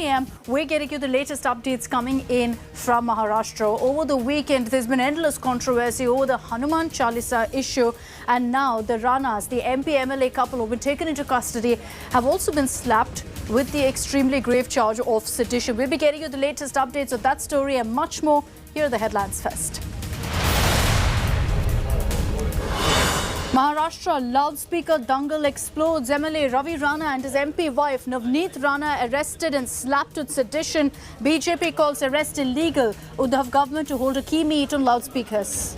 a.m. we're getting you the latest updates coming in from Maharashtra. Over the weekend, there's been endless controversy over the Hanuman Chalisa issue, and now the Ranas, the MP-MLA couple who've been taken into custody, have also been slapped with the extremely grave charge of sedition. We'll be getting you the latest updates of that story and much more. Here are the headlines first. Maharashtra loudspeaker dangle explodes. MLA Ravi Rana and his MP wife Navneet Rana arrested and slapped with sedition. BJP calls arrest illegal. Uddhav government to hold a key meet on loudspeakers.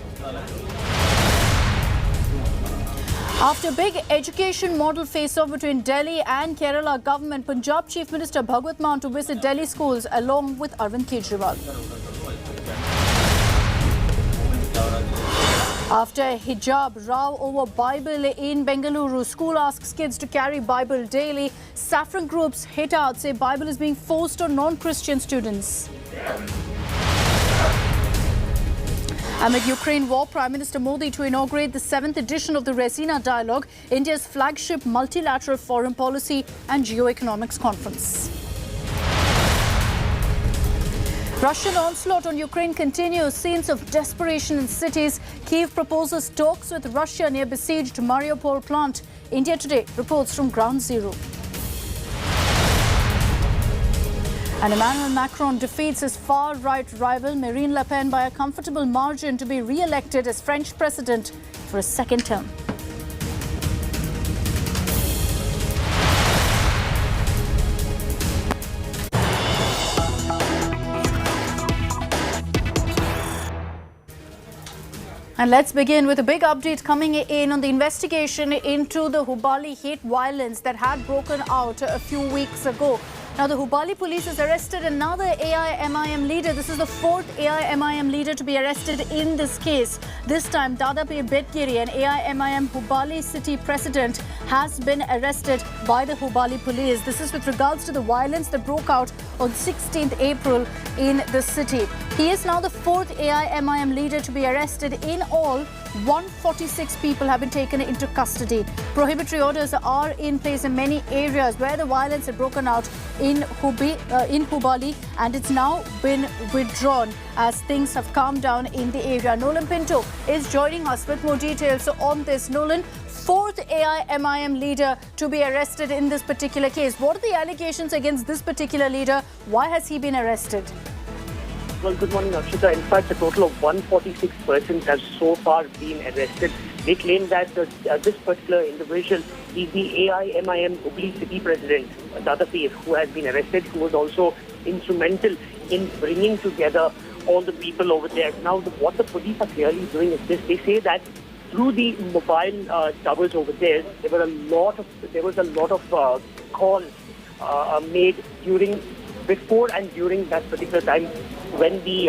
After big education model face-off between Delhi and Kerala government, Punjab Chief Minister Bhagwat Mann to visit Delhi schools along with Arvind Kejriwal. After a hijab row over Bible in Bengaluru, school asks kids to carry Bible daily. Saffron groups hit out, say Bible is being forced on non-Christian students. Amid Ukraine war, Prime Minister Modi to inaugurate the 7th edition of the Raisina Dialogue, India's flagship multilateral foreign policy and geoeconomics conference. Russian onslaught on Ukraine continues. Scenes of desperation in cities. Kyiv proposes talks with Russia near besieged Mariupol plant. India Today reports from Ground Zero. And Emmanuel Macron defeats his far-right rival Marine Le Pen by a comfortable margin to be re-elected as French president for a second term. And let's begin with a big update coming in on the investigation into the Hubballi hate violence that had broken out a few weeks ago. Now, the Hubballi police has arrested another AIMIM leader. This is the fourth AIMIM leader to be arrested in this case. This time, Dadapir Bedgiri, an AIMIM Hubballi city president, has been arrested by the Hubballi police. This is with regards to the violence that broke out on 16th April in the city. He is now the fourth AIMIM leader to be arrested. In all, 146 people have been taken into custody. Prohibitory orders are in place in many areas where the violence had broken out in Hubballi, and it's now been withdrawn as things have calmed down in the area. Nolan Pinto is joining us with more details on this. Nolan, fourth AIMIM leader to be arrested in this particular case. What are the allegations against this particular leader? Why has he been arrested? Well, good morning, Ursula. In fact, a total of 146 persons have so far been arrested. They claim that this particular individual is the AIMIM Hubli city president, Dadapir, who has been arrested, who was also instrumental in bringing together all the people over there. Now, what the police are clearly doing is this. They say that through the mobile towers over there, there was a lot of calls made before and during that particular time when the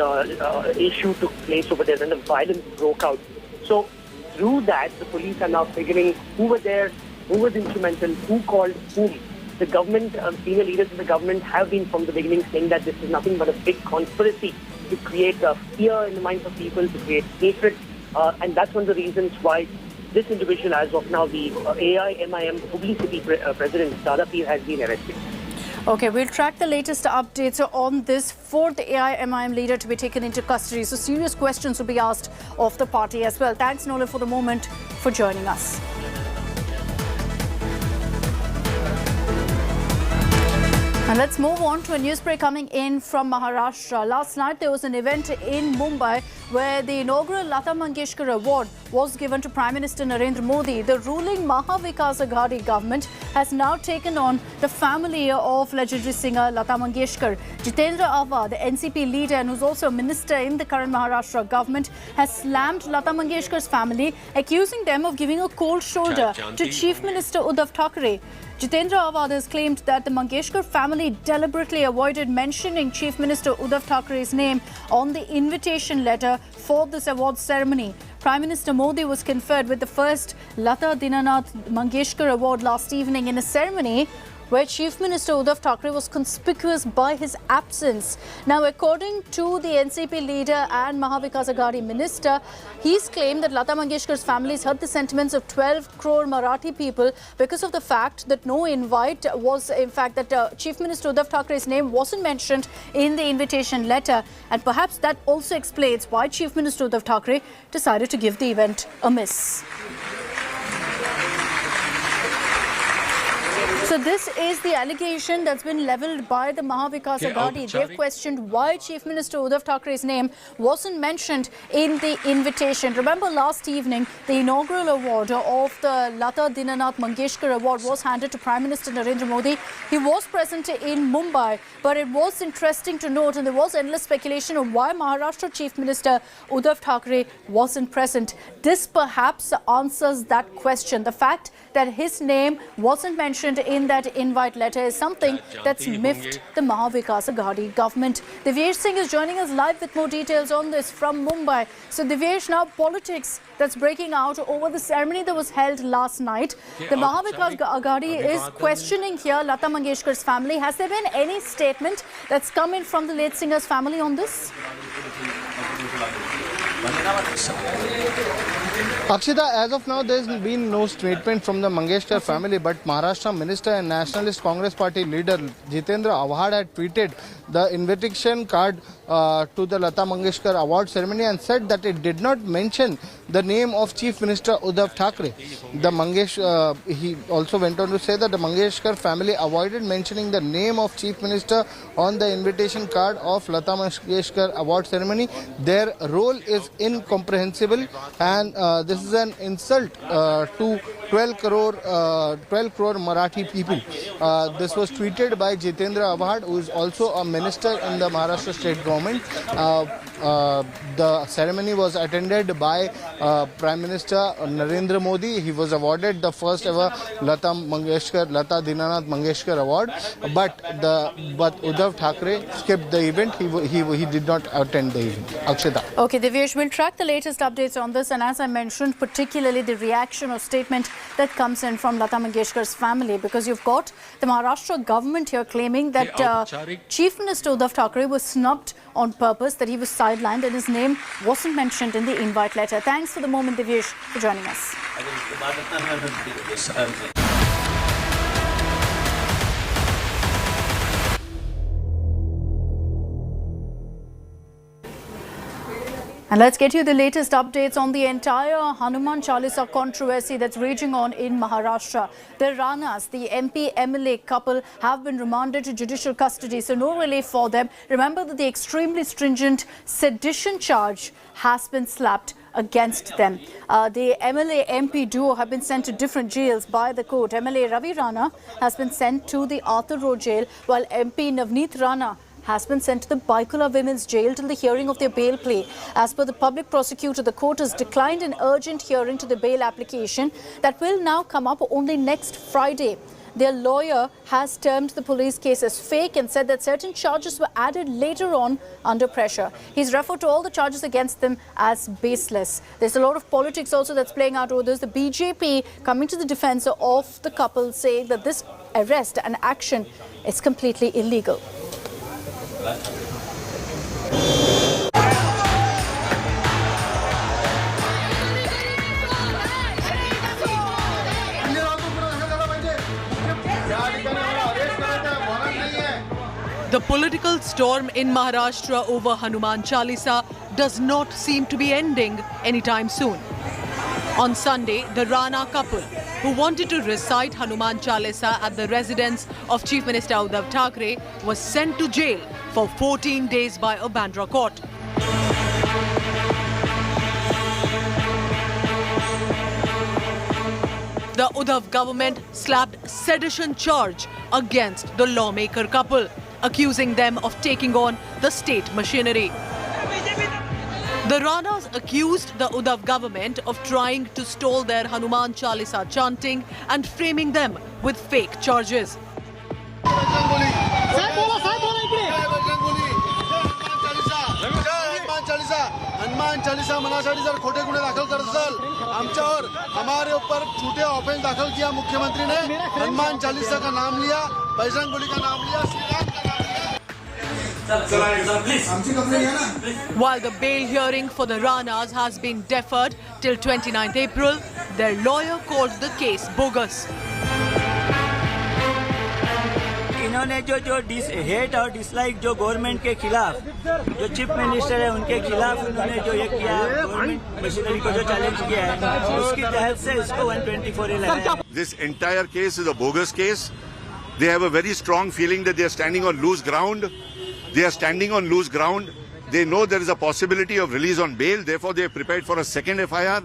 issue took place over there, when the violence broke out. So through that, the police are now figuring who were there, who was instrumental, who called whom. The government, senior leaders of the government have been from the beginning saying that this is nothing but a big conspiracy to create fear in the minds of people, to create hatred. And that's one of the reasons why this individual, as of now, the AIMIM Hubli city president, Dadapir, has been arrested. Okay, we'll track the latest updates on this fourth AIMIM leader to be taken into custody. So serious questions will be asked of the party as well. Thanks, Nolan, for the moment for joining us. And let's move on to a news break coming in from Maharashtra. Last night, there was an event in Mumbai where the inaugural Lata Mangeshkar Award was given to Prime Minister Narendra Modi. The ruling Maha Vikas Aghadi government has now taken on the family of legendary singer Lata Mangeshkar. Jitendra Awa, the NCP leader and who's also a minister in the current Maharashtra government, has slammed Lata Mangeshkar's family, accusing them of giving a cold shoulder to Chief Minister Uddhav Thackeray. Jitendra Awad has claimed that the Mangeshkar family deliberately avoided mentioning Chief Minister Uddhav Thackeray's name on the invitation letter for this awards ceremony. Prime Minister Modi was conferred with the first Lata Dinanath Mangeshkar Award last evening in a ceremony where Chief Minister Uddhav Thackeray was conspicuous by his absence. Now, according to the NCP leader and Maha Vikas Aghadi minister, he's claimed that Lata Mangeshkar's families hurt the sentiments of 12 crore Marathi people because of the fact that no invite was, in fact, that Chief Minister Uddhav Thackre's name wasn't mentioned in the invitation letter. And perhaps that also explains why Chief Minister Uddhav Thackre decided to give the event a miss. So this is the allegation that's been levelled by the Maha Vikas Aghadi. They've questioned why Chief Minister Uddhav Thackere's name wasn't mentioned in the invitation. Remember last evening, the inaugural award of the Lata Mangeshkar Award was handed to Prime Minister Narendra Modi. He was present in Mumbai, but it was interesting to note, and there was endless speculation on why Maharashtra Chief Minister Uddhav Thackeray wasn't present. This perhaps answers that question. The fact that his name wasn't mentioned in that invite letter is something that's miffed the Maha Vikas Aghadi government. Divyesh Singh is joining us live with more details on this from Mumbai. So Divyesh, now politics that's breaking out over the ceremony that was held last night. The Maha Vikas Aghadi is questioning here Lata Mangeshkar's family. Has there been any statement that's come in from the late singer's family on this? Akshita, as of now, there has been no statement from the Mangeshkar family, but Maharashtra Minister and Nationalist Congress Party leader Jitendra Avhad had tweeted the invitation card to the Lata Mangeshkar Award ceremony and said that it did not mention the name of Chief Minister Uddhav Thackeray. He also went on to say that the Mangeshkar family avoided mentioning the name of Chief Minister on the invitation card of Lata Mangeshkar Award ceremony. Their role is incomprehensible, and this is an insult to 12 crore Marathi people. This was tweeted by Jitendra Avhad, who is also a minister in the Maharashtra state government. The ceremony was attended by Prime Minister Narendra Modi. He was awarded the first ever Lata Dinanath Mangeshkar Award, but Uddhav Thackeray skipped the event. He did not attend the event. Akshita. Okay, Divyesh, we'll track the latest updates on this, and as I mentioned, particularly the reaction or statement that comes in from Lata Mangeshkar's family, because you've got the Maharashtra government here claiming that Chief Minister Uddhav Thackeray was snubbed on purpose, that he was sidelined and his name wasn't mentioned in the invite letter. Thanks for the moment, Divyesh, for joining us. And let's get you the latest updates on the entire Hanuman Chalisa controversy that's raging on in Maharashtra. The Ranas, the MP MLA couple, have been remanded to judicial custody, so no relief for them. Remember that the extremely stringent sedition charge has been slapped against them. The MLA MP duo have been sent to different jails by the court. MLA Ravi Rana has been sent to the Arthur Road jail, while MP Navneet Rana has been sent to the Baikula Women's Jail till the hearing of their bail plea. As per the public prosecutor, the court has declined an urgent hearing to the bail application that will now come up only next Friday. Their lawyer has termed the police case as fake and said that certain charges were added later on under pressure. He's referred to all the charges against them as baseless. There's a lot of politics also that's playing out over this. The BJP coming to the defense of the couple, saying that this arrest and action is completely illegal. The political storm in Maharashtra over Hanuman Chalisa does not seem to be ending anytime soon. On Sunday, the Rana couple, who wanted to recite Hanuman Chalisa at the residence of Chief Minister Uddhav Thackeray, was sent to jail for 14 days by a Bandra court. The Uddhav government slapped sedition charge against the lawmaker couple, accusing them of taking on the state machinery. The Ranas accused the Uddhav government of trying to stall their Hanuman Chalisa chanting and framing them with fake charges. Hanuman Chalisa मनासाठी जर खोटे गुन्हे दाखल करत असाल आमच्यावर हमारे ऊपर झूठे ऑफेंस दाखल किया मुख्यमंत्री ने हनुमान चालीसा का नाम लिया बजरंग बली का नाम लिया, श्री राम का नाम लिया। While the bail hearing for the Ranas has been deferred till 29th April, their lawyer called the case bogus. इन्होंने जो हेट और डिसलाइक जो गवर्नमेंट के खिलाफ जो चीफ मिनिस्टर है उनके खिलाफ उन्होंने जो ये किया गवर्नमेंट मशीनरी को जो चैलेंज किया है उसकी तहत से इसको 124A लगाया। This entire case is a bogus case. They have a very strong feeling that they are standing on loose ground. They are standing on loose ground. They know there is a possibility of release on bail. Therefore, they are prepared for a second FIR.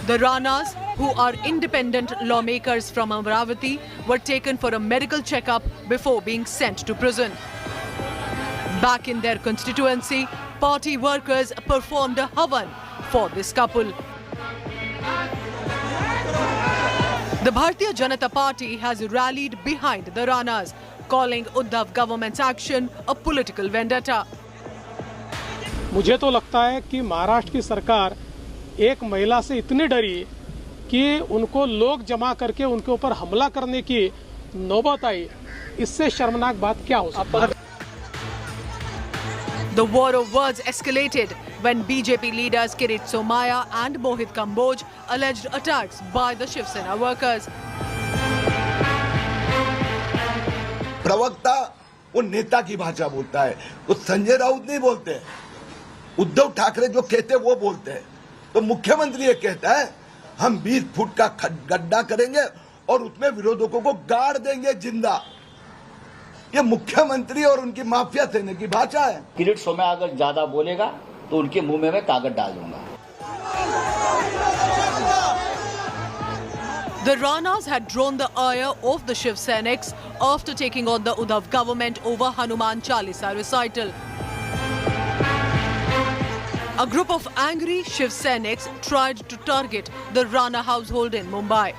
The Ranas, who are independent lawmakers from Amaravati, were taken for a medical checkup before being sent to prison. Back in their constituency, party workers performed a havan for this couple. The Bharatiya Janata Party has rallied behind the Ranas, calling Uddhav government's action a political vendetta. मुझे तो लगता है कि महाराष्ट्र की सरकार एक महिला से इतनी डरी कि उनको लोग जमा करके उनके ऊपर हमला करने की नौबत आई। इससे शर्मनाक बात क्या हो सकती है? The war of words escalated when BJP leaders Kirit Somaya and Mohit Kamboj alleged attacks by the Shiv Sena workers. प्रवक्ता वो नेता की भाषा बोलता है, वो संजय राउत नहीं बोलते हैं। उद्धव ठाकरे जो कहते हैं वो बोलते हैं। तो मुख्यमंत्री ये कहता है हम 20 फुट का गड्ढा करेंगे और उसमें विरोधकों को गाड़ देंगे जिंदा। ये मुख्यमंत्री और उनकी माफिया सेना की भाषा है। किरीट सोमैया अगर ज्यादा बोलेगा तो उनके मुंह में मैं कागज डाल दूंगा। The Ranas had drawn the ire of the Shiv Senics after taking on the Uddhav government over Hanuman Chalisa recital. A group of angry Shiv Senics tried to target the Rana household in Mumbai.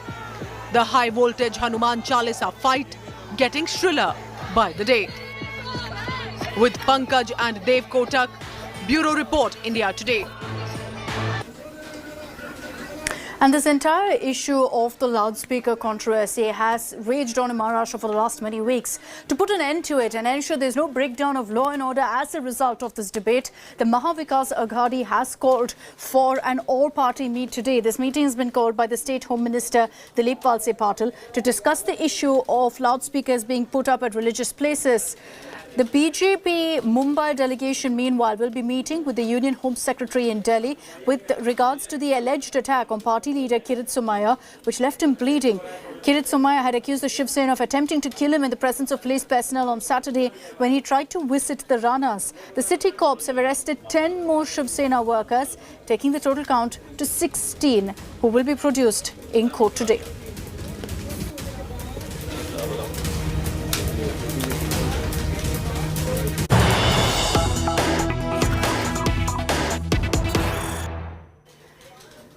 The high-voltage Hanuman Chalisa fight getting shriller by the day. With Pankaj and Dev Kotak, Bureau Report, India Today. And this entire issue of the loudspeaker controversy has raged on in Maharashtra for the last many weeks. To put an end to it and ensure there's no breakdown of law and order as a result of this debate, the Mahavikas Aghadi has called for an all-party meet today. This meeting has been called by the State Home Minister Dilip Walse Patil to discuss the issue of loudspeakers being put up at religious places. The BJP Mumbai delegation, meanwhile, will be meeting with the Union Home Secretary in Delhi with regards to the alleged attack on party leader Kirit Somaiya, which left him bleeding. Kirit Somaiya had accused the Shiv Sena of attempting to kill him in the presence of police personnel on Saturday when he tried to visit the Ranas. The city cops have arrested 10 more Shiv Sena workers, taking the total count to 16, who will be produced in court today.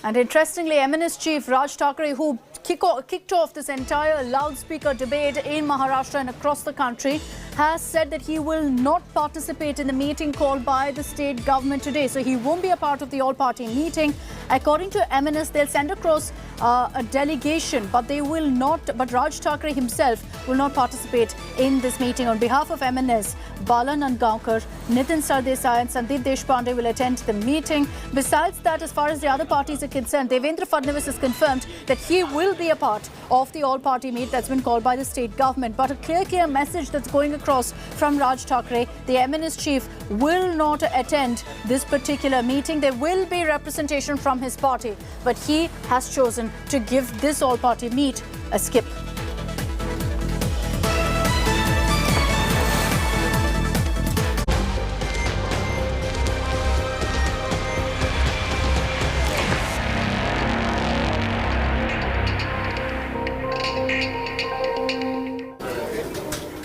And interestingly, MNS chief Raj Thackeray, who kicked off this entire loudspeaker debate in Maharashtra and across the country, has said that he will not participate in the meeting called by the state government today. So he won't be a part of the all-party meeting. According to MNS, they'll send across a delegation, but they will not. But Raj Thackeray himself will not participate in this meeting. On behalf of MNS, Bala Nandgaonkar, Nitin Sardesai and Sandeep Deshpande will attend the meeting. Besides that, as far as the other parties are concerned, Devendra Fadnavis has confirmed that he will be a part of the all-party meet that's been called by the state government. But a clear message that's going across from Raj Thackeray, the MNS chief will not attend this particular meeting. There will be representation from his party, but he has chosen to give this all-party meet a skip.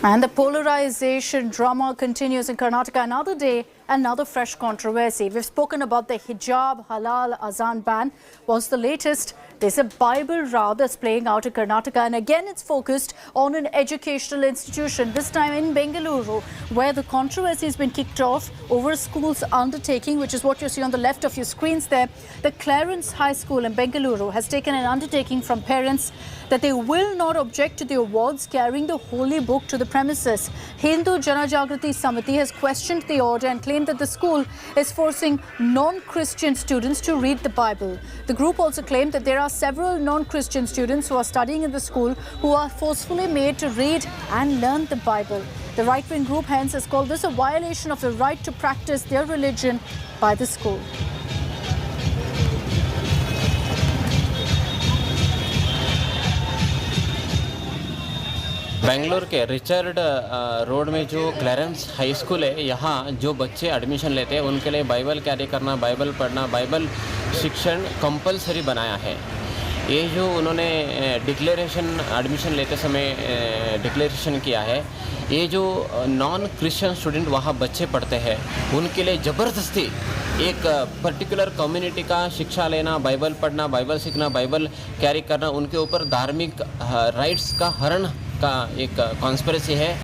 And the polarization drama continues in Karnataka. Another day another fresh controversy. We've spoken about the hijab, halal, azan ban. Was the latest? There's a Bible row that's playing out in Karnataka, and again it's focused on an educational institution, this time in Bengaluru, where the controversy has been kicked off over a school's undertaking, which is what you see on the left of your screens there. The Clarence High School in Bengaluru has taken an undertaking from parents that they will not object to the awards carrying the holy book to the premises. Hindu Janajagrati Samiti has questioned the order and claimed that the school is forcing non-Christian students to read the Bible. The group also claimed that there are several non-Christian students who are studying in the school who are forcefully made to read and learn the Bible. The right-wing group hence has called this a violation of the right to practice their religion by the school. Bangalore के Richard road में जो Clarence high school है, यहाँ जो बच्चे admission लेते हैं उनके लिए बाइबल कैरी करना, बाइबल पढ़ना, बाइबल शिक्षण कंपलसरी बनाया है। ये जो उन्होंने डिक्लेरेशन एडमिशन लेते समय डिक्लेरेशन किया है, ये जो नॉन क्रिश्चियन स्टूडेंट वहाँ बच्चे पढ़ते हैं उनके लिए ज़बरदस्ती एक पर्टिकुलर कम्युनिटी का शिक्षा लेना, बाइबल पढ़ना, बाइबल सीखना, बाइबल कैरी करना, उनके ऊपर धार्मिक राइट्स का हरण का एक कॉन्स्पिरेसी है।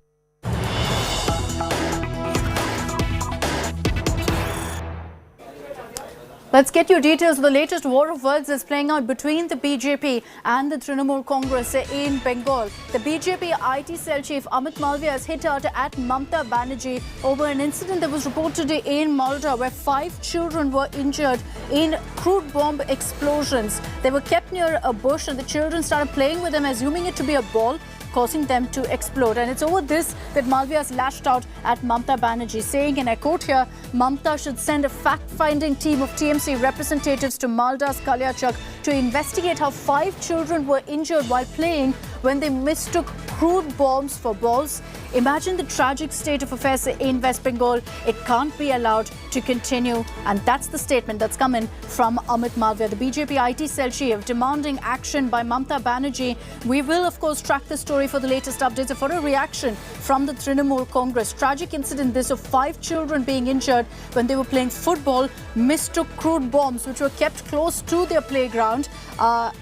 Let's get you details of the latest war of words that's playing out between the BJP and the Trinamool Congress in Bengal. The BJP IT cell chief Amit Malviya has hit out at Mamta Banerjee over an incident that was reported in Malda where 5 children were injured in crude bomb explosions. They were kept near a bush and the children started playing with them, assuming it to be a ball, causing them to explode. And it's over this that Malviya has lashed out at Mamta Banerjee, saying, and I quote here, Mamta should send a fact-finding team of TMC representatives to Malda's Kalyachak to investigate how 5 children were injured while playing when they mistook crude bombs for balls. Imagine the tragic state of affairs in West Bengal. It can't be allowed to continue. And that's the statement that's coming from Amit Malviya, the BJP IT cell chief, demanding action by Mamta Banerjee. We will, of course, track the story for the latest updates and for a reaction from the Trinamool Congress. Tragic incident this of 5 children being injured when they were playing football, mistook crude bombs which were kept close to their playground.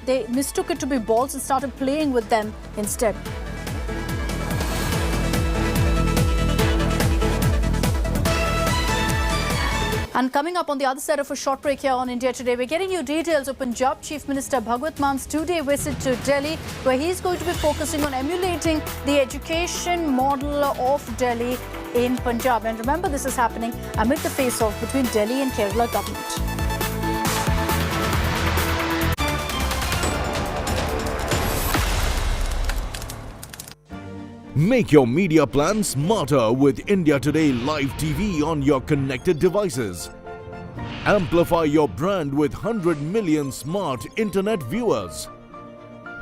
They mistook it to be balls and started playing with them instead. And coming up on the other side of a short break here on India Today, we're getting you details of Punjab Chief Minister Bhagwant Mann's 2-day visit to Delhi, where he's going to be focusing on emulating the education model of Delhi in Punjab. And remember, this is happening amid the face-off between Delhi and Kerala government. Make your media plan smarter with India Today Live TV on your connected devices. Amplify your brand with 100 million smart internet viewers.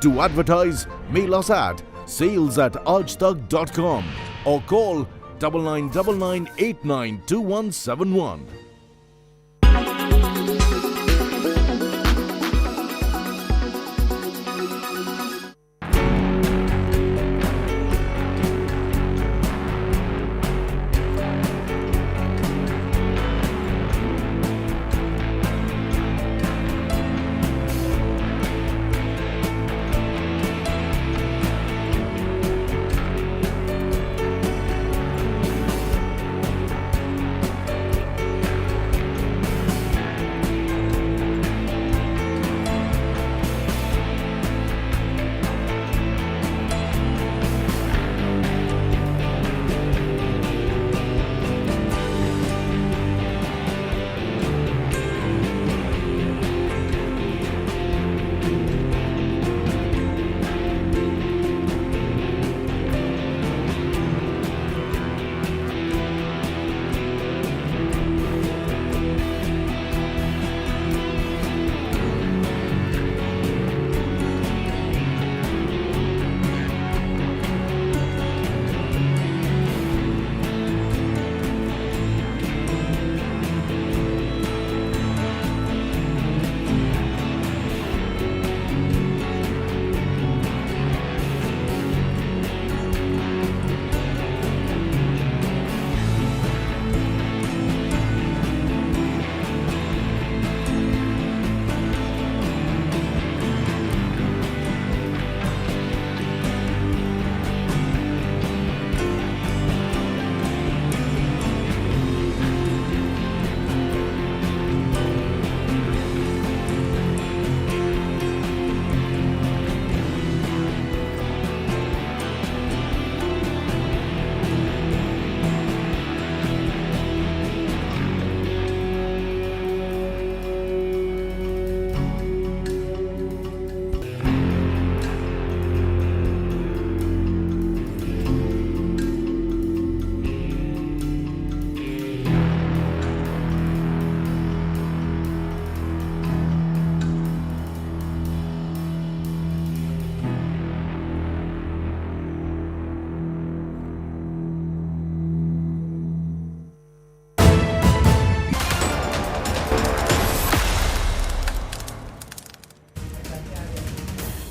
To advertise, mail us at sales@aajtak.com or call 9999892171.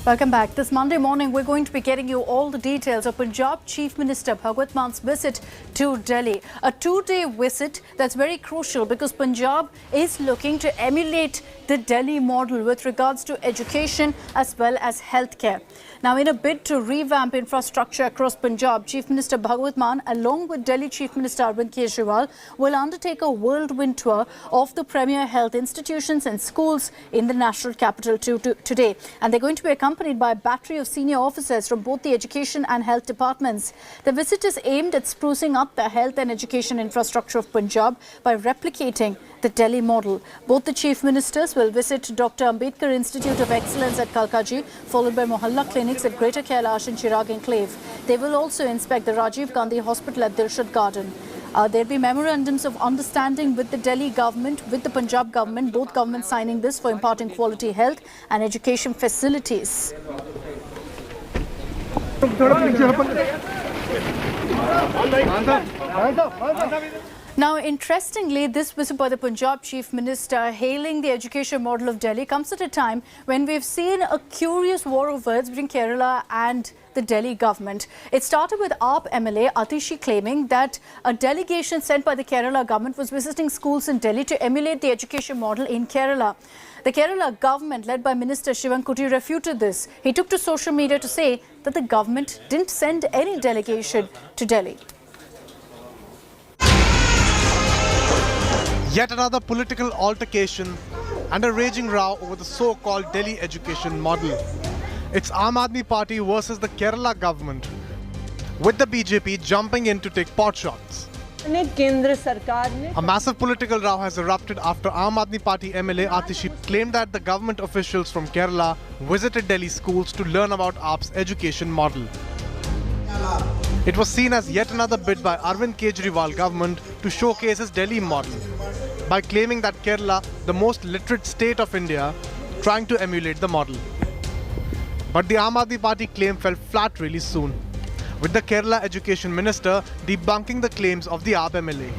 Welcome back. This Monday morning, we're going to be getting you all the details of Punjab Chief Minister Bhagwant Man's visit to Delhi. A two-day visit that's very crucial because Punjab is looking to emulate the Delhi model with regards to education as well as healthcare. Now, in a bid to revamp infrastructure across Punjab, Chief Minister Bhagwant Mann, along with Delhi Chief Minister Arvind Kejriwal, will undertake a whirlwind tour of the premier health institutions and schools in the national capital today. And they're going to be accompanied by a battery of senior officers from both the education and health departments. The visit is aimed at sprucing up the health and education infrastructure of Punjab by replicating the Delhi model. Both the Chief Ministers will visit Dr. Ambedkar Institute of Excellence at Kalkaji, followed by Mohalla clinics at Greater Kailash and Chirag Enclave. They will also inspect the Rajiv Gandhi Hospital at Dilshad Garden. There'll be memorandums of understanding with the Delhi government, with the Punjab government, both governments signing this for imparting quality health and education facilities. Now, interestingly, this visit by the Punjab Chief Minister hailing the education model of Delhi comes at a time when we've seen a curious war of words between Kerala and the Delhi government. It started with AAP MLA Atishi claiming that a delegation sent by the Kerala government was visiting schools in Delhi to emulate the education model in Kerala. The Kerala government, led by Minister Shivan Kutty, refuted this. He took to social media to say that the government didn't send any delegation to Delhi. Yet another political altercation and a raging row over the so-called Delhi education model. It's Aam Aadmi Party versus the Kerala government, with the BJP jumping in to take potshots. A massive political row has erupted after Aam Aadmi Party MLA Atishi claimed that the government officials from Kerala visited Delhi schools to learn about AAP's education model. It was seen as yet another bid by Arvind Kejriwal government to showcase his Delhi model by claiming that Kerala, the most literate state of India, trying to emulate the model. But the Aam Aadmi Party claim fell flat really soon, with the Kerala Education Minister debunking the claims of the AAP MLA.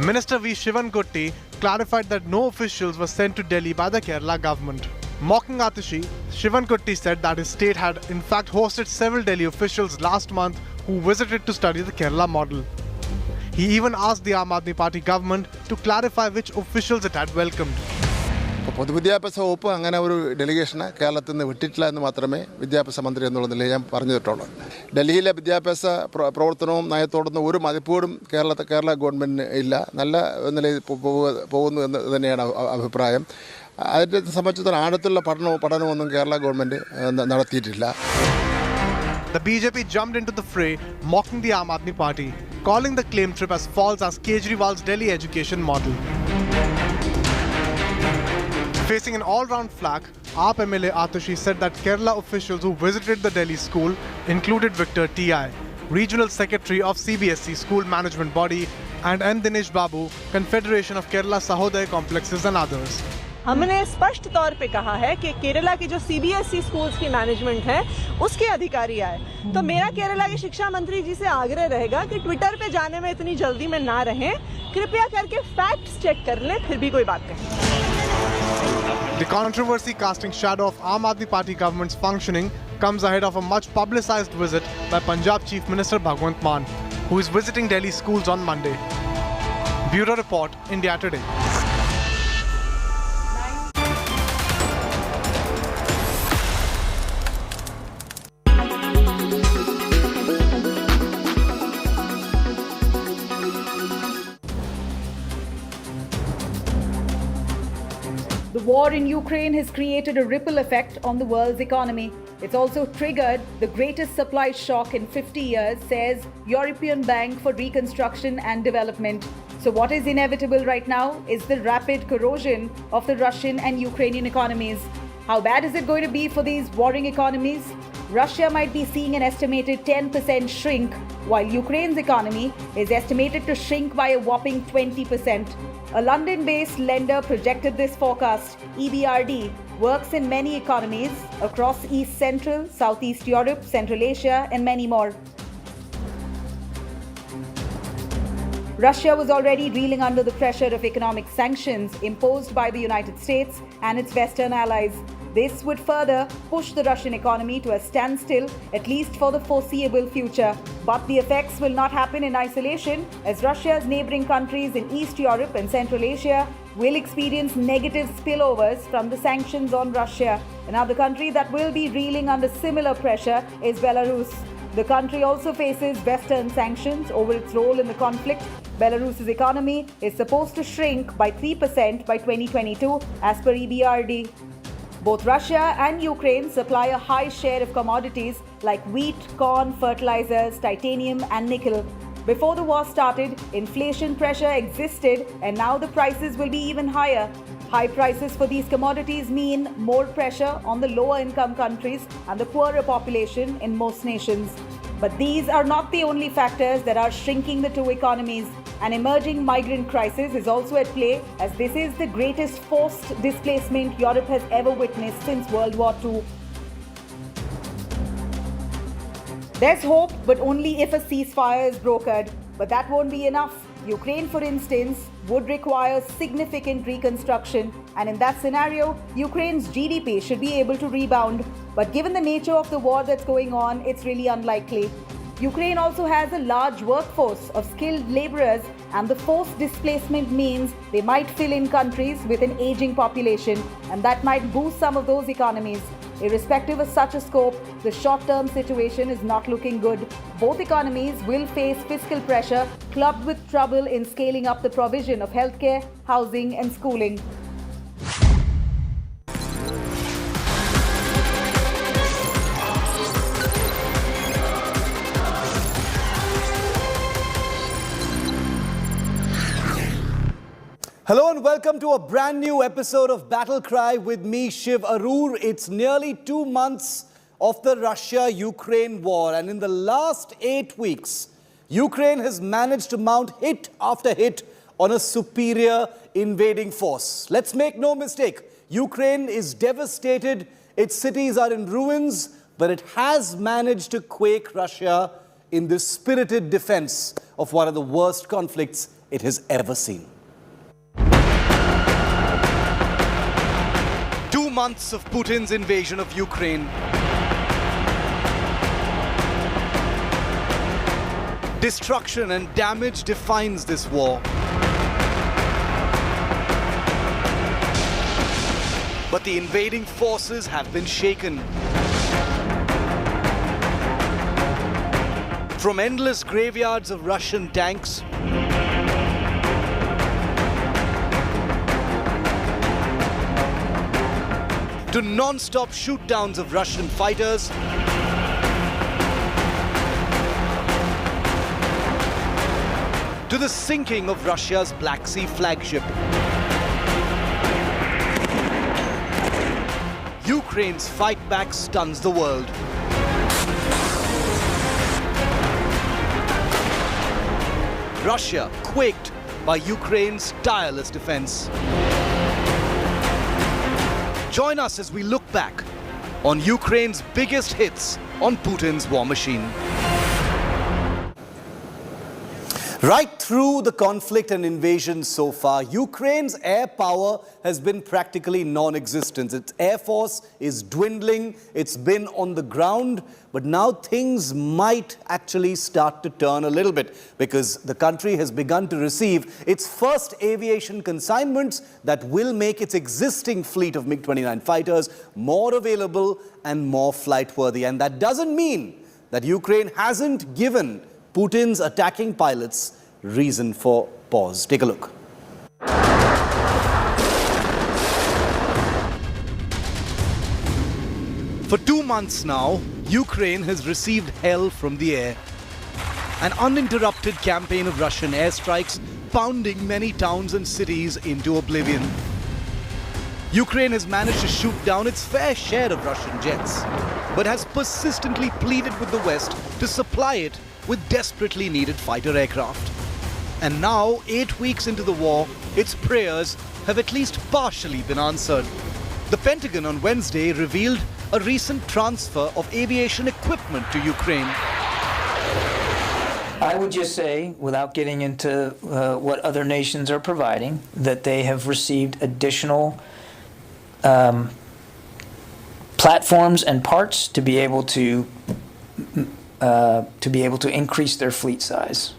Minister V. Shivan Kutty clarified that no officials were sent to Delhi by the Kerala government. Mocking Atishi, Shivan Kutty said that his state had in fact hosted several Delhi officials last month who visited to study the Kerala model. He even asked the Aam Aadmi Party government to clarify which officials it had welcomed. പൊതുവിദ്യാഭ്യാസ വകുപ്പ് അങ്ങനെ ഒരു ഡെലിഗേഷനെ കേരളത്തിൽ നിന്ന് വിട്ടിട്ടില്ല എന്ന് മാത്രമേ വിദ്യാഭ്യാസ മന്ത്രി എന്നുള്ള നിലയിൽ ഞാൻ പറഞ്ഞിട്ടുള്ളൂ. ഡൽഹിയിലെ വിദ്യാഭ്യാസ പ്രവർത്തനവും നയത്തോടൊന്നും ഒരു മതിപ്പോടും കേരള ഗവൺമെൻറ്റിന് ഇല്ല. നല്ല നിലയിൽ പോകുന്നു എന്ന് തന്നെയാണ് അഭിപ്രായം. അതിനെ സംബന്ധിച്ചിടത്തോളം ആഴത്തുള്ള പഠനമൊന്നും കേരള ഗവൺമെൻറ് നടത്തിയിട്ടില്ല. The BJP jumped into the fray, mocking the Aam Aadmi Party, calling the claim trip as false as Kejriwal's Delhi education model. Facing an all-round flak, AAP MLA Atishi said that Kerala officials who visited the Delhi school included Victor T.I., Regional Secretary of CBSE School Management Body, and N. Dinesh Babu, Confederation of Kerala Sahodaya Complexes and others. हमने स्पष्ट तौर पे कहा है कि केरला की जो CBSE schools की मैनेजमेंट है उसके अधिकारी आए. तो मेरा केरला के शिक्षा मंत्री जी से आग्रह रहेगा कि ट्विटर पे जाने में इतनी जल्दी में ना रहें, कृपया करके फैक्ट्स चेक कर लें, फिर भी कोई बात कहें. The controversy casting shadow of Aam Aadmi Party government's functioning comes ahead of a much publicized visit by Punjab Chief Minister Bhagwant Mann, who is visiting Delhi schools on Monday. Bureau Report, India Today. The war in Ukraine has created a ripple effect on the world's economy. It's also triggered the greatest supply shock in 50 years, says European Bank for Reconstruction and Development. So what is inevitable right now is the rapid corrosion of the Russian and Ukrainian economies. How bad is it going to be for these warring economies? Russia might be seeing an estimated 10% shrink, while Ukraine's economy is estimated to shrink by a whopping 20%. A London-based lender projected this forecast. EBRD works in many economies across East Central, Southeast Europe, Central Asia, and many more. Russia was already reeling under the pressure of economic sanctions imposed by the United States and its Western allies. This would further push the Russian economy to a standstill, at least for the foreseeable future. But the effects will not happen in isolation, as Russia's neighboring countries in East Europe and Central Asia will experience negative spillovers from the sanctions on Russia. Another country that will be reeling under similar pressure is Belarus. The country also faces Western sanctions over its role in the conflict. Belarus's economy is supposed to shrink by 3% by 2022, as per EBRD. Both Russia and Ukraine supply a high share of commodities like wheat, corn, fertilizers, titanium, and nickel. Before the war started, inflation pressure existed, and now the prices will be even higher. High prices for these commodities mean more pressure on the lower income countries and the poorer population in most nations. But these are not the only factors that are shrinking the two economies. An emerging migrant crisis is also at play, as this is the greatest forced displacement Europe has ever witnessed since World War II. There's hope, but only if a ceasefire is brokered. But that won't be enough. Ukraine, for instance, would require significant reconstruction, and in that scenario, Ukraine's GDP should be able to rebound. But given the nature of the war that's going on, it's really unlikely. Ukraine also has a large workforce of skilled laborers, and the forced displacement means they might fill in countries with an aging population, and that might boost some of those economies. Irrespective of such a scope, the short-term situation is not looking good. Both economies will face fiscal pressure, clubbed with trouble in scaling up the provision of healthcare, housing, and schooling. Hello and welcome to a brand new episode of Battle Cry with me, Shiv Arur. It's nearly 2 months of the Russia-Ukraine war, and in the last 8 weeks, Ukraine has managed to mount hit after hit on a superior invading force. Let's make no mistake, Ukraine is devastated, its cities are in ruins, but it has managed to quake Russia in this spirited defense of one of the worst conflicts it has ever seen. 2 months of Putin's invasion of Ukraine. Destruction and damage defines this war. But the invading forces have been shaken. From endless graveyards of Russian tanks to non-stop shoot-downs of Russian fighters, to the sinking of Russia's Black Sea flagship. Ukraine's fight back stuns the world. Russia quaked by Ukraine's tireless defense. Join us as we look back on Ukraine's biggest hits on Putin's war machine. Right through the conflict and invasion so far, Ukraine's air power has been practically non-existent. Its air force is dwindling, it's been on the ground, but now things might actually start to turn a little bit because the country has begun to receive its first aviation consignments that will make its existing fleet of MiG-29 fighters more available and more flight-worthy. And that doesn't mean that Ukraine hasn't given Putin's attacking pilots reason for pause. Take a look. For 2 months now, Ukraine has received hell from the air. An uninterrupted campaign of Russian airstrikes pounding many towns and cities into oblivion. Ukraine has managed to shoot down its fair share of Russian jets, but has persistently pleaded with the West to supply it with desperately needed fighter aircraft. And now, 8 weeks into the war, its prayers have at least partially been answered. The Pentagon on Wednesday revealed a recent transfer of aviation equipment to Ukraine. I would just say, without getting into what other nations are providing, that they have received additional platforms and parts to be able to increase their fleet size,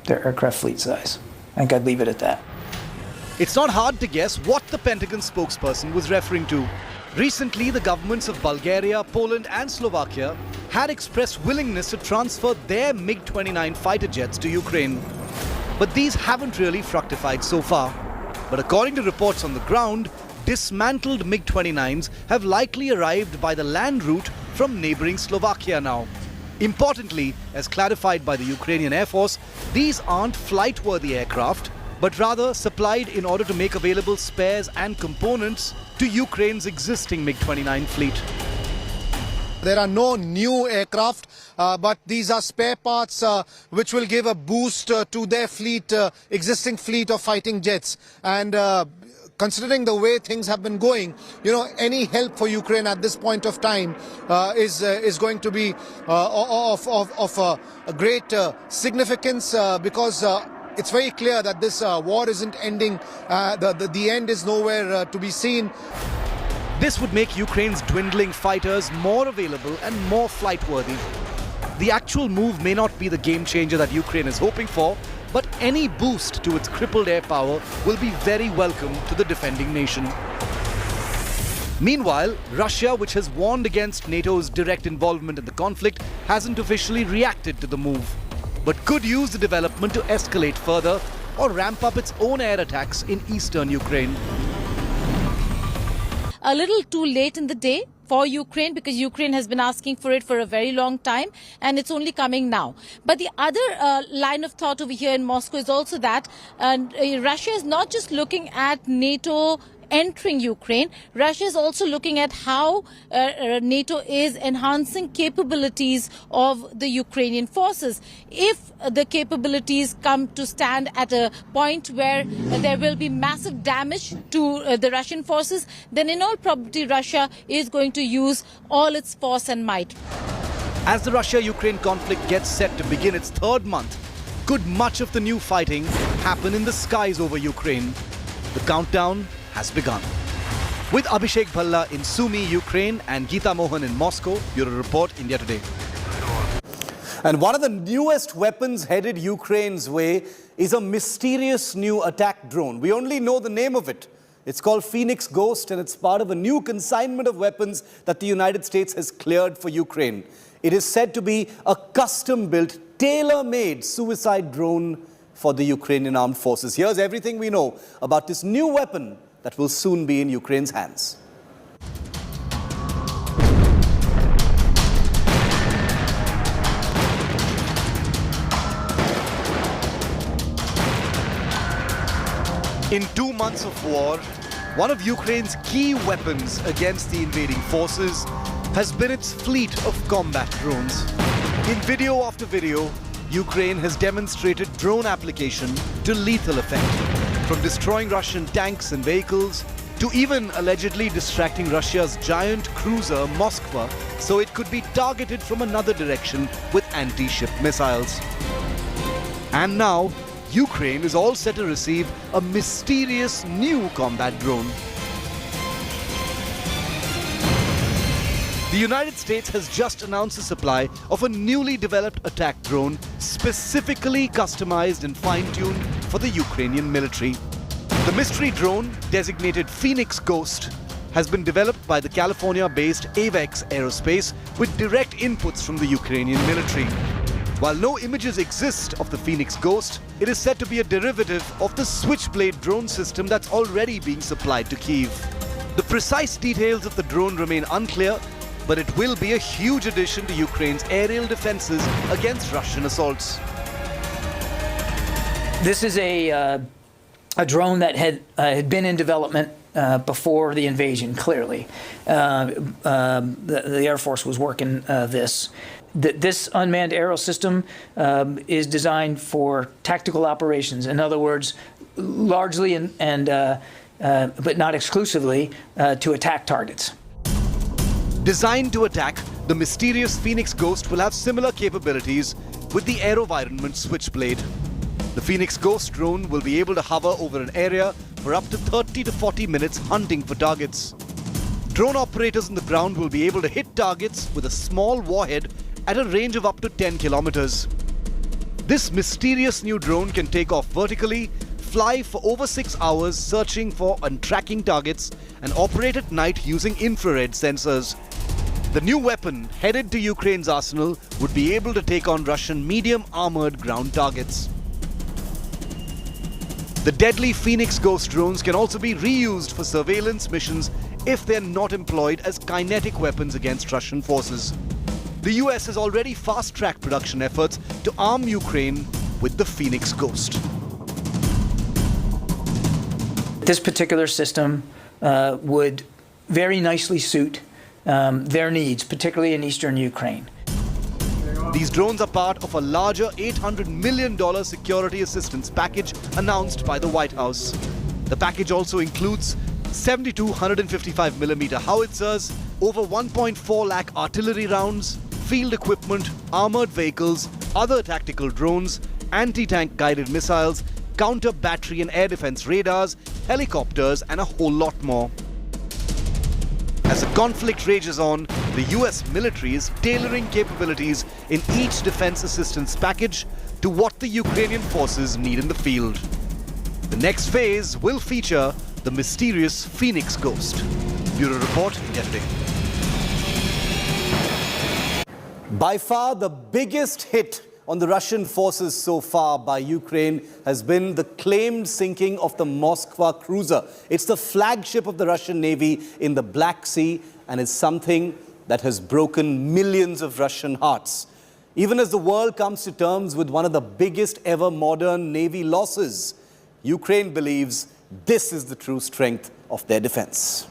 their aircraft fleet size. I think I'd leave it at that. It's not hard to guess what the Pentagon spokesperson was referring to. Recently, the governments of Bulgaria, Poland and Slovakia had expressed willingness to transfer their MiG-29 fighter jets to Ukraine. But these haven't really fructified so far. But according to reports on the ground, dismantled MiG-29s have likely arrived by the land route from neighboring Slovakia now. Importantly, as clarified by the Ukrainian Air Force, these aren't flight-worthy aircraft, but rather supplied in order to make available spares and components to Ukraine's existing MiG-29 fleet. There are no new aircraft, but these are spare parts which will give a boost to their fleet, existing fleet of fighting jets. And considering the way things have been going, any help for Ukraine at this point of time is going to be of a great significance because it's very clear that this war isn't ending. The end is nowhere to be seen. This would make Ukraine's dwindling fighters more available and more flight-worthy. The actual move may not be the game changer that Ukraine is hoping for, but any boost to its crippled air power will be very welcome to the defending nation. Meanwhile, Russia, which has warned against NATO's direct involvement in the conflict, hasn't officially reacted to the move, but could use the development to escalate further or ramp up its own air attacks in eastern Ukraine. A little too late in the day for Ukraine, because Ukraine has been asking for it for a very long time and it's only coming now. But the other line of thought over here in Moscow is also that Russia is not just looking at NATO entering Ukraine. Russia is also looking at how NATO is enhancing capabilities of the Ukrainian forces. If the capabilities come to stand at a point where there will be massive damage to the Russian forces, then in all probability Russia is going to use all its force and might. As the Russia-Ukraine conflict gets set to begin its third month, could much of the new fighting happen in the skies over Ukraine? The countdown has begun. With Abhishek Bhalla in Sumy, Ukraine, and Geeta Mohan in Moscow, Bureau Report, India Today. And one of the newest weapons headed Ukraine's way is a mysterious new attack drone. We only know the name of it. It's called Phoenix Ghost, and it's part of a new consignment of weapons that the United States has cleared for Ukraine. It is said to be a custom-built, tailor-made suicide drone for the Ukrainian armed forces. Here's everything we know about this new weapon that will soon be in Ukraine's hands. In 2 months of war, one of Ukraine's key weapons against the invading forces has been its fleet of combat drones. In video after video, Ukraine has demonstrated drone application to lethal effect. From destroying Russian tanks and vehicles, to even allegedly distracting Russia's giant cruiser Moskva so it could be targeted from another direction with anti-ship missiles. And now, Ukraine is all set to receive a mysterious new combat drone. The United States has just announced the supply of a newly developed attack drone specifically customized and fine-tuned for the Ukrainian military. The mystery drone, designated Phoenix Ghost, has been developed by the California-based Avex Aerospace with direct inputs from the Ukrainian military. While no images exist of the Phoenix Ghost, it is said to be a derivative of the Switchblade drone system that's already being supplied to Kyiv. The precise details of the drone remain unclear, but it will be a huge addition to Ukraine's aerial defenses against Russian assaults. This is a drone that had been in development before the invasion, clearly. The Air Force was working this. This unmanned aerial system is designed for tactical operations. In other words, largely but not exclusively to attack targets. Designed to attack, the mysterious Phoenix Ghost will have similar capabilities with the AeroVironment Switchblade. The Phoenix Ghost drone will be able to hover over an area for up to 30 to 40 minutes hunting for targets. Drone operators on the ground will be able to hit targets with a small warhead at a range of up to 10 kilometers. This mysterious new drone can take off vertically, fly for over 6 hours searching for and tracking targets, and operate at night using infrared sensors. The new weapon, headed to Ukraine's arsenal, would be able to take on Russian medium-armored ground targets. The deadly Phoenix Ghost drones can also be reused for surveillance missions if they're not employed as kinetic weapons against Russian forces. The US has already fast-tracked production efforts to arm Ukraine with the Phoenix Ghost. This particular system would very nicely suit their needs, particularly in eastern Ukraine. These drones are part of a larger $800 million security assistance package announced by the White House. The package also includes 72 155mm howitzers, over 1.4 lakh artillery rounds, field equipment, armored vehicles, other tactical drones, anti-tank guided missiles, counter battery and air defense radars, helicopters, and a whole lot more. As the conflict rages on, the US military is tailoring capabilities in each defense assistance package to what the Ukrainian forces need in the field. The next phase will feature the mysterious Phoenix Ghost. Bureau Report, India Today. By far the biggest hit on the Russian forces so far by Ukraine has been the claimed sinking of the Moskva cruiser. It's the flagship of the Russian Navy in the Black Sea, and it's something that has broken millions of Russian hearts. Even as the world comes to terms with one of the biggest ever modern Navy losses, Ukraine believes this is the true strength of their defense.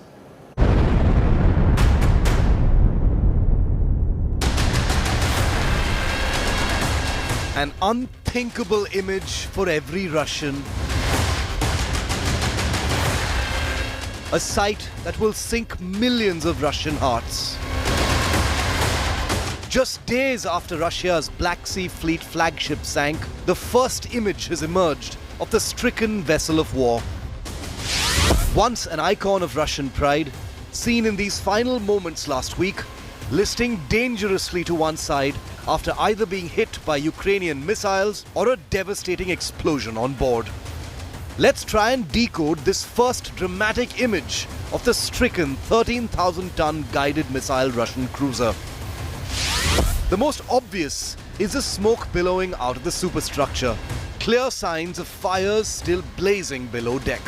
An unthinkable image for every Russian. A sight that will sink millions of Russian hearts. Just days after Russia's Black Sea Fleet flagship sank, the first image has emerged of the stricken vessel of war. Once an icon of Russian pride, seen in these final moments last week, listing dangerously to one side after either being hit by Ukrainian missiles or a devastating explosion on board. Let's try and decode this first dramatic image of the stricken 13,000-ton guided missile Russian cruiser. The most obvious is the smoke billowing out of the superstructure, clear signs of fires still blazing below deck.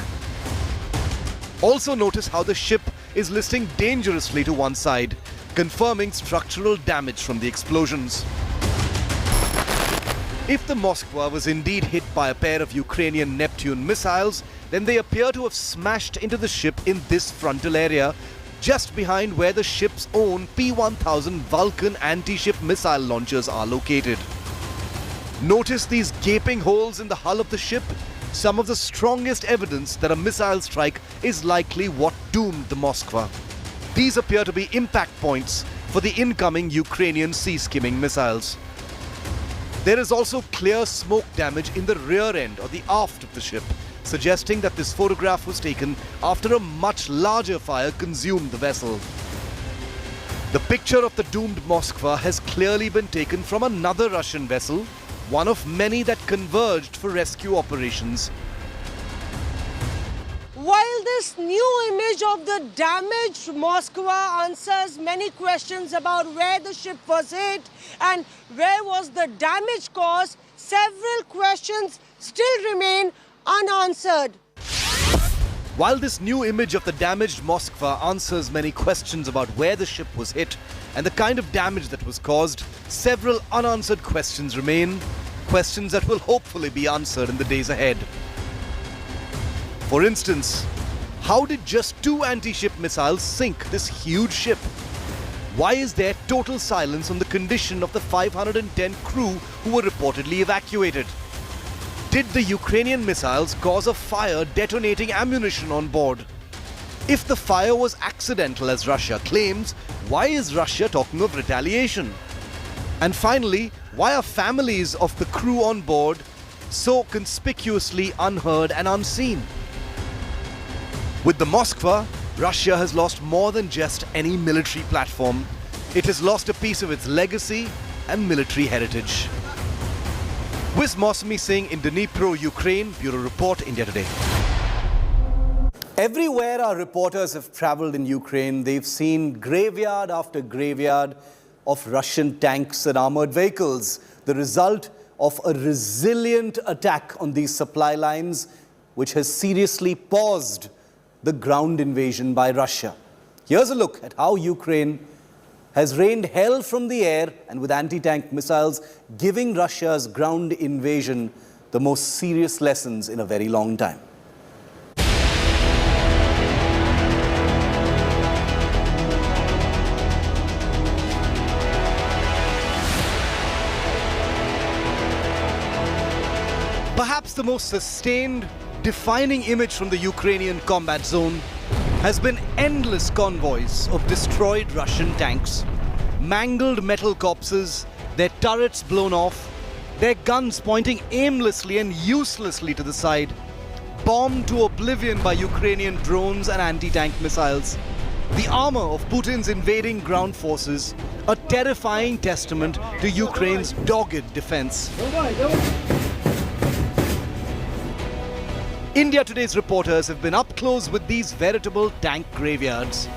Also notice how the ship is listing dangerously to one side, confirming structural damage from the explosions. If the Moskva was indeed hit by a pair of Ukrainian Neptune missiles, then they appear to have smashed into the ship in this frontal area, just behind where the ship's own P-1000 Vulcan anti-ship missile launchers are located. Notice these gaping holes in the hull of the ship? Some of the strongest evidence that a missile strike is likely what doomed the Moskva. These appear to be impact points for the incoming Ukrainian sea-skimming missiles. There is also clear smoke damage in the rear end or the aft of the ship, suggesting that this photograph was taken after a much larger fire consumed the vessel. The picture of the doomed Moskva has clearly been taken from another Russian vessel, one of many that converged for rescue operations. While this new image of the damaged Moskva answers many questions about where the ship was hit and where was the damage caused, several questions still remain unanswered. While this new image of the damaged Moskva answers many questions about where the ship was hit and the kind of damage that was caused, several unanswered questions remain, questions that will hopefully be answered in the days ahead. For instance, how did just 2 anti-ship missiles sink this huge ship? Why is there total silence on the condition of the 510 crew who were reportedly evacuated? Did the Ukrainian missiles cause a fire detonating ammunition on board? If the fire was accidental as Russia claims, why is Russia talking of retaliation? And finally, why are families of the crew on board so conspicuously unheard and unseen? With the Moskva, Russia has lost more than just any military platform. It has lost a piece of its legacy and military heritage. With Mosmi Singh in Dnipro, Ukraine, Bureau Report, India Today. Everywhere our reporters have traveled in Ukraine, they've seen graveyard after graveyard of Russian tanks and armored vehicles. The result of a resilient attack on these supply lines, which has seriously paused the ground invasion by Russia. Here's a look at how Ukraine has rained hell from the air and with anti-tank missiles, giving Russia's ground invasion the most serious lessons in a very long time. Perhaps the most sustained, defining image from the Ukrainian combat zone has been endless convoys of destroyed Russian tanks, mangled metal corpses, their turrets blown off, their guns pointing aimlessly and uselessly to the side, bombed to oblivion by Ukrainian drones and anti-tank missiles. The armor of Putin's invading ground forces, a terrifying testament to Ukraine's dogged defense. India Today's reporters have been up close with these veritable tank graveyards.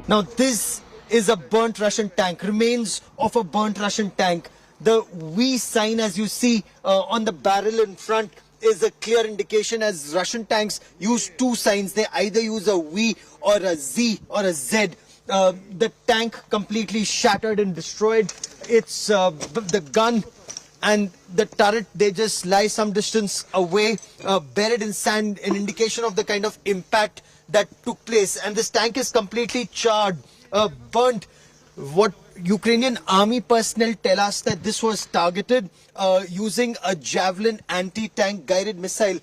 Now this is a burnt Russian tank, remains of a burnt Russian tank. The V sign, as you see on the barrel in front, is a clear indication, as Russian tanks use two signs. They either use a V or a Z or a Z. The tank completely shattered and destroyed. It's the gun and the turret, they just lie some distance away, buried in sand, an indication of the kind of impact that took place. And this tank is completely charred, burnt. What Ukrainian army personnel tell us that this was targeted using a Javelin anti-tank guided missile.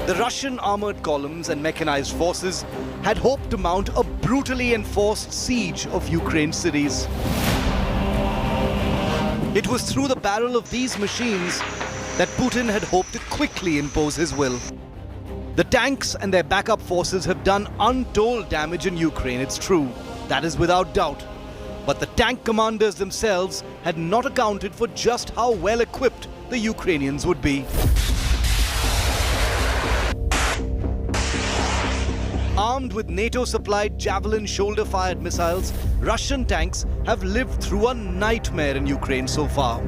The Russian armored columns and mechanized forces had hoped to mount a brutally enforced siege of Ukraine's cities. It was through the barrel of these machines that Putin had hoped to quickly impose his will. The tanks and their backup forces have done untold damage in Ukraine, it's true. That is without doubt. But the tank commanders themselves had not accounted for just how well equipped the Ukrainians would be. Armed with NATO-supplied Javelin shoulder-fired missiles, Russian tanks have lived through a nightmare in Ukraine so far.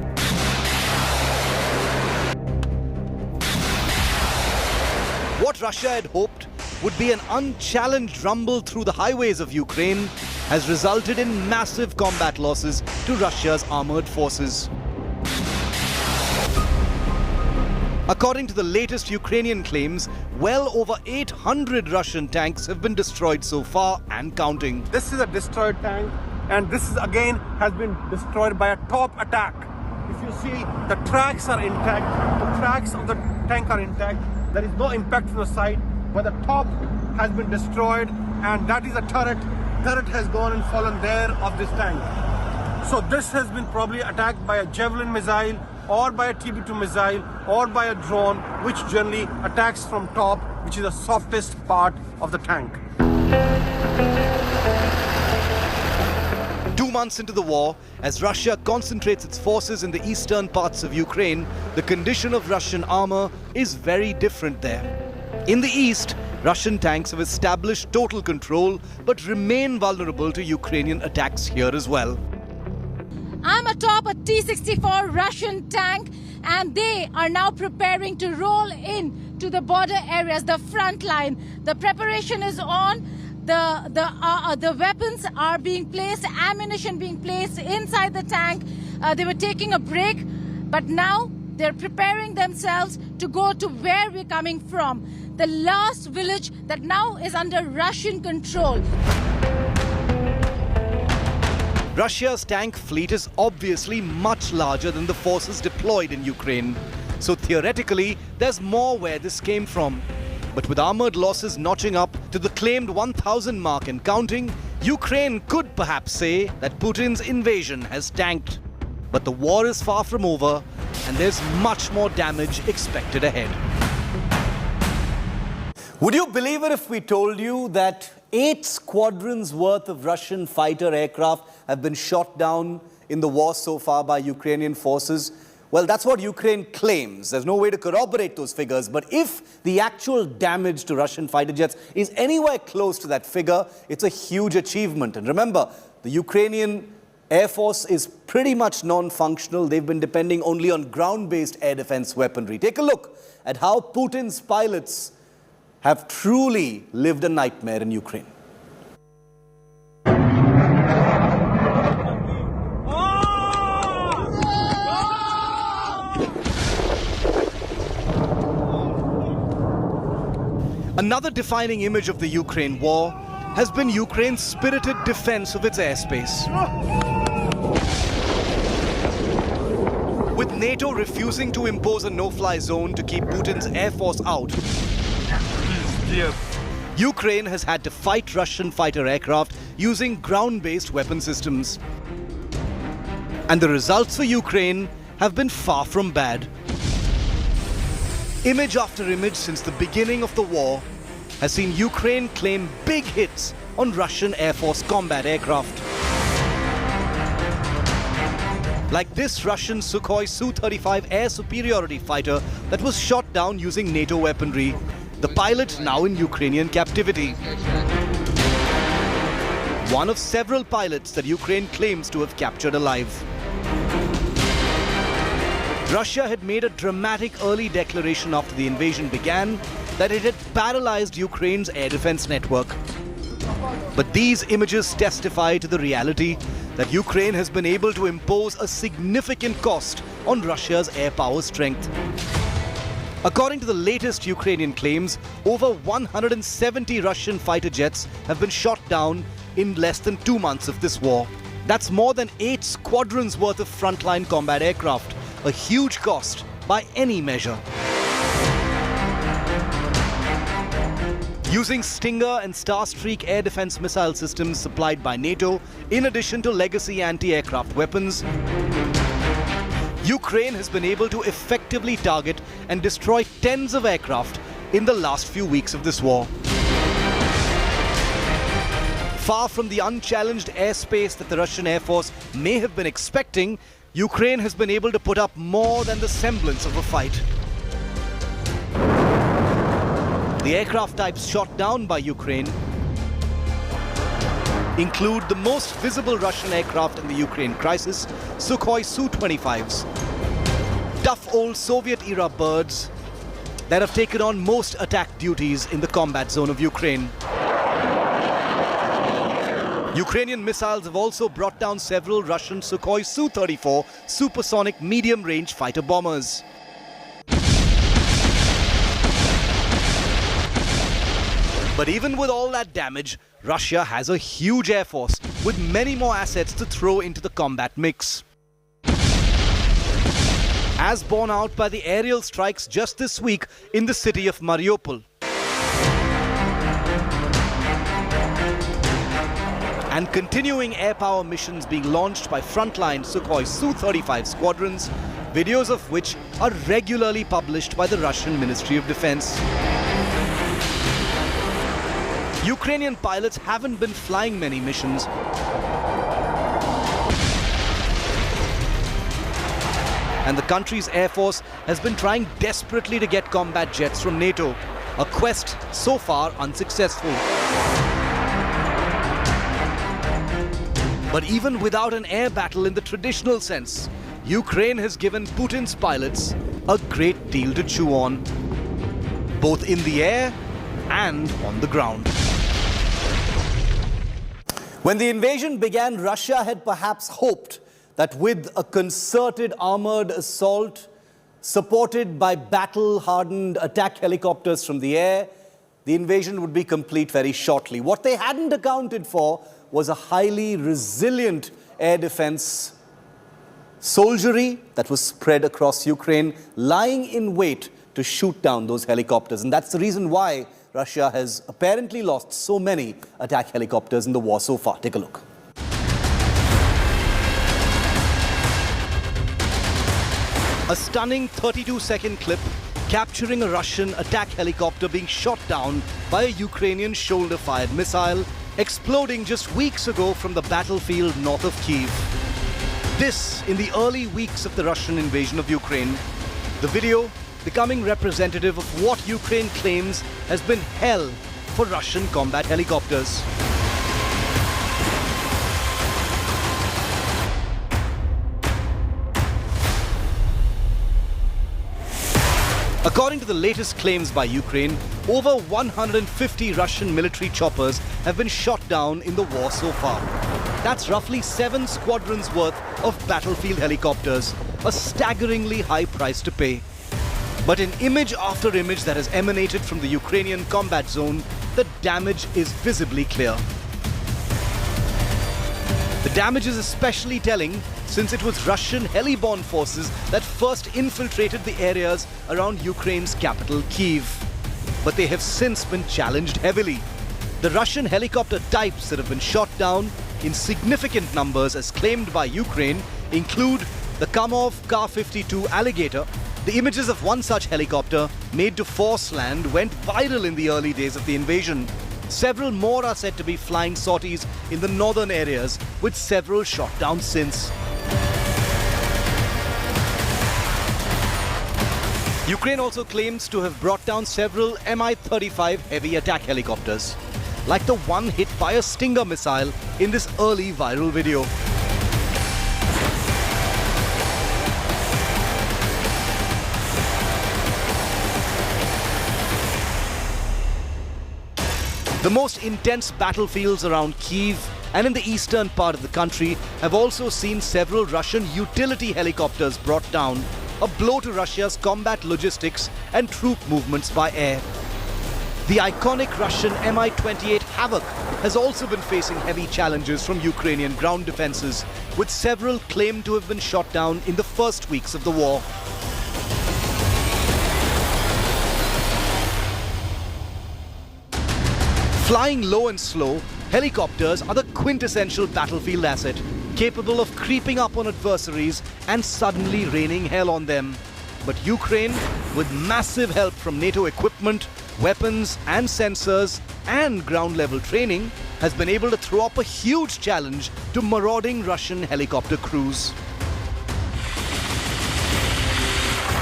What Russia had hoped would be an unchallenged rumble through the highways of Ukraine has resulted in massive combat losses to Russia's armored forces. According to the latest Ukrainian claims, well over 800 Russian tanks have been destroyed so far and counting. This is a destroyed tank, and this is again has been destroyed by a top attack. If you see, the tracks are intact, the tracks of the tank are intact, there is no impact from the side, but the top has been destroyed, and that is a turret. Turret has gone and fallen there of this tank. So this has been probably attacked by a Javelin missile, or by a TB2 missile, or by a drone, which generally attacks from top, which is the softest part of the tank. 2 months into the war, as Russia concentrates its forces in the eastern parts of Ukraine, the condition of Russian armor is very different there. In the east, Russian tanks have established total control, but remain vulnerable to Ukrainian attacks here as well. I'm atop a T-64 Russian tank, and they are now preparing to roll in to the border areas, the front line. The preparation is on. The weapons are being placed, ammunition being placed inside the tank. They were taking a break, but now they're preparing themselves to go to where we're coming from. The last village that now is under Russian control. Russia's tank fleet is obviously much larger than the forces deployed in Ukraine. So theoretically, there's more where this came from. But with armored losses notching up to the claimed 1,000 mark and counting, Ukraine could perhaps say that Putin's invasion has tanked. But the war is far from over, and there's much more damage expected ahead. Would you believe it if we told you that 8 squadrons worth of Russian fighter aircraft have been shot down in the war so far by Ukrainian forces? Well, that's what Ukraine claims. There's no way to corroborate those figures. But if the actual damage to Russian fighter jets is anywhere close to that figure, it's a huge achievement. And remember, the Ukrainian Air Force is pretty much non-functional. They've been depending only on ground-based air defense weaponry. Take a look at how Putin's pilots have truly lived a nightmare in Ukraine. Another defining image of the Ukraine war has been Ukraine's spirited defense of its airspace. With NATO refusing to impose a no-fly zone to keep Putin's air force out, Ukraine has had to fight Russian fighter aircraft using ground-based weapon systems. And the results for Ukraine have been far from bad. Image after image since the beginning of the war has seen Ukraine claim big hits on Russian Air Force combat aircraft. Like this Russian Sukhoi Su-35 air superiority fighter that was shot down using NATO weaponry, the pilot now in Ukrainian captivity. One of several pilots that Ukraine claims to have captured alive. Russia had made a dramatic early declaration after the invasion began that it had paralyzed Ukraine's air defense network. But these images testify to the reality that Ukraine has been able to impose a significant cost on Russia's air power strength. According to the latest Ukrainian claims, over 170 Russian fighter jets have been shot down in less than 2 months of this war. That's more than 8 squadrons worth of frontline combat aircraft, a huge cost by any measure. Using Stinger and Starstreak air defense missile systems supplied by NATO, in addition to legacy anti-aircraft weapons, Ukraine has been able to effectively target and destroy tens of aircraft in the last few weeks of this war. Far from the unchallenged airspace that the Russian Air Force may have been expecting, Ukraine has been able to put up more than the semblance of a fight. The aircraft types shot down by Ukraine include the most visible Russian aircraft in the Ukraine crisis, Sukhoi Su-25s. Tough old Soviet-era birds that have taken on most attack duties in the combat zone of Ukraine. Ukrainian missiles have also brought down several Russian Sukhoi Su-34 supersonic medium-range fighter bombers. But even with all that damage, Russia has a huge air force with many more assets to throw into the combat mix. As borne out by the aerial strikes just this week in the city of Mariupol. And continuing air power missions being launched by frontline Sukhoi Su-35 squadrons, videos of which are regularly published by the Russian Ministry of Defense. Ukrainian pilots haven't been flying many missions. And the country's air force has been trying desperately to get combat jets from NATO, a quest so far unsuccessful. But even without an air battle in the traditional sense, Ukraine has given Putin's pilots a great deal to chew on, both in the air and on the ground. When the invasion began, Russia had perhaps hoped that with a concerted armored assault, supported by battle-hardened attack helicopters from the air, the invasion would be complete very shortly. What they hadn't accounted for was a highly resilient air defense soldiery that was spread across Ukraine, lying in wait to shoot down those helicopters. And that's the reason why Russia has apparently lost so many attack helicopters in the war so far. Take a look. A stunning 32-second clip capturing a Russian attack helicopter being shot down by a Ukrainian shoulder-fired missile exploding just weeks ago from the battlefield north of Kyiv. This in the early weeks of the Russian invasion of Ukraine. The video becoming representative of what Ukraine claims has been hell for Russian combat helicopters. According to the latest claims by Ukraine, over 150 Russian military choppers have been shot down in the war so far. That's roughly 7 squadrons worth of battlefield helicopters, a staggeringly high price to pay. But in image after image that has emanated from the Ukrainian combat zone, the damage is visibly clear. The damage is especially telling since it was Russian heli-borne forces that first infiltrated the areas around Ukraine's capital, Kyiv. But they have since been challenged heavily. The Russian helicopter types that have been shot down in significant numbers as claimed by Ukraine include the Kamov Ka-52 Alligator. The images of one such helicopter made to force land went viral in the early days of the invasion. Several more are said to be flying sorties in the northern areas, with several shot down since. Ukraine also claims to have brought down several Mi-35 heavy attack helicopters, like the one hit by a Stinger missile in this early viral video. The most intense battlefields around Kyiv and in the eastern part of the country have also seen several Russian utility helicopters brought down, a blow to Russia's combat logistics and troop movements by air. The iconic Russian Mi-28 Havoc has also been facing heavy challenges from Ukrainian ground defenses, with several claimed to have been shot down in the first weeks of the war. Flying low and slow, helicopters are the quintessential battlefield asset, capable of creeping up on adversaries and suddenly raining hell on them. But Ukraine, with massive help from NATO equipment, weapons and sensors and ground-level training, has been able to throw up a huge challenge to marauding Russian helicopter crews.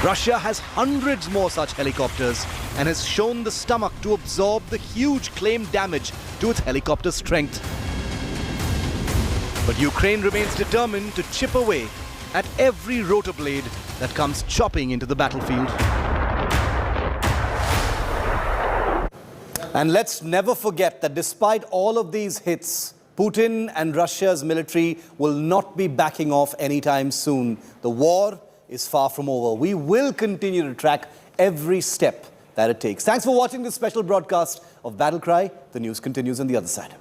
Russia has hundreds more such helicopters and has shown the stomach to absorb the huge claimed damage to its helicopter strength. But Ukraine remains determined to chip away at every rotor blade that comes chopping into the battlefield. And let's never forget that despite all of these hits, Putin and Russia's military will not be backing off anytime soon. The war is far from over. We will continue to track every step that it takes. Thanks for watching this special broadcast of Battle Cry. The news continues on the other side.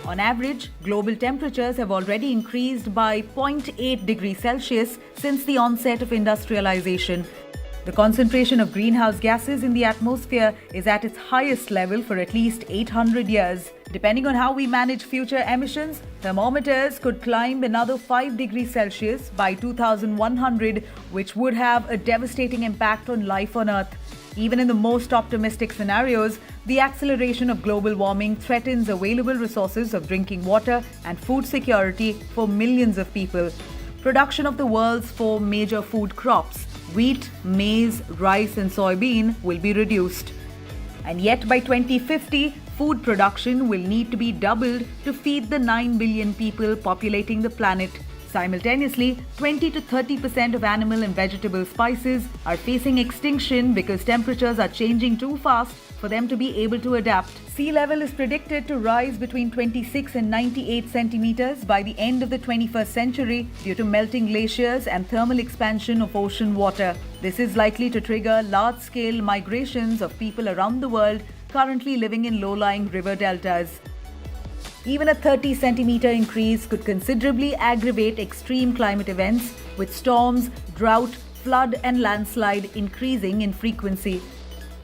On average, global temperatures have already increased by 0.8 degrees Celsius since the onset of industrialization. The concentration of greenhouse gases in the atmosphere is at its highest level for at least 800 years. Depending on how we manage future emissions, thermometers could climb another 5 degrees Celsius by 2100, which would have a devastating impact on life on Earth. Even in the most optimistic scenarios, the acceleration of global warming threatens available resources of drinking water and food security for millions of people. Production of the world's 4 major food crops, wheat, maize, rice and soybean, will be reduced. And yet by 2050, Food production will need to be doubled to feed the 9 billion people populating the planet. Simultaneously, 20 to 30% of animal and vegetable spices are facing extinction because temperatures are changing too fast for them to be able to adapt. Sea level is predicted to rise between 26 and 98 centimeters by the end of the 21st century due to melting glaciers and thermal expansion of ocean water. This is likely to trigger large-scale migrations of people around the world currently living in low-lying river deltas. Even a 30-centimeter increase could considerably aggravate extreme climate events, with storms, drought, flood and landslide increasing in frequency.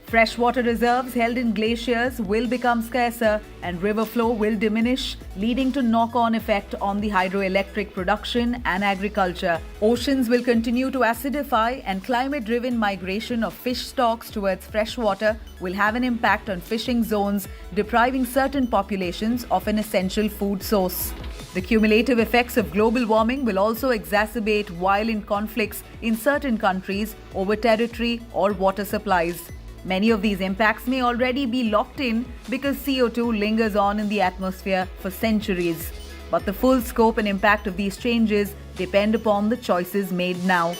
Freshwater reserves held in glaciers will become scarcer and river flow will diminish, leading to knock-on effect on the hydroelectric production and agriculture. Oceans will continue to acidify, and climate-driven migration of fish stocks towards freshwater will have an impact on fishing zones, depriving certain populations of an essential food source. The cumulative effects of global warming will also exacerbate violent conflicts in certain countries over territory or water supplies. Many of these impacts may already be locked in because CO2 lingers on in the atmosphere for centuries. But the full scope and impact of these changes depend upon the choices made now.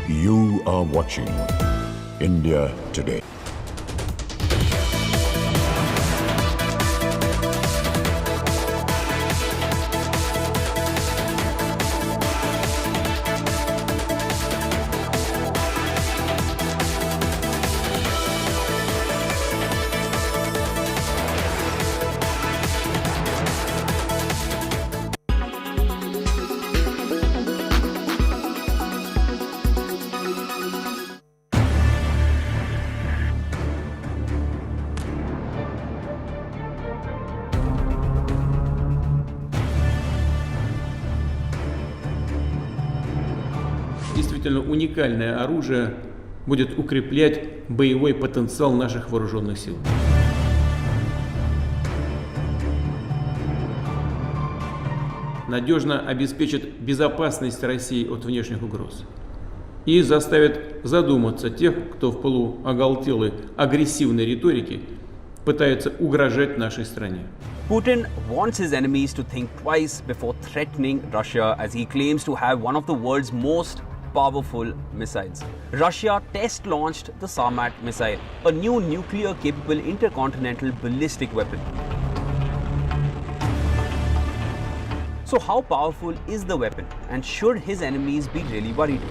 You are watching India Today. Действительно уникальное оружие будет укреплять боевой потенциал наших вооруженных сил. Надежно обеспечит безопасность России от внешних угроз и заставит задуматься тех, кто в полуоголтелой агрессивной риторике пытается угрожать нашей стране. Putin wants his enemies to think twice before threatening Russia, as he claims to have one of the world's most powerful missiles. Russia test-launched the Sarmat missile, a new nuclear-capable intercontinental ballistic weapon. So how powerful is the weapon, and should his enemies be really worried?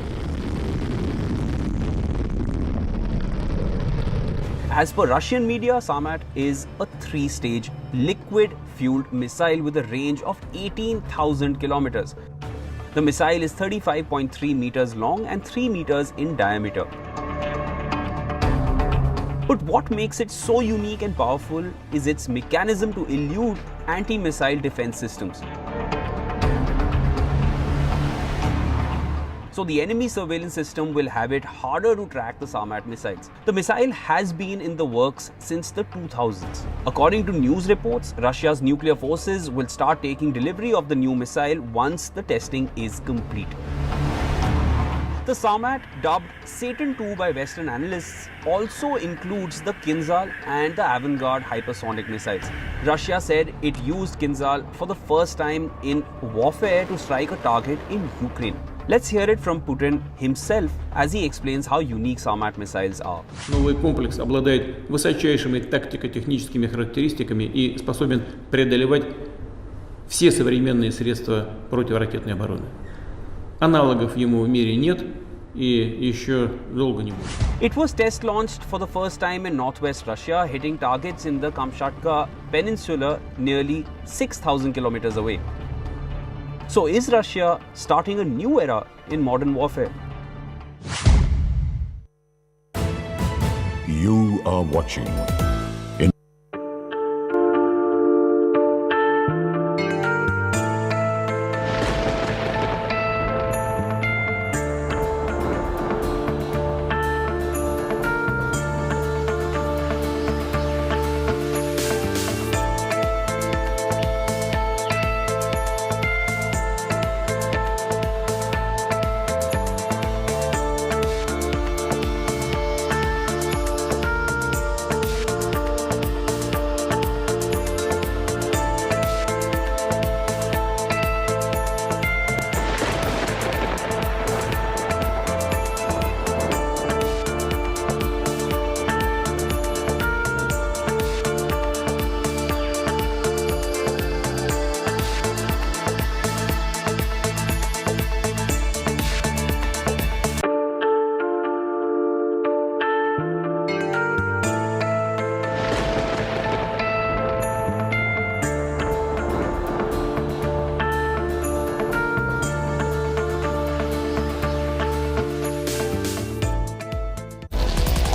As per Russian media, Sarmat is a three-stage liquid-fueled missile with a range of 18,000 kilometers. The missile is 35.3 meters long and 3 meters in diameter. But what makes it so unique and powerful is its mechanism to elude anti-missile defense systems. So the enemy surveillance system will have it harder to track the Sarmat missiles. The missile has been in the works since the 2000s. According to news reports, Russia's nuclear forces will start taking delivery of the new missile once the testing is complete. The Sarmat, dubbed Satan II by Western analysts, also includes the Kinzhal and the Avangard hypersonic missiles. Russia said it used Kinzhal for the first time in warfare to strike a target in Ukraine. Let's hear it from Putin himself as he explains how unique Sarmat missiles are. Новый комплекс обладает высочайшими тактико-техническими характеристиками и способен преодолевать все современные средства противоракетной обороны. Аналогов ему в мире нет и еще долго не будет. It was test launched for the first time in northwest Russia, hitting targets in the Kamchatka Peninsula nearly 6,000 kilometers away. So is Russia starting a new era in modern warfare? You are watching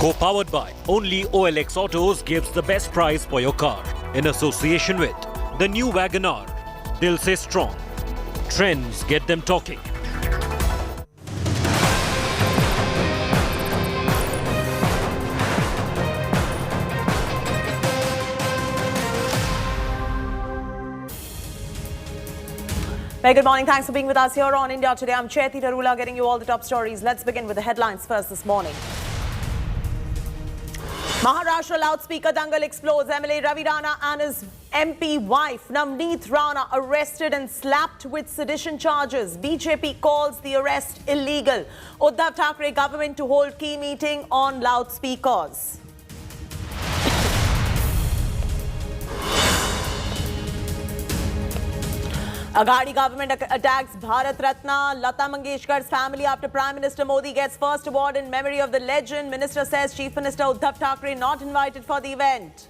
Co-powered by only OLX Autos gives the best price for your car. In association with the new WagonR. Dil se strong. Trends get them talking. Very good morning. Thanks for being with us here on India Today. I'm Chaiti Tarula getting you all the top stories. Let's begin with the headlines first this morning. Maharashtra loudspeaker dangle explodes. MLA Ravi Rana and his MP wife Navneet Rana arrested and slapped with sedition charges. BJP calls the arrest illegal. Uddhav Thackeray government to hold key meeting on loudspeakers. Aghadi government attacks Bharat Ratna Lata Mangeshkar's family after Prime Minister Modi gets first award in memory of the legend. Minister says Chief Minister Uddhav Thackeray not invited for the event.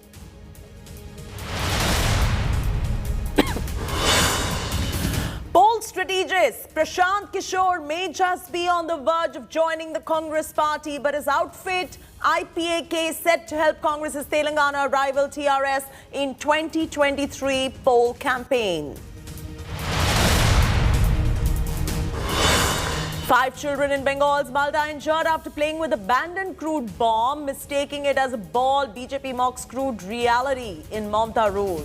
Bold strategist Prashant Kishore may just be on the verge of joining the Congress party, but his outfit IPAK set to help Congress's Telangana rival TRS in 2023 poll campaign. 5 children in Bengal's Malda injured after playing with abandoned crude bomb, mistaking it as a ball. BJP mocks crude reality in Mamta rule.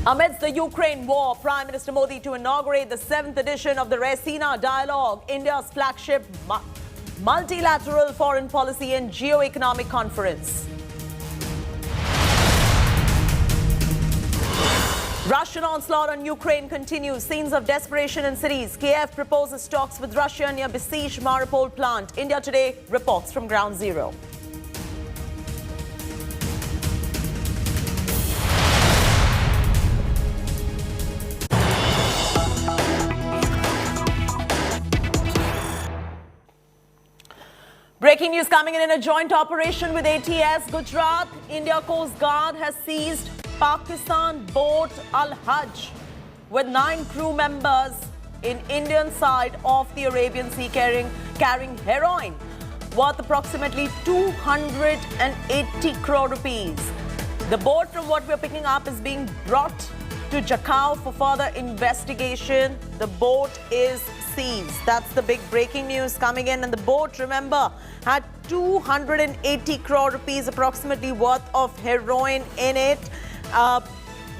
Amidst the Ukraine war, Prime Minister Modi to inaugurate the 7th edition of the Raisina Dialogue, India's flagship multilateral foreign policy and geo-economic conference. Russian onslaught on Ukraine continues. Scenes of desperation in cities. Kiev proposes talks with Russia near besieged Mariupol plant. India Today reports from Ground Zero. Breaking news coming in a joint operation with ATS Gujarat. India Coast Guard has seized Pakistan boat Al-Hajj with 9 crew members in Indian side of the Arabian Sea carrying heroin worth approximately 280 crore rupees. The boat, from what we're picking up, is being brought to Jakhau for further investigation. The boat is seized. That's the big breaking news coming in. And the boat, remember, had 280 crore rupees approximately worth of heroin in it.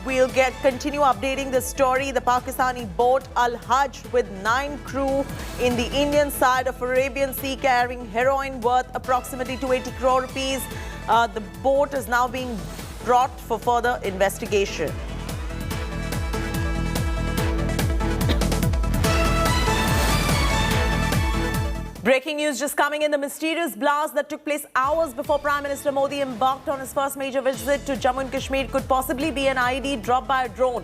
We'll continue updating the story. The Pakistani boat Al-Hajj with 9 crew in the Indian side of Arabian Sea carrying heroin worth approximately 280 crore rupees. The boat is now being brought for further investigation. Breaking news just coming in. The mysterious blast that took place hours before Prime Minister Modi embarked on his first major visit to Jammu and Kashmir could possibly be an IED dropped by a drone.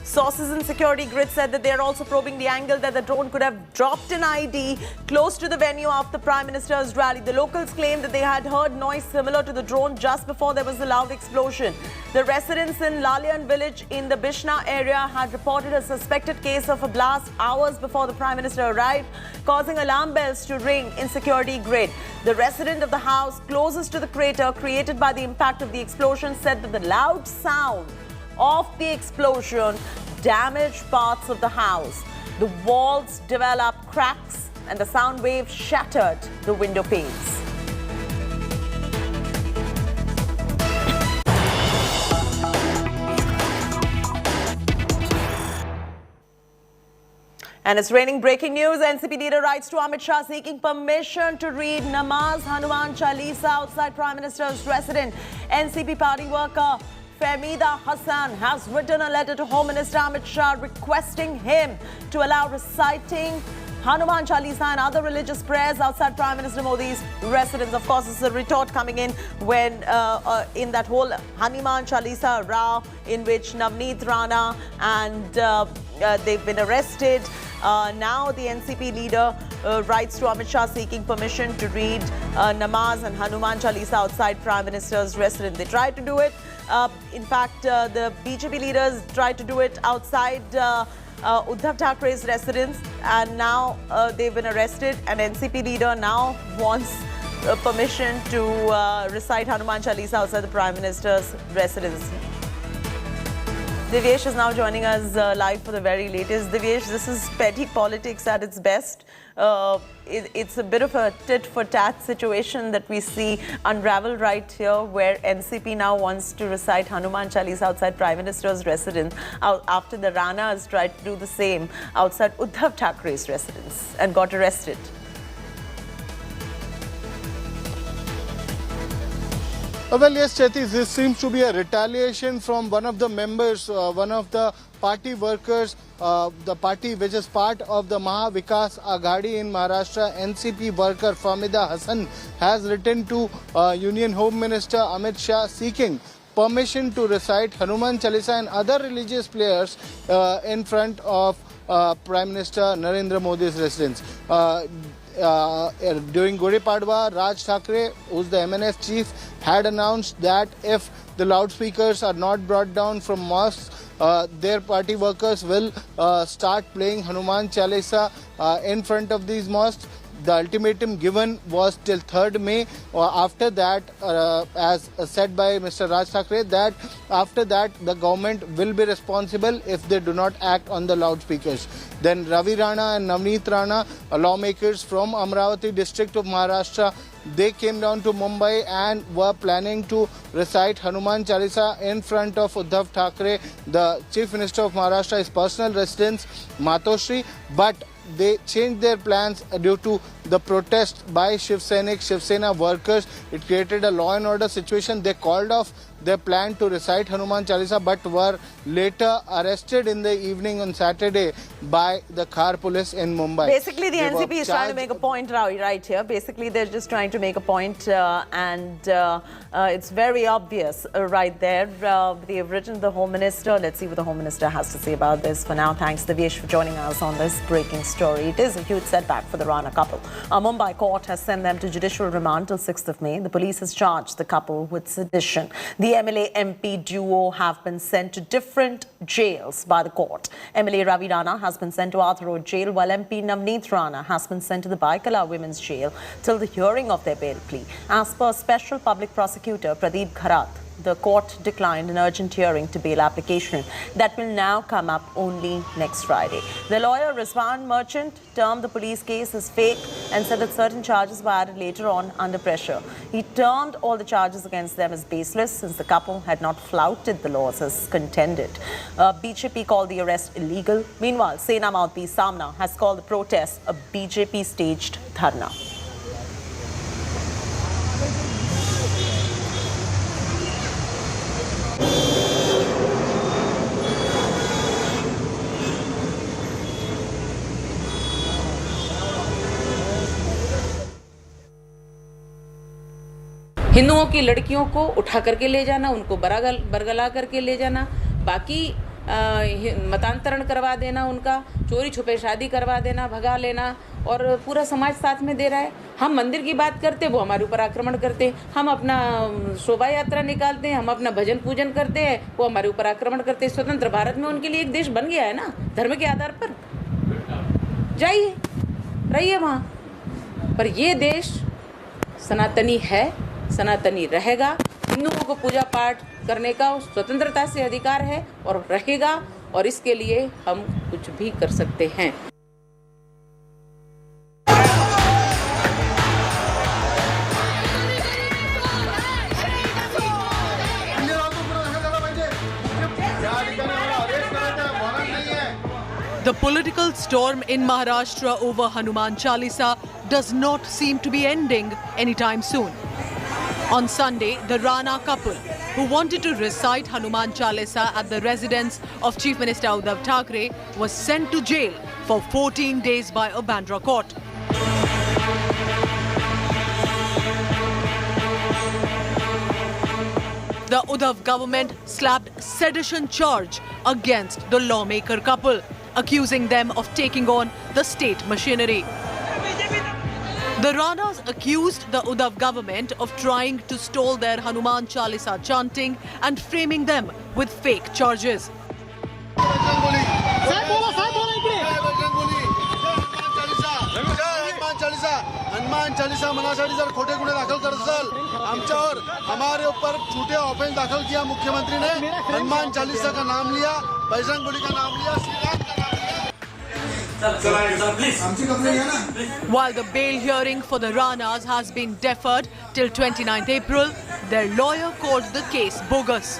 Sources in security grid said that they are also probing the angle that the drone could have dropped an IED close to the venue of the Prime Minister's rally. The locals claim that they had heard noise similar to the drone just before there was a loud explosion. The residents in Lalian village in the Bishna area had reported a suspected case of a blast hours before the Prime Minister arrived, causing alarm bells to ring in security grid. The resident of the house closest to the crater created by the impact of the explosion said that the loud sound of the explosion damaged parts of the house. The walls developed cracks and the sound wave shattered the window panes. And it's raining breaking news. NCP leader writes to Amit Shah seeking permission to read Namaz Hanuman Chalisa outside Prime Minister's residence. NCP party worker Fahmida Hassan has written a letter to Home Minister Amit Shah requesting him to allow reciting Hanuman Chalisa and other religious prayers outside Prime Minister Modi's residence. Of course, this is a retort coming in when in that whole Hanuman Chalisa row in which Navneet Rana and they've been arrested. Now the NCP leader writes to Amit Shah seeking permission to read Namaz and Hanuman Chalisa outside Prime Minister's residence. They tried to do it. In fact, the BJP leaders tried to do it outside Uddhav Thackeray's residence, and now they've been arrested. An NCP leader now wants permission to recite Hanuman Chalisa outside the Prime Minister's residence. Divyesh is now joining us live for the very latest. Divyesh, this is petty politics at its best. It's a bit of a tit-for-tat situation that we see unravel right here, where NCP now wants to recite Hanuman Chalisa outside Prime Minister's residence after the Ranas tried to do the same outside Uddhav Thackeray's residence and got arrested. Well, yes, Cheti, this seems to be a retaliation from one of the members, one of the party workers, the party which is part of the Maha Vikas Aghadi in Maharashtra. NCP worker Famida Hassan has written to Union Home Minister Amit Shah seeking permission to recite Hanuman Chalisa and other religious prayers in front of Prime Minister Narendra Modi's residence. During Gudi Padwa, Raj Thackeray, who's the MNF chief, had announced that if the loudspeakers are not brought down from mosques, their party workers will start playing Hanuman Chalisa in front of these mosques. The ultimatum given was till 3rd May. After that, as said by Mr. Raj Thackeray, that after that the government will be responsible if they do not act on the loudspeakers. Then Ravi Rana and Navneet Rana, lawmakers from Amravati district of Maharashtra, they came down to Mumbai and were planning to recite Hanuman Chalisa in front of Uddhav Thackeray, the Chief Minister of Maharashtra, his personal residence, Matoshri, but they changed their plans due to the protest by Shiv Sena workers. It created a law and order situation. They called off their plan to recite Hanuman Chalisa, but were later arrested in the evening on Saturday by the Khar police in Mumbai. Basically, the NCP is trying to make a point right here. Basically, they're just trying to make a point, and it's very obvious right there. They've written the Home Minister. Let's see what the Home Minister has to say about this. For now, thanks, Divyesh, for joining us on this breaking story. It is a huge setback for the Rana couple. A Mumbai court has sent them to judicial remand till 6th of May. The police has charged the couple with sedition. The MLA MP duo have been sent to different jails by the court. MLA Ravi Rana has been sent to Arthur Road jail, while MP Navneet Rana has been sent to the Baikala Women's Jail till the hearing of their bail plea. As per Special Public Prosecutor Pradeep Kharat, the court declined an urgent hearing to bail application that will now come up only next Friday. The lawyer Rizwan Merchant termed the police case as fake and said that certain charges were added later on under pressure. He termed all the charges against them as baseless since the couple had not flouted the laws as contended. BJP called the arrest illegal. Meanwhile, Sena mouthpiece Samna has called the protest a BJP staged dharna. हिंदुओं की लड़कियों को उठा करके ले जाना, उनको बरगला करके ले जाना, बाकी मतांतरण करवा देना, उनका चोरी छुपे शादी करवा देना, भगा लेना, और पूरा समाज साथ में दे रहा है। हम मंदिर की बात करते, वो हमारे ऊपर आक्रमण करते हैं। हम अपना शोभा यात्रा निकालते हैं, हम अपना भजन पूजन करते हैं, वो हमारे ऊपर आक्रमण करते हैं। स्वतंत्र भारत में उनके लिए एक देश बन गया है ना, धर्म के आधार पर। जाइए, रहिए वहाँ, पर ये देश सनातनी है, सनातनी रहेगा। हिंदुओं को पूजा पाठ करने का स्वतंत्रता से अधिकार है और रहेगा, और इसके लिए हम कुछ भी कर सकते हैं। The political storm in Maharashtra over Hanuman Chalisa does not seem to be ending anytime soon. On Sunday, the Rana couple, who wanted to recite Hanuman Chalisa at the residence of Chief Minister Uddhav Thackeray, was sent to jail for 14 days by a Bandra court. The Uddhav government slapped sedition charge against the lawmaker couple, accusing them of taking on the state machinery. The Ranas accused the Uddhav government of trying to stall their Hanuman Chalisa chanting and framing them with fake charges. Hanuman Chalisa मनासाठी जर खोटे गुन्हे दाखल करत असाल आमच्यावर हमारे ऊपर झूठे ऑफेंस दाखल किया मुख्यमंत्री ने हनुमान चालीसा का नाम लिया बजरंग बली का नाम लिया श्री राम का नाम While the bail hearing for the Ranas has been deferred till 29th April, their lawyer called the case bogus.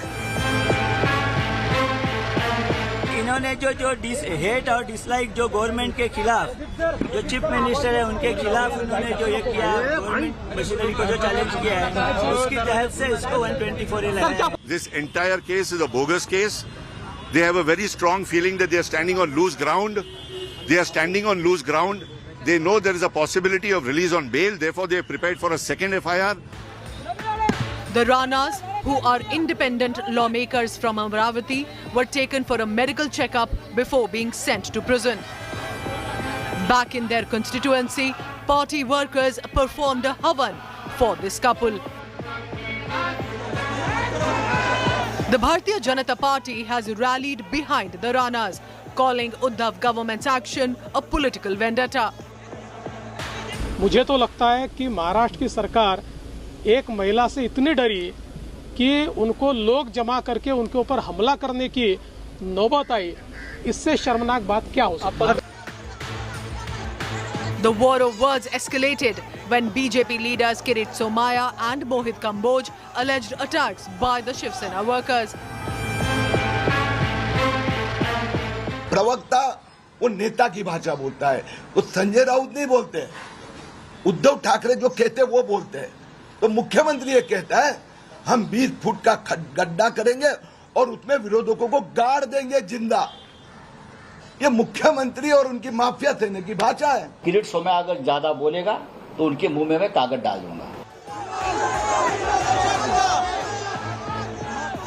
इन्होंने जो हेट और डिसलाइक जो गवर्नमेंट के खिलाफ जो चीफ मिनिस्टर है उनके खिलाफ उन्होंने जो ये किया गवर्नमेंट मशीनरी को जो चैलेंज किया है उसकी तहत से इसको 124A लगाया. This entire case is a bogus case. They have a very strong feeling that they are standing on loose ground. They are standing on loose ground. They know there is a possibility of release on bail. Therefore, they are prepared for a second FIR. The Ranas, who are independent lawmakers from Amaravati, were taken for a medical checkup before being sent to prison. Back in their constituency, party workers performed a havan for this couple. The Bharatiya Janata Party has rallied behind the Ranas, calling Uddhav government's action a political vendetta. मुझे तो लगता है कि महाराष्ट्र की सरकार एक महिला से इतनी डरी कि उनको लोग जमा करके उनके ऊपर हमला करने की नौबत आई. इससे शर्मनाक बात क्या हो सकती है? The war of words escalated when BJP leaders Kirit Somaya and Mohit Kamboj alleged attacks by the Shiv Sena workers. प्रवक्ता वो नेता की भाषा बोलता है, वो संजय राउत नहीं बोलते. उद्धव ठाकरे जो कहते हैं वो बोलते हैं. तो मुख्यमंत्री ये कहता है हम 20 फुट का गड्ढा करेंगे और उसमें विरोधकों को गाड़ देंगे जिंदा. ये मुख्यमंत्री और उनकी माफिया सेना की भाषा है. किरीट सोमया अगर ज्यादा बोलेगा तो उनके मुंह में मैं कागज डाल दूंगा.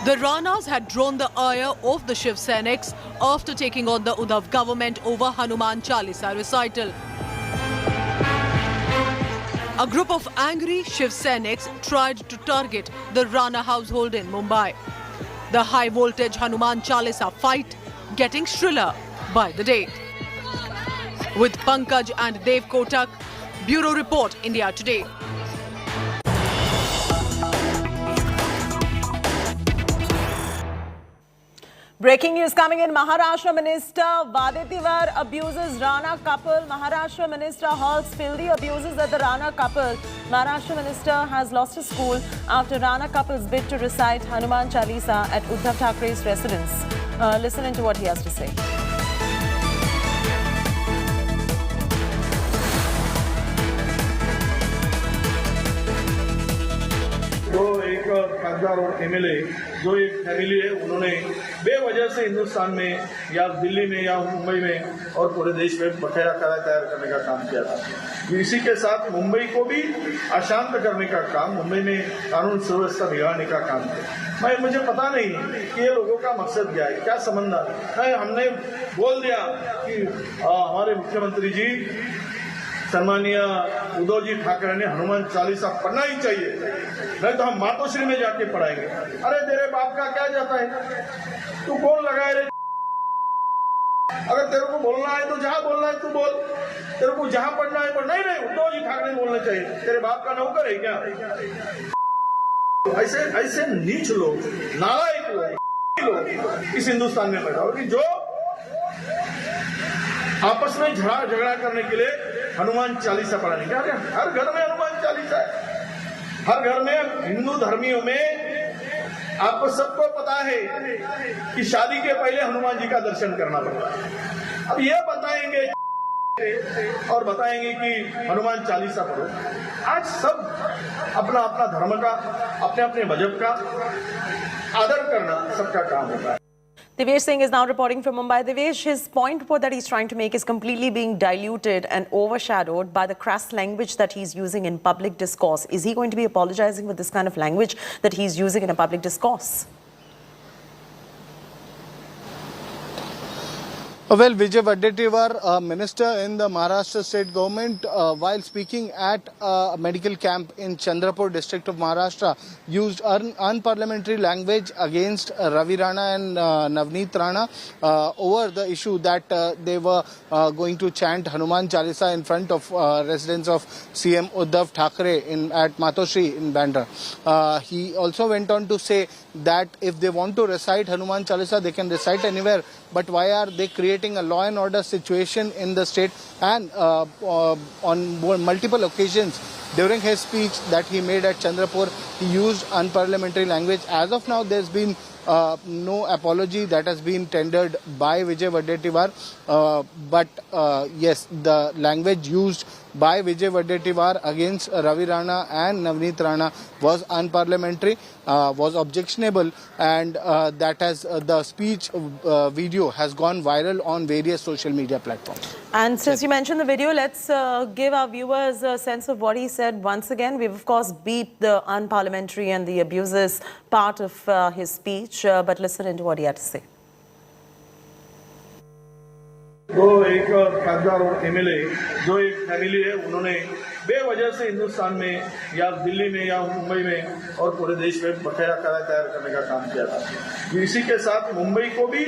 The Ranas had drawn the ire of the Shiv Senics after taking on the Uddhav government over Hanuman Chalisa recital. A group of angry Shiv Senics tried to target the Rana household in Mumbai. The high-voltage Hanuman Chalisa fight getting shriller by the day. With Pankaj and Dev Kotak, Bureau Report, India Today. Breaking news coming in. Maharashtra Minister Vadetivar abuses Rana couple. Maharashtra Minister halts filthy abuses at the Rana couple. Maharashtra Minister has lost his cool after Rana couple's bid to recite Hanuman Chalisa at Uddhav Thackeray's residence. Listen into what he has to say. तो एक खासदार और MLA जो एक family है उन्होंने बेवजह से हिंदुस्तान में या दिल्ली में या मुंबई में और पूरे देश में बकाया तैयार करने का काम किया था. इसी के साथ मुंबई को भी अशांत करने का काम, मुंबई में कानून सुव्यवस्था बिगाड़ने का काम किया. मुझे पता नहीं कि ये लोगों का मकसद क्या है, क्या समझना है. हमने बोल दिया कि हमारे मुख्यमंत्री जी सम्मानीय उद्धव जी ठाकरे ने हनुमान चालीसा पढ़ना ही चाहिए, नहीं तो हम मातोश्री में जाके पढ़ाएंगे. अरे तेरे बाप का क्या जाता है, तू कौन लगाए रे. अगर तेरे को बोलना है तो जहां बोलना है तू बोल, तेरे को जहां पढ़ना है पढ़. नहीं उद्धव जी ठाकरे बोलना चाहिए. तेरे बाप का नौकर है क्या? ऐसे नीच लोग, नालायक लोग इस हिंदुस्तान में पैदा हो कि जो आपस में झगड़ा करने के लिए हनुमान चालीसा पढ़ाने का. हर घर में हनुमान चालीसा है. हर घर में हिंदू धर्मियों में आपको सबको पता है कि शादी के पहले हनुमान जी का दर्शन करना पड़ता है. अब ये बताएंगे और बताएंगे कि हनुमान चालीसा पढ़ो. आज सब अपना अपना धर्म का, अपने अपने मजहब का आदर करना सबका काम होता है. Devesh Singh is now reporting from Mumbai. Devesh, his point that he's trying to make is completely being diluted and overshadowed by the crass language that he's using in public discourse. Is he going to be apologizing for this kind of language that he's using in a public discourse? Well, Vijay Wadetiwar, minister in the Maharashtra state government, while speaking at a medical camp in Chandrapur district of Maharashtra, used unparliamentary language against Ravi Rana and Navneet Rana over the issue that they were going to chant Hanuman Chalisa in front of residents of CM Uddhav Thackeray at Matoshri in Bandra. He also went on to say that if they want to recite Hanuman Chalisa, they can recite anywhere, but why are they creating a law and order situation in the state? And on multiple occasions during his speech that he made at Chandrapur, he used unparliamentary language. As of now, there's been no apology that has been tendered by Vijay Wadetiwar, but yes, the language used by Vijay Wadetiwar against Ravi Rana and Navneet Rana was unparliamentary, was objectionable, and that has the speech video has gone viral on various social media platforms. And since you mentioned the video, let's give our viewers a sense of what he said once again. We've of course beat the unparliamentary and the abuses part of his speech, but listen into what he had to say. तो एक खासदार और MLA जो एक family है, उन्होंने बेवजह से हिंदुस्तान में या दिल्ली में या मुंबई में और पूरे देश में बकाया कायदा तैयार करने का काम किया था। इसी के साथ मुंबई को भी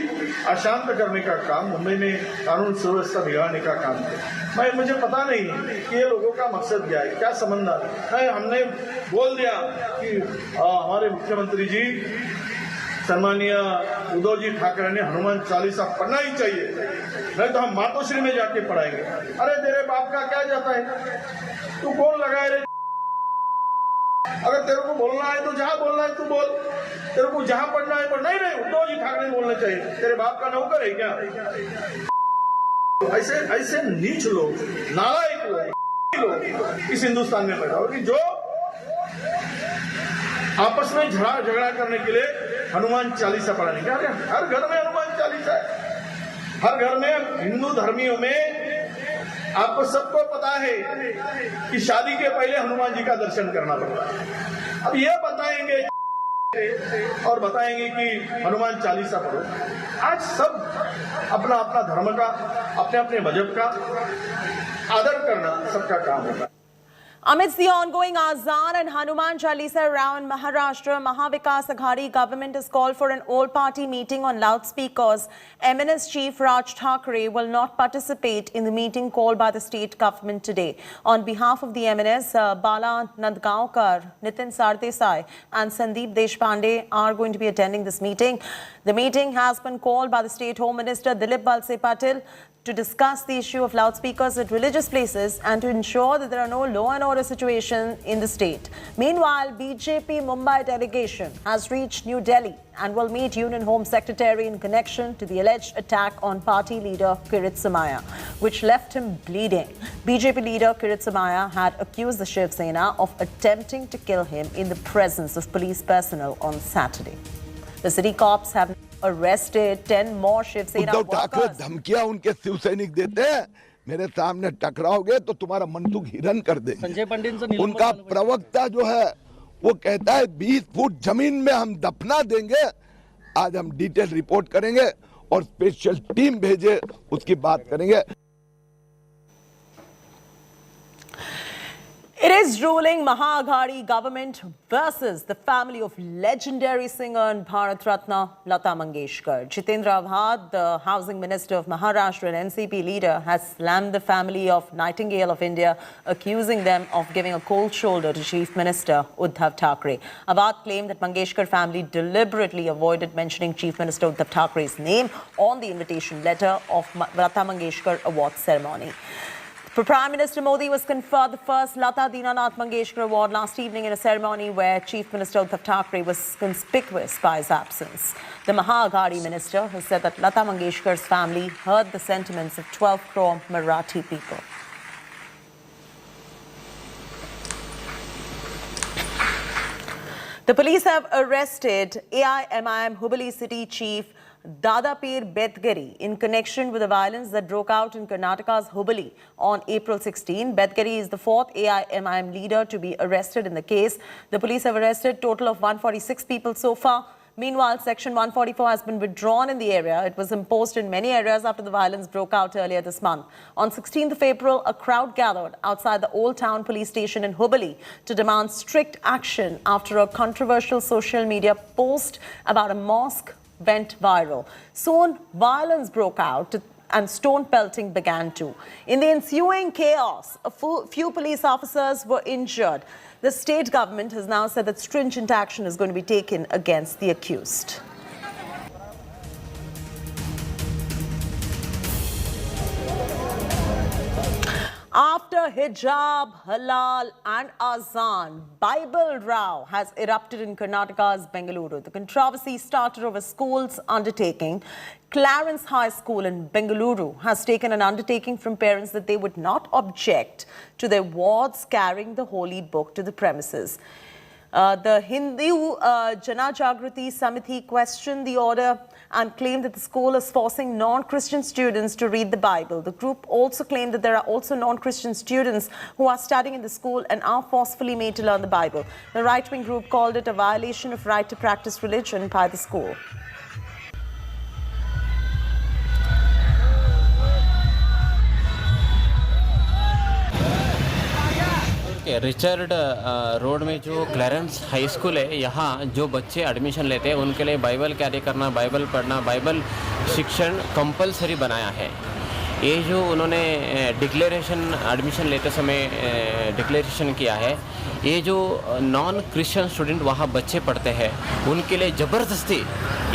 अशांत करने का काम, मुंबई में कानून सुव्यवस्था बिगाड़ने का काम किया। मुझे पता नहीं कि ये लोगों का मकसद क्या है, क्या समझना है। हमने बोल दिया कि हमारे मुख्यमंत्री जी सम्मानीय उद्धव जी ठाकरे ने हनुमान चालीसा पढ़ना ही चाहिए, नहीं तो हम मातोश्री में जाके पढ़ाएंगे। अरे तेरे बाप का क्या जाता है, तू कौन लगाए रे? अगर तेरे को बोलना है तो जहां बोलना है तू बोल, तेरे को जहां पढ़ना है पढ़। नहीं उद्धव जी ठाकरे बोलना चाहिए, तेरे बाप का नौकर है क्या? ऐसे नीच लोग, नालायक लोग इस हिंदुस्तान में पैदा हो कि जो आपस में झगड़ा करने के लिए हनुमान चालीसा पढ़ाने का। हर घर में हनुमान चालीसा है, हर घर में हिंदू धर्मियों में आपको सबको पता है कि शादी के पहले हनुमान जी का दर्शन करना पड़ता है। अब ये बताएंगे और बताएंगे कि हनुमान चालीसा पढ़ो। आज सब अपना अपना धर्म का, अपने अपने मजहब का आदर करना सबका काम होगा। Amidst the ongoing Azan and Hanuman Chalisa around Maharashtra, Mahavikas Aghadi government has called for an all-party meeting on loudspeakers. MNS Chief Raj Thackeray will not participate in the meeting called by the state government today. On behalf of the MNS, Bala Nandgaonkar, Nitin Sardesai and Sandeep Deshpande are going to be attending this meeting. The meeting has been called by the State Home Minister Dilip Valse Patil to discuss the issue of loudspeakers at religious places and to ensure that there are no law and order situations in the state. Meanwhile, BJP Mumbai delegation has reached New Delhi and will meet Union Home Secretary in connection to the alleged attack on party leader Kirit Somaiya, which left him bleeding. BJP leader Kirit Somaiya had accused the Shiv Sena of attempting to kill him in the presence of police personnel on Saturday. The city cops have arrested 10 more Shiv Sena workers. धमकियां उनके शिव सैनिक देते हैं, मेरे सामने टकराओगे तो तुम्हारा मनसुख हिरन कर देंगे। संजय पंडित से उनका प्रवक्ता जो है वो कहता है 20 फुट जमीन में हम दफना देंगे। आज हम डिटेल रिपोर्ट करेंगे और स्पेशल टीम भेजे, उसकी बात करेंगे। It is ruling Maha-Aghadi government versus the family of legendary singer and Bharat Ratna Lata Mangeshkar. Jitendra Avhad, the housing minister of Maharashtra and NCP leader, has slammed the family of Nightingale of India, accusing them of giving a cold shoulder to Chief Minister Uddhav Thackeray. Avhad claimed that Mangeshkar family deliberately avoided mentioning Chief Minister Uddhav Thackeray's name on the invitation letter of Lata Mangeshkar Award ceremony. Prime Minister Modi was conferred the first Lata Dinanath Mangeshkar Award last evening in a ceremony where Chief Minister Uddhav Thackeray was conspicuous by his absence. The Maha-Aghadi minister has said that Lata Mangeshkar's family heard the sentiments of 12 crore Marathi people. The police have arrested AIMIM Hubballi City Chief Dadapir Bedgeri in connection with the violence that broke out in Karnataka's Hubballi on April 16. Bedgeri is the fourth AIMIM leader to be arrested in the case. The police have arrested a total of 146 people so far. Meanwhile, Section 144 has been withdrawn in the area. It was imposed in many areas after the violence broke out earlier this month. On 16th of April, a crowd gathered outside the Old Town police station in Hubballi to demand strict action after a controversial social media post about a mosque went viral. Soon, violence broke out and stone pelting began too. In the ensuing chaos, a few police officers were injured. The state government has now said that stringent action is going to be taken against the accused. After hijab, halal and azan, Bible row has erupted in Karnataka's Bengaluru. The controversy started over school's undertaking. Clarence High School in Bengaluru has taken an undertaking from parents that they would not object to their wards carrying the holy book to the premises. The Hindu Jana Jagrati Samiti questioned the order and claimed that the school is forcing non-Christian students to read the Bible. The group also claimed that there are also non-Christian students who are studying in the school and are forcefully made to learn the Bible. The right-wing group called it a violation of right to practice religion by the school. Richard road में जो Clarence high school है, यहाँ जो बच्चे admission लेते हैं उनके लिए बाइबल कैरी करना, बाइबल पढ़ना, बाइबल शिक्षण कंपलसरी बनाया है। ये जो उन्होंने डिक्लेरेशन एडमिशन लेते समय डिक्लेरेशन किया है, ये जो नॉन क्रिश्चियन स्टूडेंट वहाँ बच्चे पढ़ते हैं उनके लिए ज़बरदस्ती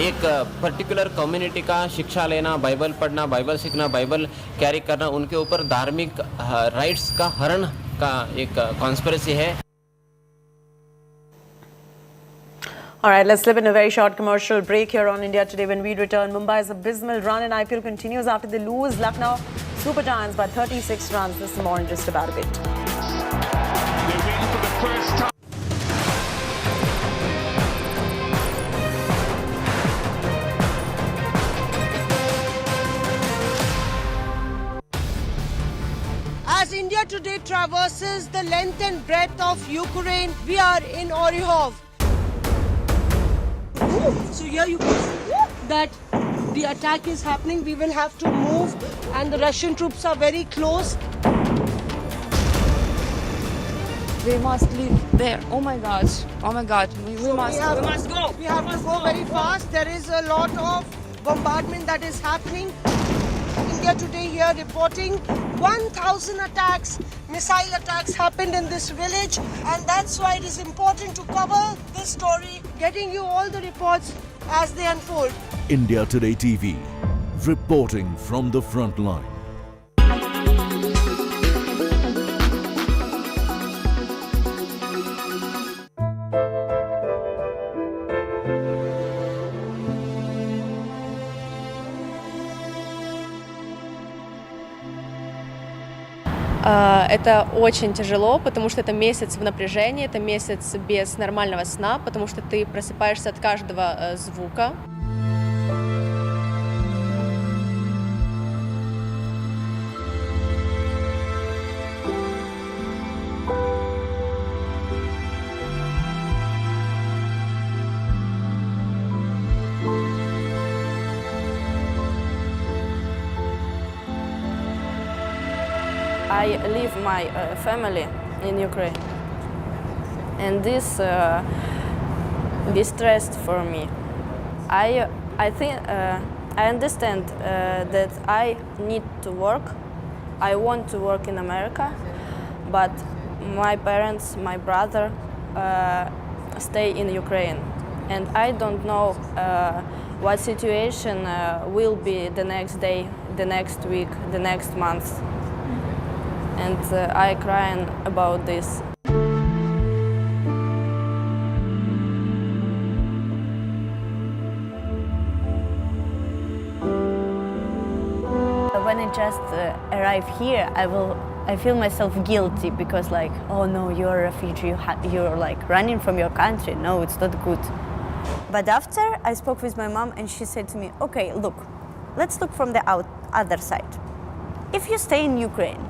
एक पर्टिकुलर कम्युनिटी का शिक्षा लेना, बाइबल पढ़ना, बाइबल सीखना, बाइबल कैरी करना, उनके ऊपर धार्मिक राइट्स का हरण का एक कॉन्स्पिरेसी है। All right, let's slip in a very short commercial break here on India Today. When we return, Mumbai's abysmal run in IPL continues after they lose Lucknow Super Giants by 36 runs. This is more in just about a bit. They win for the first time. As India Today traverses the length and breadth of Ukraine, we are in Oryhov. So here you can see that the attack is happening. We will have to move and the Russian troops are very close. We must leave there. Oh my God. Oh my God. We must go. We have to go very fast. There is a lot of bombardment that is happening. India Today here reporting 1,000 attacks, missile attacks happened in this village, and that's why it is important to cover this story, getting you all the reports as they unfold. India Today TV, reporting from the front line. Это очень тяжело, потому что это месяц в напряжении, это месяц без нормального сна, потому что ты просыпаешься от каждого звука. I leave my family in Ukraine, and this distressed for me. I think I understand that I need to work. I want to work in America, but my parents, my brother, stay in Ukraine, and I don't know what situation will be the next day, the next week, the next month. And I crying about this. When I just arrive here, I feel myself guilty because like, oh no, you're a refugee, you're like running from your country. No, it's not good. But after I spoke with my mom and she said to me, okay, look, let's look from the other side. If you stay in Ukraine,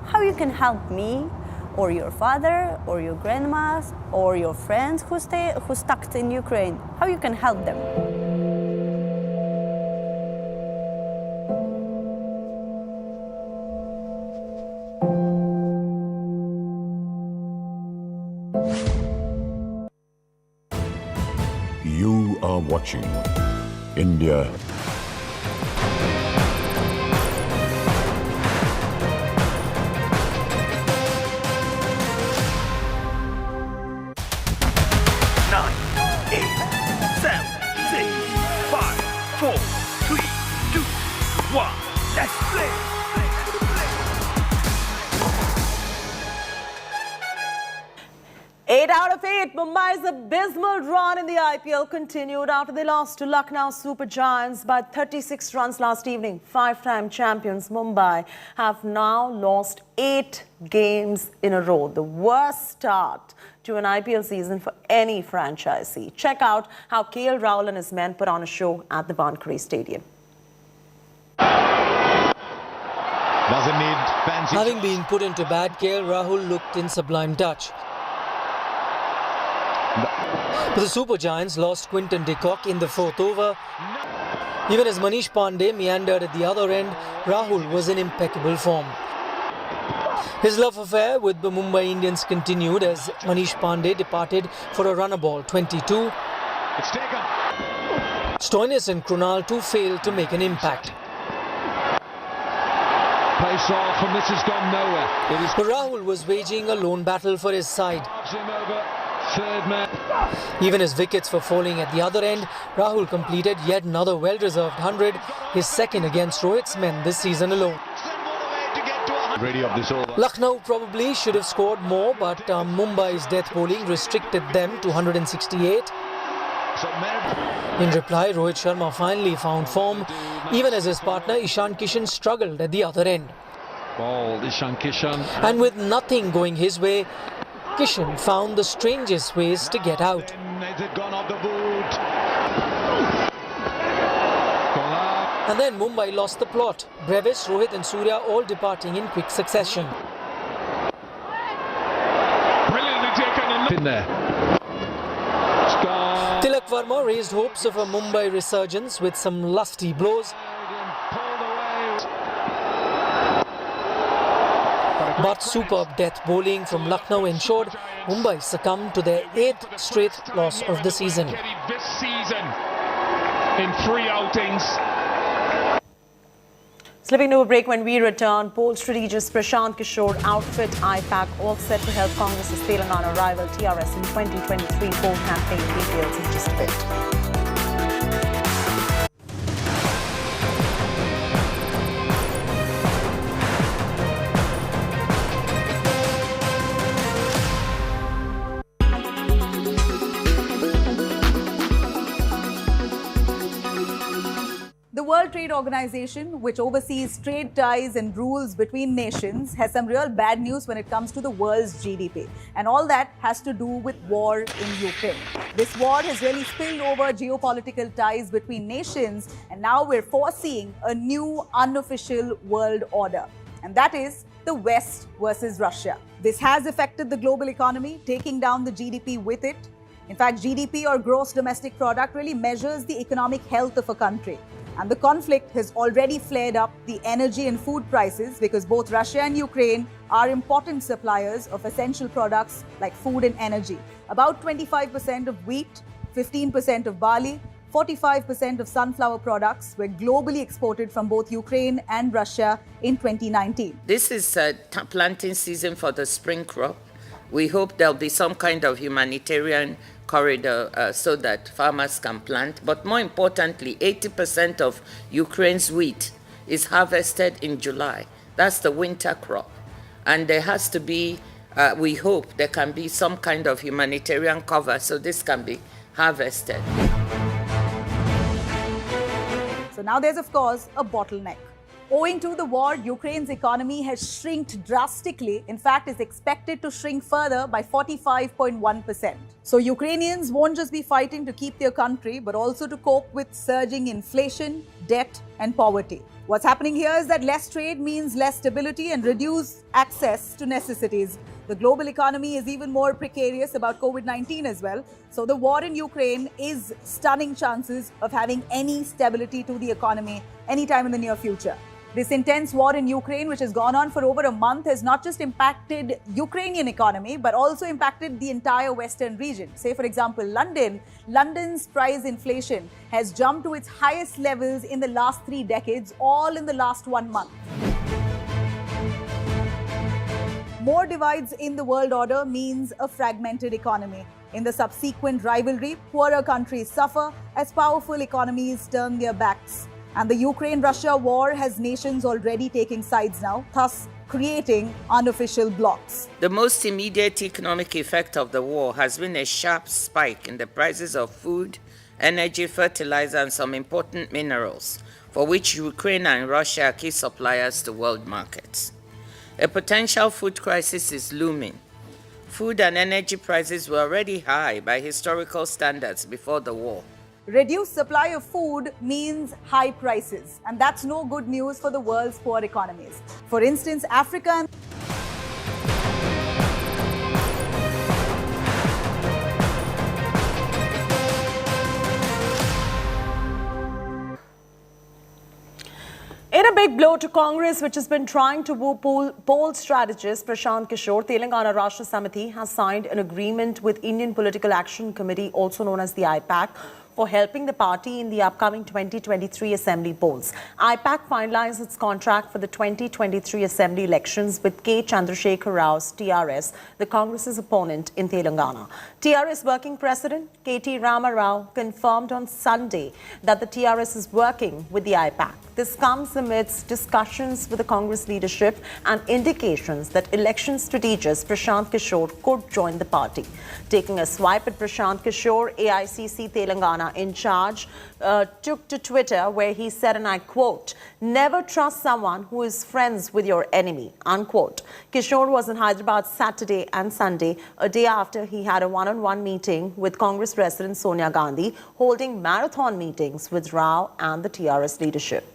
how you can help me or your father, or your grandma, or your friends who's stuck in Ukraine? How you can help them? You are watching India. Mumbai's abysmal run in the IPL continued after they lost to Lucknow Super Giants by 36 runs last evening. Five-time champions Mumbai have now lost 8 games in a row. The worst start to an IPL season for any franchisee. Check out how KL Rahul and his men put on a show at the Wankhede Stadium. Doesn't need fancy. Having been put into bad, KL Rahul looked in sublime touch. But the Super Giants lost Quinton de Kock in the 4th over. Even as Manish Pandey meandered at the other end, Rahul was in impeccable form. His love affair with the Mumbai Indians continued as Manish Pandey departed for a runner ball 22. It's taken. Stoinis and Krunal too failed to make an impact. Pace off and this has gone nowhere. But Rahul was waging a lone battle for his side. Third man. Even as wickets were falling at the other end, Rahul completed yet another well-deserved 100, his second against Rohit's men this season alone. Lucknow probably should have scored more, but Mumbai's death bowling restricted them to 168. In reply, Rohit Sharma finally found form, even as his partner Ishan Kishan struggled at the other end. And with nothing going his way, Kishan found the strangest ways to get out. And then Mumbai lost the plot. Brevis, Rohit and Surya all departing in quick succession. Brilliantly taken in there. Tilak Verma raised hopes of a Mumbai resurgence with some lusty blows. But superb death bowling from Lucknow ensured Mumbai succumbed to their 8th straight loss of the season. This season in 3 outings. Slipping to a break. When we return, poll strategist Prashant Kishore outfit IPAC all set to help Congress's Telangana rival TRS in 2023 poll campaign. Details in just a bit. The World Trade Organization, which oversees trade ties and rules between nations, has some real bad news when it comes to the world's GDP. And all that has to do with war in Ukraine. This war has really spilled over geopolitical ties between nations, and now we're foreseeing a new unofficial world order. And that is the West versus Russia. This has affected the global economy, taking down the GDP with it. In fact, GDP or gross domestic product really measures the economic health of a country. And the conflict has already flared up the energy and food prices because both Russia and Ukraine are important suppliers of essential products like food and energy. About 25% of wheat, 15% of barley, 45% of sunflower products were globally exported from both Ukraine and Russia in 2019. This is planting season for the spring crop. We hope there'll be some kind of humanitarian corridor so that farmers can plant. But more importantly, 80% of Ukraine's wheat is harvested in July. That's the winter crop. And there has to be, we hope there can be some kind of humanitarian cover so this can be harvested. So now there's, of course, a bottleneck. Owing to the war, Ukraine's economy has shrinked drastically. In fact, is expected to shrink further by 45.1%. So Ukrainians won't just be fighting to keep their country, but also to cope with surging inflation, debt and poverty. What's happening here is that less trade means less stability and reduced access to necessities. The global economy is even more precarious about COVID-19 as well. So the war in Ukraine is stunning chances of having any stability to the economy anytime in the near future. This intense war in Ukraine, which has gone on for over a month, has not just impacted Ukrainian economy, but also impacted the entire Western region. Say, for example, London's price inflation has jumped to its highest levels in the last 3 decades, all in the last 1 month. More divides in the world order means a fragmented economy. In the subsequent rivalry, poorer countries suffer as powerful economies turn their backs. And the Ukraine-Russia war has nations already taking sides now, thus creating unofficial blocs. The most immediate economic effect of the war has been a sharp spike in the prices of food, energy, fertilizer, and some important minerals, for which Ukraine and Russia are key suppliers to world markets. A potential food crisis is looming. Food and energy prices were already high by historical standards before the war. Reduced supply of food means high prices, and that's no good news for the world's poor economies. For instance, Africa and in a big blow to Congress, which has been trying to woo poll strategist Prashant Kishore, Telangana Rashtra Samiti has signed an agreement with Indian Political Action Committee, also known as the IPAC, for helping the party in the upcoming 2023 Assembly polls. IPAC finalized its contract for the 2023 Assembly elections with K. Chandrasekhar Rao's TRS, the Congress's opponent in Telangana. TRS Working President K.T. Rama Rao confirmed on Sunday that the TRS is working with the IPAC. This comes amidst discussions with the Congress leadership and indications that election strategist Prashant Kishore could join the party. Taking a swipe at Prashant Kishore, AICC Telangana in charge took to Twitter where he said, and I quote, "Never trust someone who is friends with your enemy," unquote. Kishore was in Hyderabad Saturday and Sunday, a day after he had a one-on-one meeting with Congress President Sonia Gandhi, holding marathon meetings with Rao and the TRS leadership.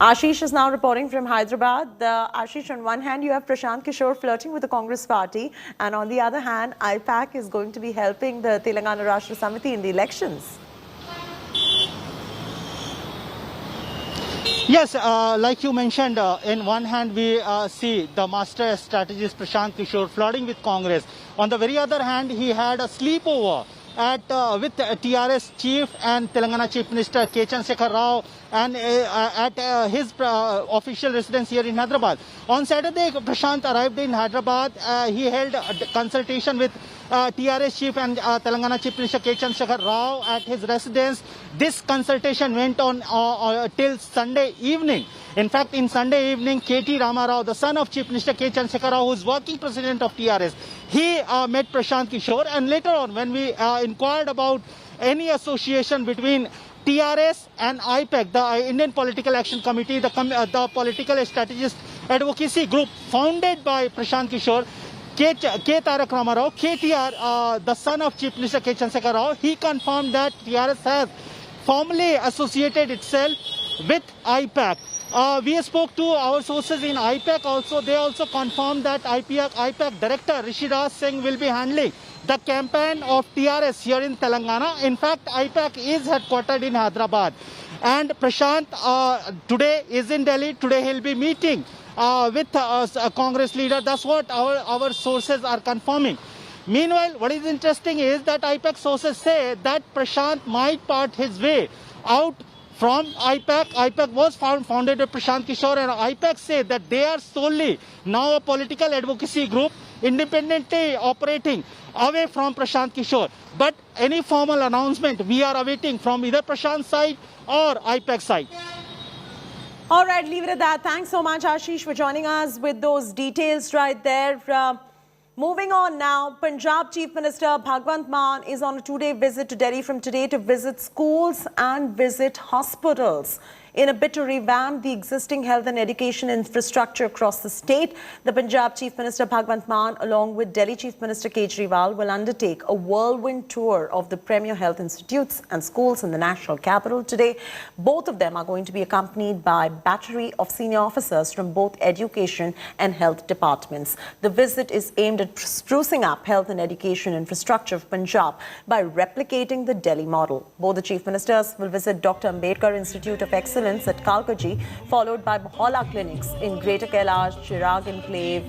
Ashish is now reporting from Hyderabad. Ashish, on one hand, you have Prashant Kishore flirting with the Congress party, and on the other hand, IPAC is going to be helping the Telangana Rashtra Samiti in the elections. Yes, like you mentioned, in one hand we see the master strategist Prashant Kishore flirting with Congress. On the very other hand, he had a sleepover with TRS chief and Telangana Chief Minister K. Chandrasekhar Rao and at his official residence here in Hyderabad. On Saturday, Prashant arrived in Hyderabad. He held a consultation with TRS chief and Telangana Chief Minister K. Chandrasekhar Rao at his residence. This consultation went on till Sunday evening. In fact, in Sunday evening, K.T. Rama Rao, the son of Chief Minister K. Chandrasekhar Rao, who is working president of TRS, he met Prashant Kishore, and later on, when we inquired about any association between TRS and IPAC, the Indian Political Action Committee, the political strategist advocacy group founded by Prashant Kishore, K. Tarak Rama Rao, KTR, the son of Chief Minister K. Chandrasekhar Rao, he confirmed that TRS has formally associated itself with IPAC. We spoke to our sources in IPAC also. They also confirmed that IPAC Director Rishiraj Singh will be handling the campaign of TRS here in Telangana. In fact, IPAC is headquartered in Hyderabad. And Prashant today is in Delhi. Today he'll be meeting with a Congress leader. That's what our sources are confirming. Meanwhile, what is interesting is that IPAC sources say that Prashant might part his way out from IPAC. IPAC was founded by Prashant Kishore, and IPAC say that they are solely now a political advocacy group independently operating away from Prashant Kishore. But any formal announcement we are awaiting from either Prashant's side or IPAC side. All right, leave it at that. Thanks so much, Ashish, for joining us with those details right there. Moving on now, Punjab Chief Minister Bhagwant Mann is on a two-day visit to Delhi from today to visit schools and visit hospitals. In a bid to revamp the existing health and education infrastructure across the state, the Punjab Chief Minister Bhagwant Mann, along with Delhi Chief Minister Kejriwal, will undertake a whirlwind tour of the premier health institutes and schools in the national capital today. Both of them are going to be accompanied by a battery of senior officers from both education and health departments. The visit is aimed at sprucing up health and education infrastructure of Punjab by replicating the Delhi model. Both the Chief Ministers will visit Dr. Ambedkar Institute of Excellence at Kalkaji, followed by Mohalla clinics in Greater Kailash, Chirag Enclave.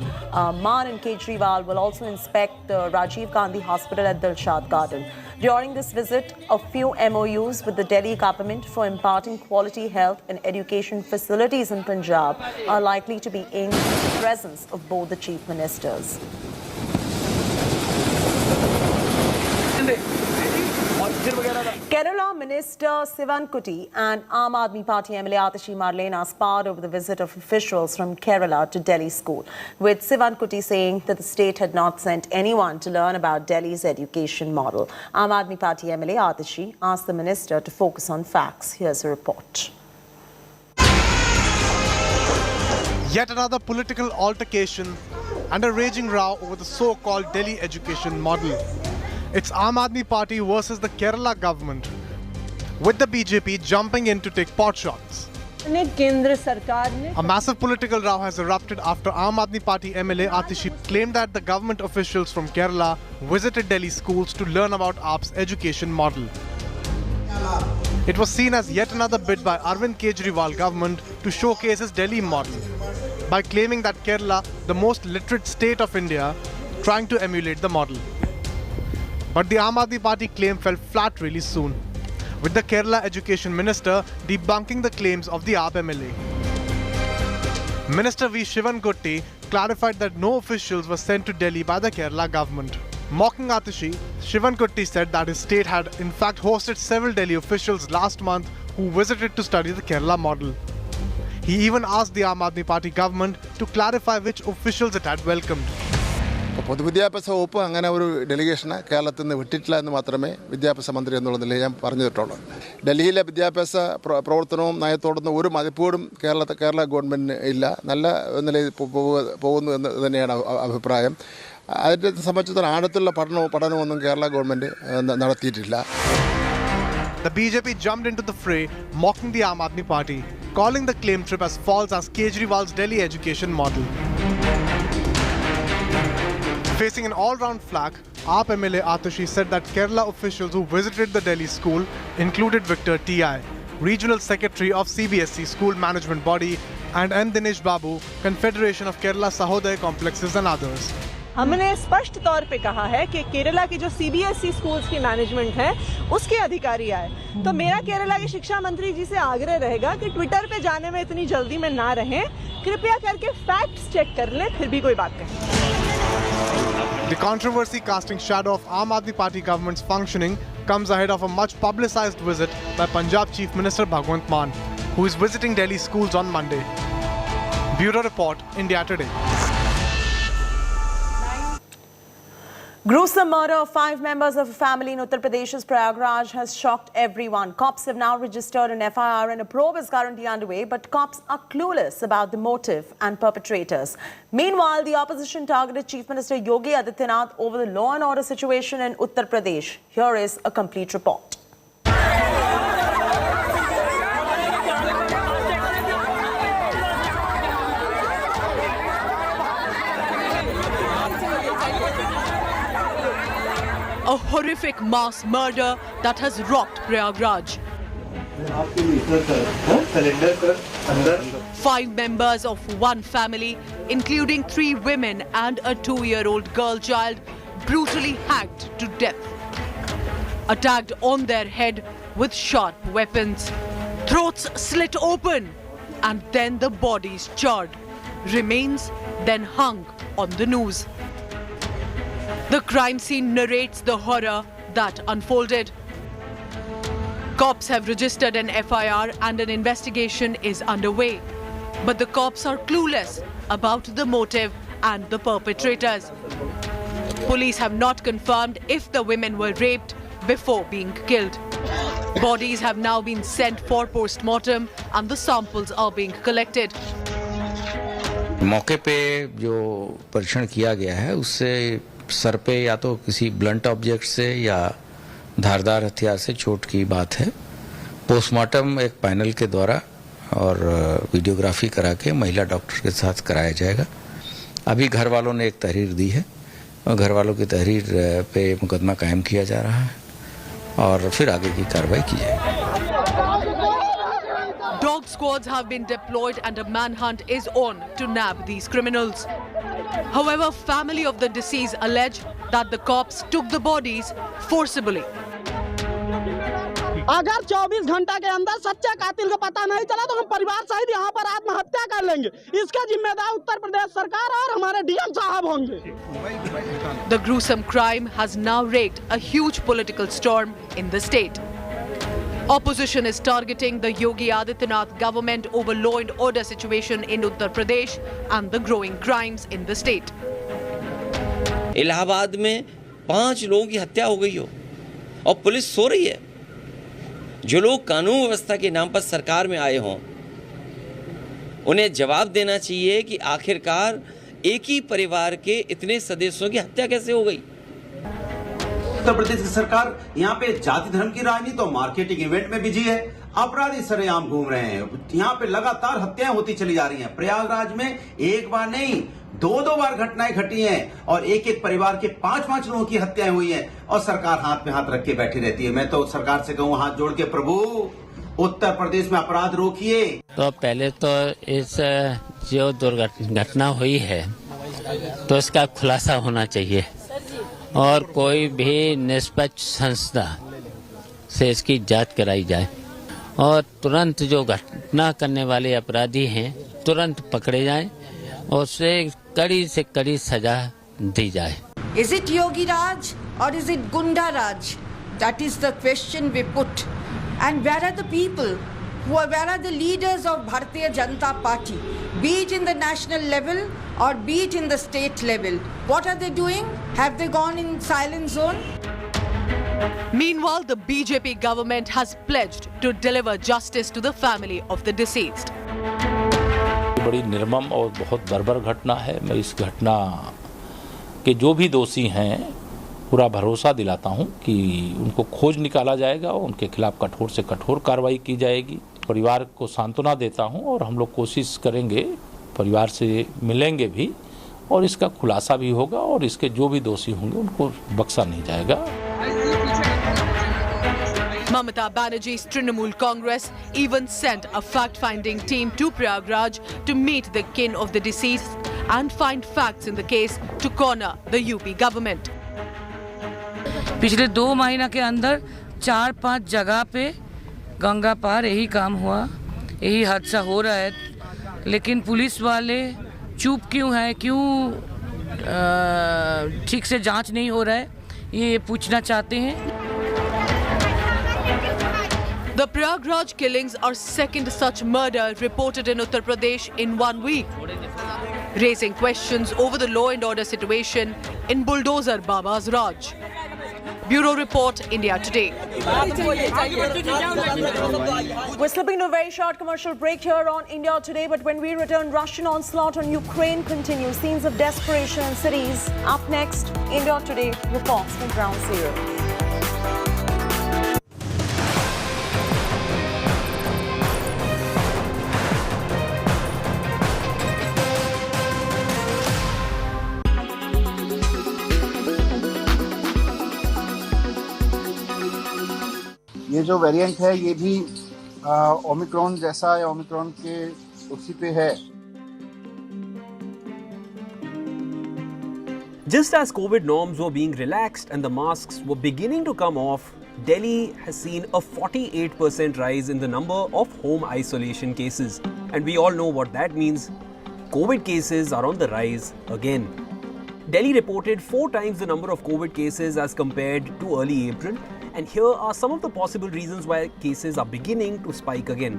Mann and Kejriwal will also inspect the Rajiv Gandhi Hospital at Dilshad Garden. During this visit, a few MOUs with the Delhi government for imparting quality health and education facilities in Punjab are likely to be aimed at the presence of both the Chief Ministers. Kerala Minister Sivankutty and Aam Aadmi Party MLA Atashi Marlena sparred over the visit of officials from Kerala to Delhi school, with Sivankutty saying that the state had not sent anyone to learn about Delhi's education model. Aam Aadmi Party MLA Atashi asked the minister to focus on facts. Here's a report. Yet another political altercation and a raging row over the so-called Delhi education model. It's Aam Aadmi Party versus the Kerala government, with the BJP jumping in to take pot shots. A massive political row has erupted after Aam Aadmi Party MLA Atishi claimed that the government officials from Kerala visited Delhi schools to learn about AAP's education model. It was seen as yet another bid by Arvind Kejriwal government to showcase his Delhi model by claiming that Kerala, the most literate state of India, trying to emulate the model. But the Aam Aadmi Party claim fell flat really soon, with the Kerala Education Minister debunking the claims of the AAP MLA. Minister V. Sivankutty clarified that no officials were sent to Delhi by the Kerala government. Mocking Atishi, Sivankutty said that his state had in fact hosted several Delhi officials last month who visited to study the Kerala model. He even asked the Aam Aadmi Party government to clarify which officials it had welcomed. പൊതുവിദ്യാഭ്യാസ വകുപ്പ് അങ്ങനെ ഒരു ഡെലിഗേഷനെ കേരളത്തിൽ നിന്ന് വിട്ടിട്ടില്ല എന്ന് മാത്രമേ വിദ്യാഭ്യാസ മന്ത്രി എന്നുള്ള നിലയിൽ ഞാൻ പറഞ്ഞിട്ടുള്ളൂ. ഡൽഹിയിലെ വിദ്യാഭ്യാസ പ്രവർത്തനവും നയത്തോടൊന്നും ഒരു മതിപ്പോടും കേരള ഗവൺമെൻറ്റിന് ഇല്ല. നല്ല നിലയിൽ പോകുന്നു എന്ന് തന്നെയാണ് അഭിപ്രായം. അതിനെ സംബന്ധിച്ചിടത്തോളം ആഴത്തുള്ള പഠനമൊന്നും കേരള ഗവൺമെൻറ് നടത്തിയിട്ടില്ല. The BJP jumped into the fray, mocking the Aam Aadmi Party, calling the claim trip as false as Kejriwal's Delhi education model. Facing an all-round flak, AAP MLA Atashi said that Kerala officials who visited the Delhi school included Victor T.I., Regional Secretary of CBSE School Management Body, and N. Dinesh Babu, Confederation of Kerala Sahodaya Complexes and others. हमने स्पष्ट तौर पे कहा है कि केरला की जो CBSE schools की मैनेजमेंट है उसके अधिकारी आए. तो मेरा केरला के शिक्षा मंत्री जी से आग्रह रहेगा कि ट्विटर पे जाने में इतनी जल्दी में ना रहें, कृपया करके फैक्ट्स चेक कर लें, फिर भी कोई बात कहें. The controversy casting shadow of Aam Aadmi Party government's functioning comes ahead of a much publicized visit by Punjab Chief Minister Bhagwant Mann, who is visiting Delhi schools on Monday. Bureau Report, India Today. Gruesome murder of 5 members of a family in Uttar Pradesh's Prayagraj has shocked everyone. Cops have now registered an FIR and a probe is currently underway, but cops are clueless about the motive and perpetrators. Meanwhile, the opposition targeted Chief Minister Yogi Adityanath over the law and order situation in Uttar Pradesh. Here is a complete report. A horrific mass murder that has rocked Prayagraj. 5 members of one family, including 3 women and a 2-year-old girl child, brutally hacked to death. Attacked on their head with sharp weapons. Throats slit open and then the bodies charred. Remains then hung on the noose. The crime scene narrates the horror that unfolded. Cops have registered an FIR and an investigation is underway. But the cops are clueless about the motive and the perpetrators. Police have not confirmed if the women were raped before being killed. Bodies have now been sent for post-mortem and the samples are being collected. मौके पे जो परीक्षण किया गया है उससे sir पे या तो किसी ब्लंट ऑब्जेक्ट से या धारदार हथियार से चोट की बात है। पोस्टमार्टम एक पैनल के द्वारा और वीडियोग्राफी करा के महिला डॉक्टर के साथ कराया जाएगा। अभी घर वालों ने एक तहरीर दी है और घर वालों की तहरीर पे मुकदमा कायम किया जा रहा है और फिर आगे की कार्रवाई की जाएगी। Dog squads have been deployed and a manhunt is on to nab these criminals. However, family of the deceased allege that the cops took the bodies forcibly. अगर 24 घंटा के अंदर सच्चे कातिल को पता नहीं चला तो हम परिवार सहित यहाँ पर आत्महत्या कर लेंगे। इसका जिम्मेदार उत्तर प्रदेश सरकार और हमारे डीएम साहब होंगे। The gruesome crime has now raked a huge political storm in the state. Opposition is targeting the Yogi Adityanath government over law and order situation in Uttar Pradesh and the growing crimes in the state. Allahabad में 5 लोगों की हत्या हो गई हो और police सो रही है। जो लोग कानून व्यवस्था के नाम पर सरकार में आए हों उन्हें जवाब देना चाहिए कि आखिरकार एक ही परिवार के इतने सदस्यों की हत्या कैसे हो गई। उत्तर प्रदेश की सरकार यहाँ पे जाति धर्म की राजनीति और मार्केटिंग इवेंट में बिजी है। अपराधी सरेआम घूम रहे हैं। यहाँ पे लगातार हत्याएं होती चली जा रही हैं। प्रयागराज में एक बार नहीं 2 बार घटनाएं घटी हैं और एक परिवार के 5 लोगों की हत्याएं हुई हैं और सरकार हाथ में हाथ रख के बैठी रहती है। मैं तो सरकार से कहूँ हाथ जोड़ के, प्रभु उत्तर प्रदेश में अपराध रोकिए। तो पहले तो इस जो दुर्घटना हुई है तो इसका खुलासा होना चाहिए और कोई भी निष्पक्ष संस्था से इसकी जांच कराई जाए और तुरंत जो घटना करने वाले अपराधी हैं तुरंत पकड़े जाएं और उसे कड़ी से कड़ी सजा दी जाए। Is it Yogi Raj or is it Gunda Raj? That is the question we put. And where are the people? Where are the leaders of Bharatiya Janata Party? Be it in the national level or be it in the state level. What are they doing? Have they gone in silent zone? Meanwhile, the BJP government has pledged to deliver justice to the family of the deceased. बड़ी निर्मम और बहुत बर्बर घटना है। मैं इस घटना के जो भी दोषी हैं पूरा भरोसा दिलाता हूं कि उनको खोज निकाला जाएगा और उनके खिलाफ कठोर से कठोर कार्रवाई की जाएगी। परिवार को सांत्वना देता हूं और हम लोग कोशिश करेंगे, परिवार से मिलेंगे भी और इसका खुलासा भी होगा और इसके जो भी दोषी होंगे उनको बख्शा नहीं जाएगा। Mamata Banerjee's Trinamool Congress even sent a fact-finding team to Prayagraj to meet the kin of the deceased and find facts in the case to corner the UP government. पिछले 2 महीना के अंदर 4-5 जगह पे गंगा पार यही काम हुआ, यही हादसा हो रहा है, लेकिन पुलिस वाले चुप क्यों है, क्यों ठीक से जांच नहीं हो रहा है, ये पूछना चाहते हैं। The Prayagraj killings are second such murder reported in Uttar Pradesh in 1 week, raising questions over the law and order situation in Bulldozer Baba's Raj. Bureau Report, India Today. We're slipping to a very short commercial break here on India Today, but when we return, Russian onslaught on Ukraine continues. Scenes of desperation in cities. Up next, India Today reports from Ground Zero. ये जो variant है ये भी Omicron जैसा या Omicron के उसी पे है। Just as COVID norms were being relaxed and the masks were beginning to come off, Delhi has seen a 48% rise in the number of home isolation cases. And we all know what that means. COVID cases are on the rise again. Delhi reported 4 times the number of COVID cases as compared to early April. And here are some of the possible reasons why cases are beginning to spike again.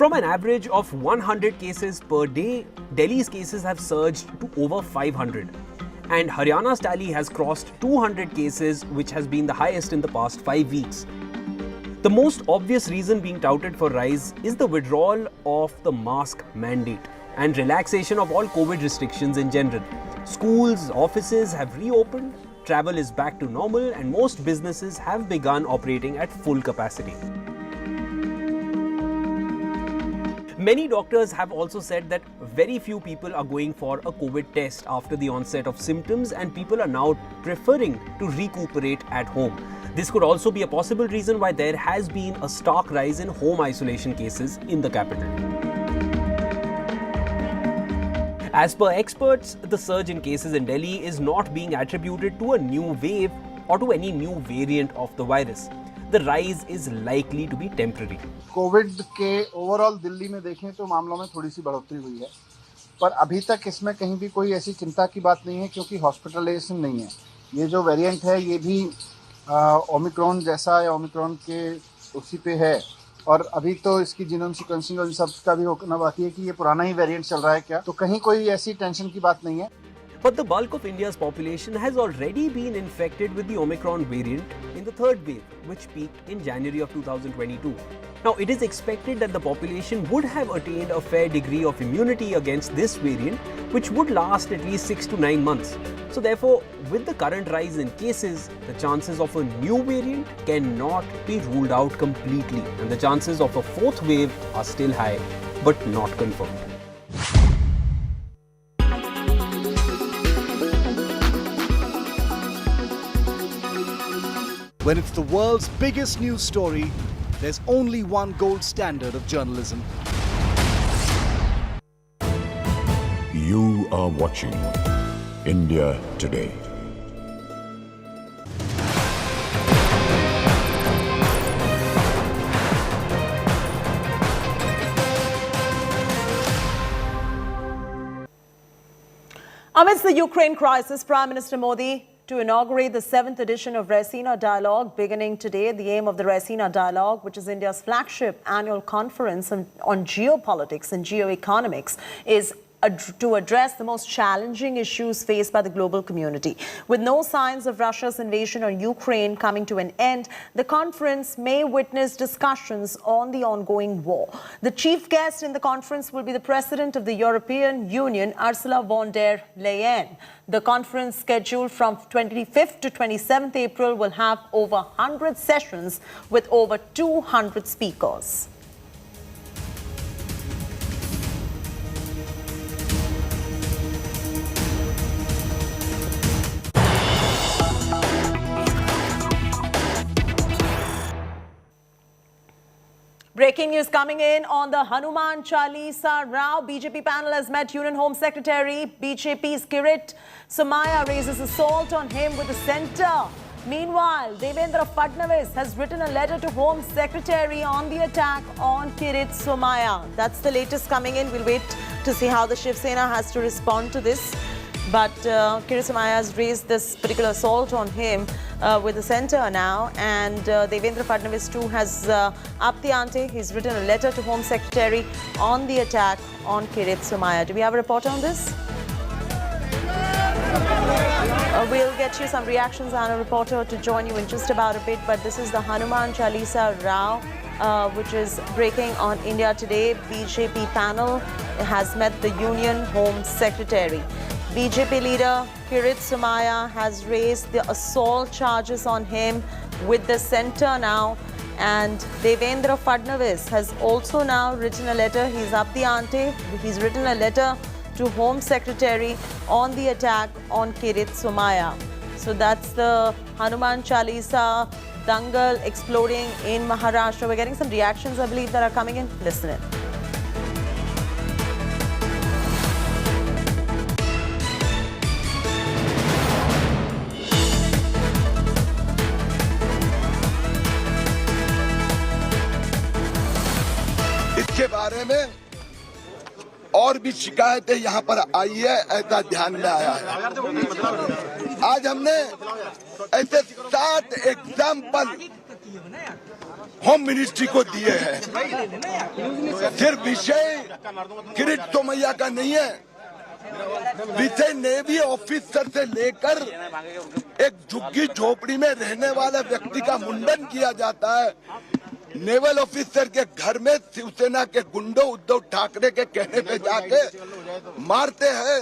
From an average of 100 cases per day, Delhi's cases have surged to over 500. and Haryana's tally has crossed 200 cases, which has been the highest in the past 5 weeks. The most obvious reason being touted for rise is the withdrawal of the mask mandate and relaxation of all COVID restrictions in general. Schools, offices have reopened, travel is back to normal, and most businesses have begun operating at full capacity. Many doctors have also said that very few people are going for a COVID test after the onset of symptoms, and people are now preferring to recuperate at home. This could also be a possible reason why there has been a stark rise in home isolation cases in the capital. As per experts, the surge in cases in Delhi is not being attributed to a new wave or to any new variant of the virus. The rise is likely to be temporary. Covid के overall Delhi में देखें तो मामलों में थोड़ी सी बढ़ोतरी हुई है, पर अभी तक इसमें कहीं भी कोई ऐसी चिंता की बात नहीं है, क्योंकि हॉस्पिटलाइजेशन नहीं है. ये जो वेरिएंट है ये भी ओमिक्रॉन जैसा या ओमिक्रॉन के उसी पे है, और अभी तो इसकी जीनोम सीक्वेंसिंग और सब का भी होना बाकी है कि ये पुराना ही वेरिएंट चल रहा है क्या, तो कहीं कोई ऐसी टेंशन की बात नहीं है. But the bulk of India's population has already been infected with the Omicron variant in the third wave, which peaked in January of 2022. Now, it is expected that the population would have attained a fair degree of immunity against this variant, which would last at least 6 to 9 months. So therefore, with the current rise in cases, the chances of a new variant cannot be ruled out completely, and the chances of a fourth wave are still high, but not confirmed. When it's the world's biggest news story, there's only one gold standard of journalism. You are watching India Today. Amidst the Ukraine crisis, Prime Minister Modi to inaugurate the 7th edition of Raisina Dialogue beginning today. The aim of the Raisina Dialogue, which is India's flagship annual conference on geopolitics and geoeconomics, is to address the most challenging issues faced by the global community. With no signs of Russia's invasion on Ukraine coming to an end, the conference may witness discussions on the ongoing war. The chief guest in the conference will be the President of the European Union, Ursula von der Leyen. The conference, scheduled from 25th to 27th April, will have over 100 sessions with over 200 speakers. Breaking news coming in on the Hanuman Chalisa Rao. BJP panel has met Union Home Secretary. BJP's Kirit Somaiya raises assault on him with the centre. Meanwhile, Devendra Fadnavis has written a letter to Home Secretary on the attack on Kirit Somaiya. That's the latest coming in. We'll wait to see how the Shiv Sena has to respond to this. But Kirit Somaiya has raised this particular assault on him with the centre now, and Devendra Fadnavis too has upped the ante. He's written a letter to Home Secretary on the attack on Kirit Somaiya. Do we have a report on this? We'll get you some reactions and a reporter to join you in just about a bit, but this is the Hanuman Chalisa Rao, which is breaking on India Today. BJP panel has met the Union Home Secretary. BJP leader Kirit Somaiya has raised the assault charges on him with the centre now, and Devendra Fadnavis has also now written a letter. He's upped the ante. He's written a letter to Home Secretary on the attack on Kirit Somaiya. So that's the Hanuman Chalisa dangal exploding in Maharashtra. We're getting some reactions, I believe, that are coming in. Listen in. इसके बारे में और भी शिकायतें यहाँ पर आई है, ऐसा ध्यान में आया है। आज हमने ऐसे 7 एग्जाम्पल होम मिनिस्ट्री को दिए हैं। सिर्फ विषय किरीट सोमैया का नहीं है, विषय नेवी ऑफिसर से लेकर एक झुग्गी झोपड़ी में रहने वाले व्यक्ति का मुंडन किया जाता है। नेवल ऑफिसर के घर में शिवसेना के गुंडों उद्धव ठाकरे के कहने पे जाके मारते हैं।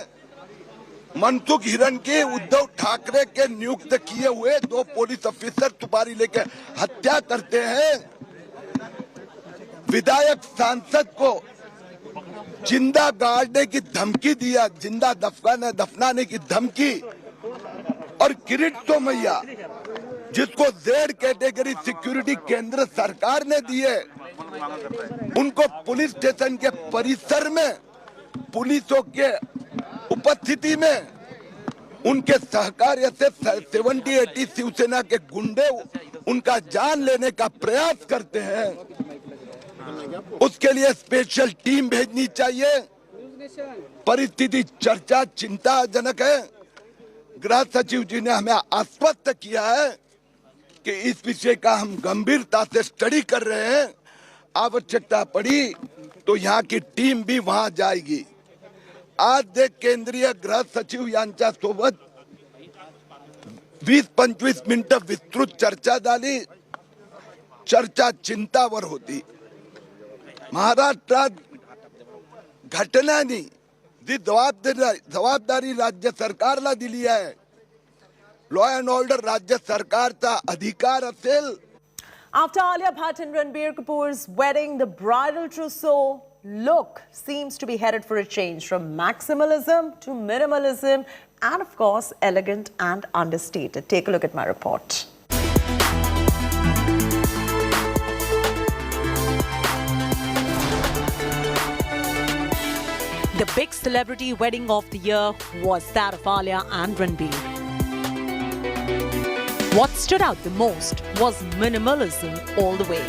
मनसुख हिरन की उद्धव ठाकरे के नियुक्त किए हुए 2 पुलिस ऑफिसर सुपारी लेके हत्या करते हैं। विधायक सांसद को जिंदा गाड़ने की धमकी दिया, जिंदा दफनाने की धमकी। और किरीट सोमैया जिसको जेड कैटेगरी सिक्योरिटी केंद्र सरकार ने दिए, उनको पुलिस स्टेशन के परिसर में पुलिसों के उपस्थिति में उनके सहकार्य से 70-80 शिवसेना के गुंडे उनका जान लेने का प्रयास करते हैं। उसके लिए स्पेशल टीम भेजनी चाहिए। परिस्थिति चर्चा चिंताजनक है। गृह सचिव जी ने हमें आश्वस्त किया है कि इस विषय का हम गंभीरता से स्टडी कर रहे हैं। आवश्यकता पड़ी तो यहाँ की टीम भी वहां जाएगी। आज देख केंद्रीय गृह सचिव यांच्या सोबत 20-25 मिनिटं विस्तृत चर्चा झाली। चर्चा चिंतावर होती। महाराष्ट्रात घटनांनी जी जबाबदारी राज्य सरकारला दिली आहे, लॉ अँड ऑर्डर राज्य सरकारचा अधिकार असेल। After Alia Bhatt and Ranbir Kapoor's wedding, the bridal trousseau look seems to be headed for a change from maximalism to minimalism and, of course, elegant and understated. Take a look at my report. The big celebrity wedding of the year was that of Alia and Ranbir. What stood out the most was minimalism all the way.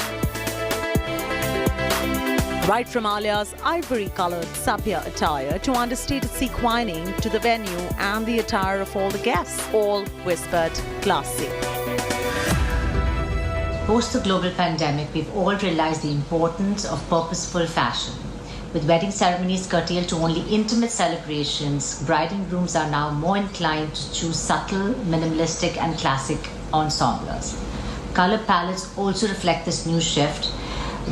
Right from Alia's ivory-coloured sabya attire to understated sequining to the venue and the attire of all the guests, all whispered classy. Post the global pandemic, we've all realized the importance of purposeful fashion. With wedding ceremonies curtailed to only intimate celebrations, bride and grooms are now more inclined to choose subtle, minimalistic and classic ensembles. Color palettes also reflect this new shift,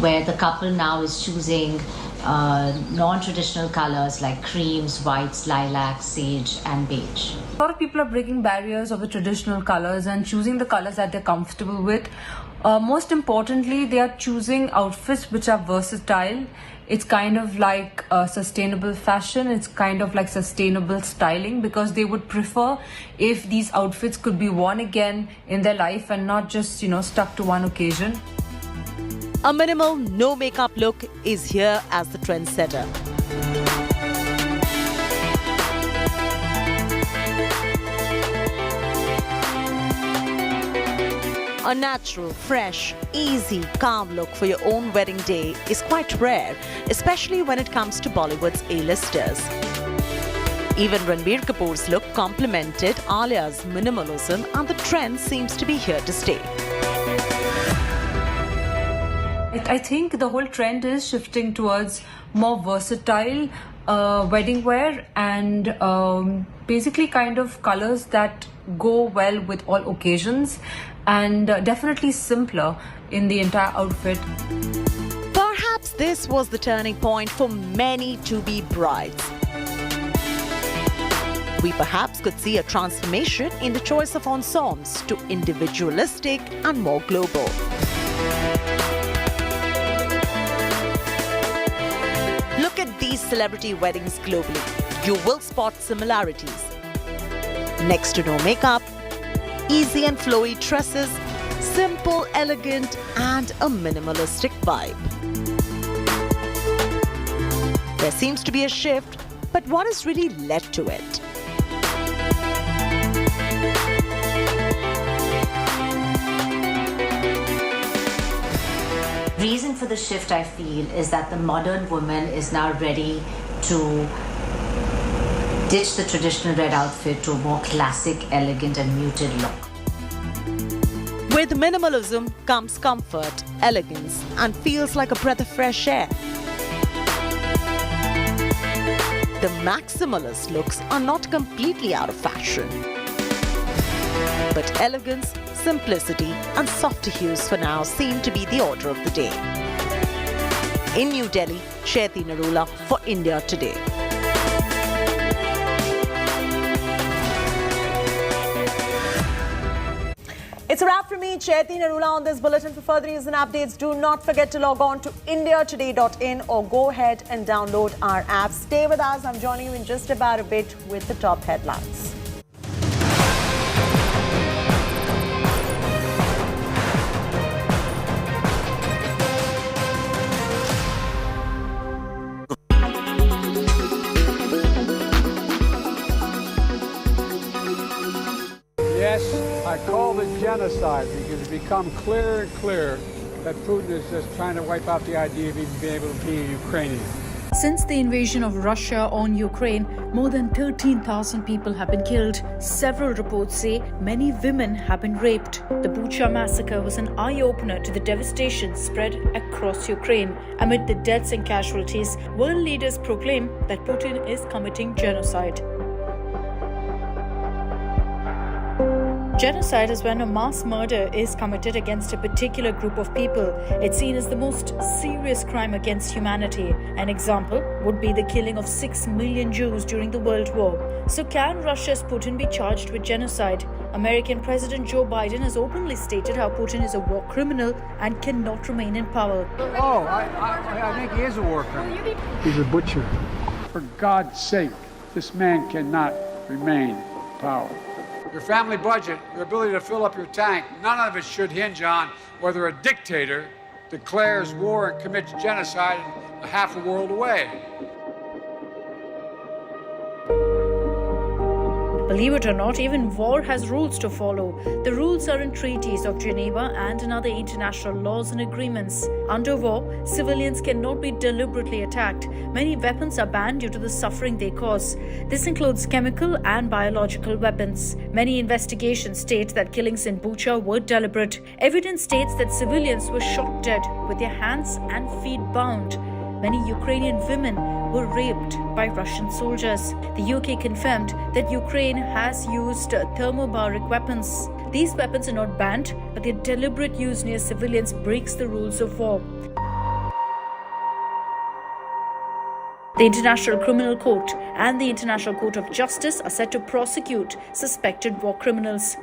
where the couple now is choosing non-traditional colors like creams, whites, lilacs, sage and beige. A lot of people are breaking barriers of the traditional colors and choosing the colors that they're comfortable with. Most importantly, they are choosing outfits which are versatile. It's kind of like sustainable fashion. It's kind of like sustainable styling, because they would prefer if these outfits could be worn again in their life and not just, stuck to one occasion. A minimal, no makeup look is here as the trendsetter. A natural, fresh, easy, calm look for your own wedding day is quite rare, especially when it comes to Bollywood's A-listers. Even Ranbir Kapoor's look complemented Alia's minimalism, and the trend seems to be here to stay. I think the whole trend is shifting towards more versatile wedding wear and basically kind of colors that go well with all occasions, and definitely simpler in the entire outfit. Perhaps this was the turning point for many to-be brides. We perhaps could see a transformation in the choice of ensembles to individualistic and more global. Look at these celebrity weddings globally. You will spot similarities. Next to no makeup, easy and flowy tresses, simple, elegant, and a minimalistic vibe. There seems to be a shift, but what has really led to it? Reason for the shift, I feel, is that the modern woman is now ready to ditch the traditional red outfit to a more classic, elegant and muted look. With minimalism comes comfort, elegance, and feels like a breath of fresh air. the maximalist looks are not completely out of fashion. But elegance, simplicity and softer hues for now seem to be the order of the day. In New Delhi, Chaiti Narula for India Today. It's a wrap from me, Chaiti Narula, on this bulletin. For further news and updates, do not forget to log on to indiatoday.in or go ahead and download our app. Stay with us. I'm joining you in just about a bit with the top headlines. I call it genocide because it's become clearer and clearer that Putin is just trying to wipe out the idea of even being able to be a Ukrainian. Since the invasion of Russia on Ukraine, more than 13,000 people have been killed. Several reports say many women have been raped. The Bucha massacre was an eye-opener to the devastation spread across Ukraine. Amid the deaths and casualties, world leaders proclaim that Putin is committing genocide. Genocide is when a mass murder is committed against a particular group of people. It's seen as the most serious crime against humanity. An example would be the killing of 6 million Jews during the World War. So can Russia's Putin be charged with genocide? American President Joe Biden has openly stated how Putin is a war criminal and cannot remain in power. Oh, I think he is a war criminal. He's a butcher. For God's sake, this man cannot remain in power. Your family budget, your ability to fill up your tank, none of it should hinge on whether a dictator declares war and commits genocide half a world away. Believe it or not, even war has rules to follow. The rules are in treaties of Geneva and in other international laws and agreements. Under war, civilians cannot be deliberately attacked. Many weapons are banned due to the suffering they cause. This includes chemical and biological weapons. Many investigations state that killings in Bucha were deliberate. Evidence states that civilians were shot dead with their hands and feet bound. Many Ukrainian women were raped by Russian soldiers. The UK confirmed that Ukraine has used thermobaric weapons. These weapons are not banned, but their deliberate use near civilians breaks the rules of war. The International Criminal Court and the International Court of Justice are set to prosecute suspected war criminals.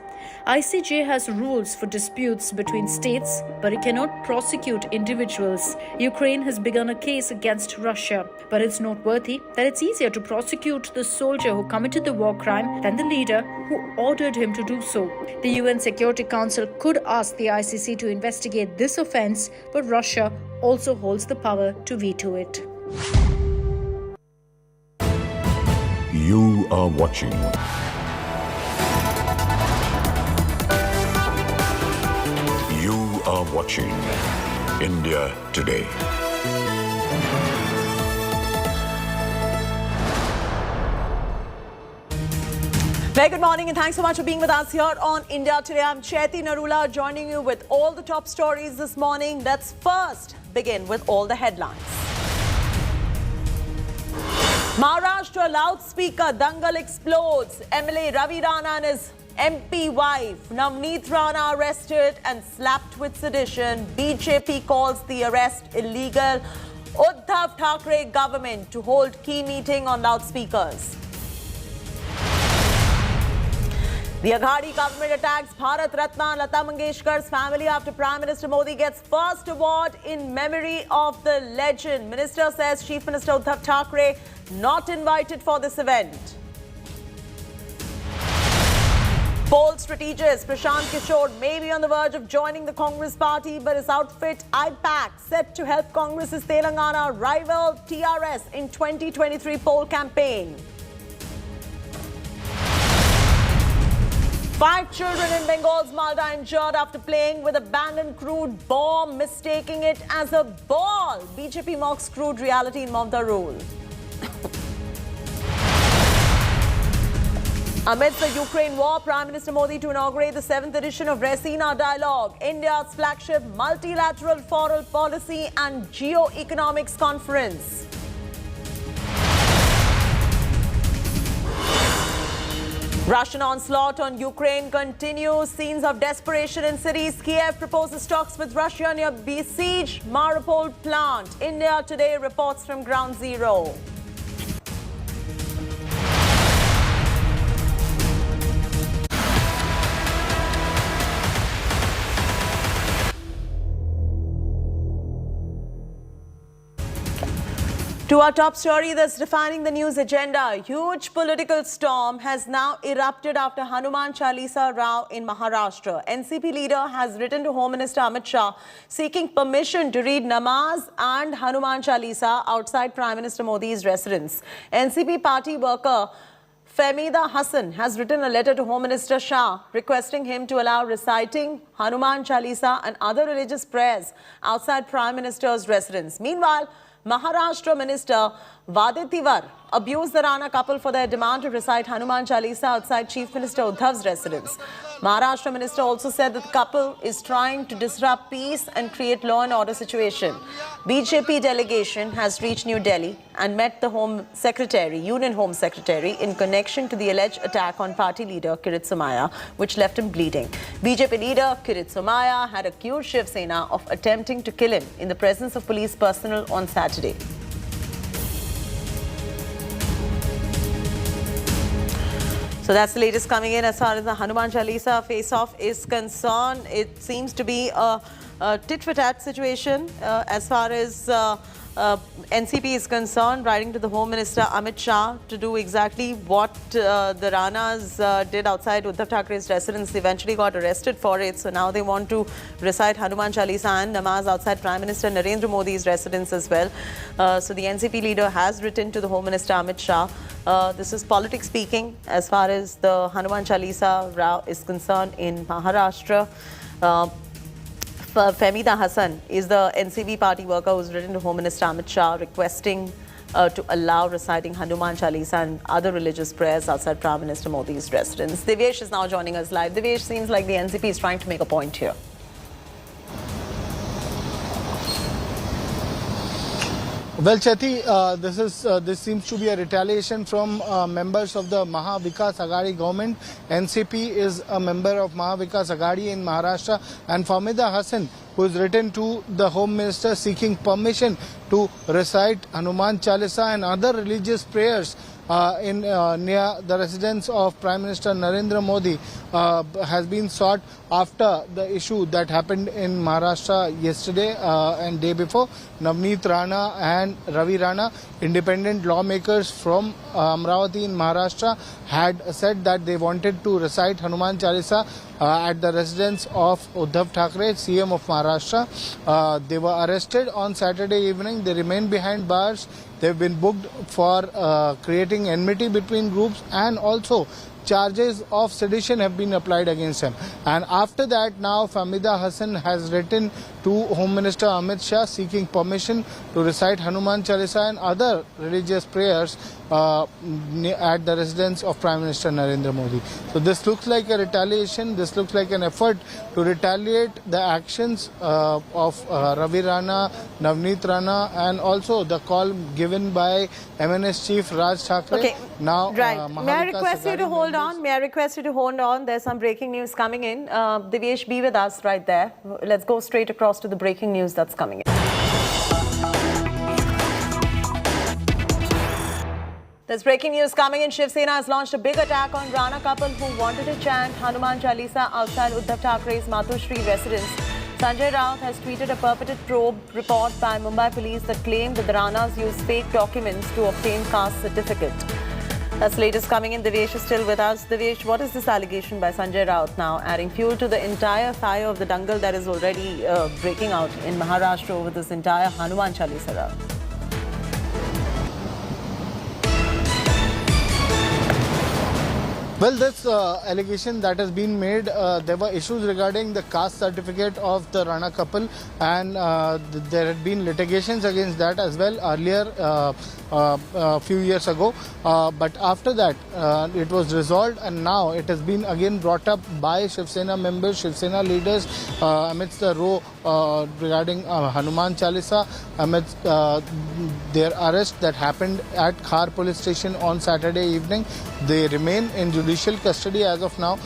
ICJ has rules for disputes between states, but it cannot prosecute individuals. Ukraine has begun a case against Russia, but it's noteworthy that it's easier to prosecute the soldier who committed the war crime than the leader who ordered him to do so. The UN Security Council could ask the ICC to investigate this offense, but Russia also holds the power to veto it. You are watching watching India Today. Very good morning and thanks so much for being with us here on India Today. I'm Chaiti Narula joining you with all the top stories this morning. Let's first begin with all the headlines. Maharashtra loudspeaker dangal explodes. MLA Ravi Rana and his MP wife Navneet Rana arrested and slapped with sedition. BJP calls the arrest illegal. Uddhav Thackeray government to hold key meeting on loudspeakers. The Aghadi government attacks Bharat Ratna Lata Mangeshkar's family after Prime Minister Modi gets first award in memory of the legend. Minister says Chief Minister Uddhav Thackeray not invited for this event. Poll strategist Prashant Kishore may be on the verge of joining the Congress party, but his outfit IPAC set to help Congress's Telangana rival TRS in 2023 poll campaign. 5 children in Bengal's Malda injured after playing with abandoned crude bomb, mistaking it as a ball. BJP mocks crude reality in Mamta rule. Amidst the Ukraine war, Prime Minister Modi to inaugurate the 7th edition of Raisina Dialogue, India's flagship multilateral foreign policy and geo-economics conference. Russian onslaught on Ukraine continues. Scenes of desperation in cities. Kiev proposes talks with Russia near besieged Mariupol plant. India Today reports from Ground Zero. To our top story that's defining the news agenda, a huge political storm has now erupted after Hanuman Chalisa Rao in Maharashtra. NCP leader has written to Home Minister Amit Shah seeking permission to read namaz and Hanuman Chalisa outside Prime Minister Modi's residence. NCP party worker Fahmida Hassan has written a letter to Home Minister Shah requesting him to allow reciting Hanuman Chalisa and other religious prayers outside Prime Minister's residence. Meanwhile, Maharashtra Minister Vadetivar abused the Rana couple for their demand to recite Hanuman Chalisa outside Chief Minister Uddhav's residence. Maharashtra Minister also said that the couple is trying to disrupt peace and create law and order situation. BJP delegation has reached New Delhi and met the Home Secretary, Union Home Secretary, in connection to the alleged attack on party leader Kirit Somaiya, which left him bleeding. BJP leader Kirit Somaiya had accused Shiv Sena of attempting to kill him in the presence of police personnel on Saturday. So that's the latest coming in as far as the Hanuman Chalisa face-off is concerned. It seems to be a tit-for-tat situation as far as NCP is concerned, writing to the Home Minister Amit Shah to do exactly what the Ranas did outside Uddhav Thackeray's residence. They eventually got arrested for it. So now they want to recite Hanuman Chalisa and namaz outside Prime Minister Narendra Modi's residence as well. So the NCP leader has written to the Home Minister Amit Shah. This is politics speaking as far as the Hanuman Chalisa Rao is concerned in Maharashtra. Fahmida Hassan is the NCP party worker who's written to Home Minister Amit Shah requesting to allow reciting Hanuman Chalisa and other religious prayers outside Prime Minister Modi's residence. Devesh is now joining us live. Devesh, seems like the NCP is trying to make a point here. Well, Cheti, this seems to be a retaliation from members of the Maha Vikas Aghadi government. NCP is a member of Maha Vikas Aghadi in Maharashtra, and Fahmida Hassan, who has written to the Home Minister seeking permission to recite Hanuman Chalisa and other religious prayers near the residence of Prime Minister Narendra Modi, has been sought after the issue that happened in Maharashtra yesterday and day before. Navneet Rana and Ravi Rana, independent lawmakers from Amravati in Maharashtra, had said that they wanted to recite Hanuman Chalisa at the residence of Uddhav Thackeray, CM of Maharashtra. They were arrested on Saturday evening. They remain behind bars. They've been booked for creating enmity between groups, and also charges of sedition have been applied against him. And after that, now Fahmida Hassan has written to Home Minister Amit Shah seeking permission to recite Hanuman Chalisa and other religious prayers at the residence of Prime Minister Narendra Modi. So this looks like a retaliation. This looks like an effort to retaliate the actions of Ravi Rana, Navneet Rana, and also the call given by MNS Chief Raj Thackeray. Okay. Now, right. May I request you to hold on? May I request you to hold on? There's some breaking news coming in. Devesh, be with us right there. Let's go straight across to the breaking news that's coming in. There's breaking news coming in. Shiv Sena has launched a big attack on Rana couple who wanted to chant Hanuman Chalisa outside Uddhav Thackeray's Matushri residence. Sanjay Raut has tweeted a purported probe report by Mumbai police that claimed that the Ranas used fake documents to obtain caste certificate. That's the latest coming in. Devesh is still with us. Devesh, what is this allegation by Sanjay Raut now adding fuel to the entire fire of the dangle that is already breaking out in Maharashtra over this entire Hanuman Chalisa Rao? Well, this allegation that has been made, there were issues regarding the caste certificate of the Rana couple, and there had been litigations against that as well earlier, a few years ago. But after that, it was resolved, and now it has been again brought up by Shiv Sena members, Shiv Sena leaders, amidst the row regarding Hanuman Chalisa, amidst their arrest that happened at Khar police station on Saturday evening. They remain in judicial judicial custody as of now.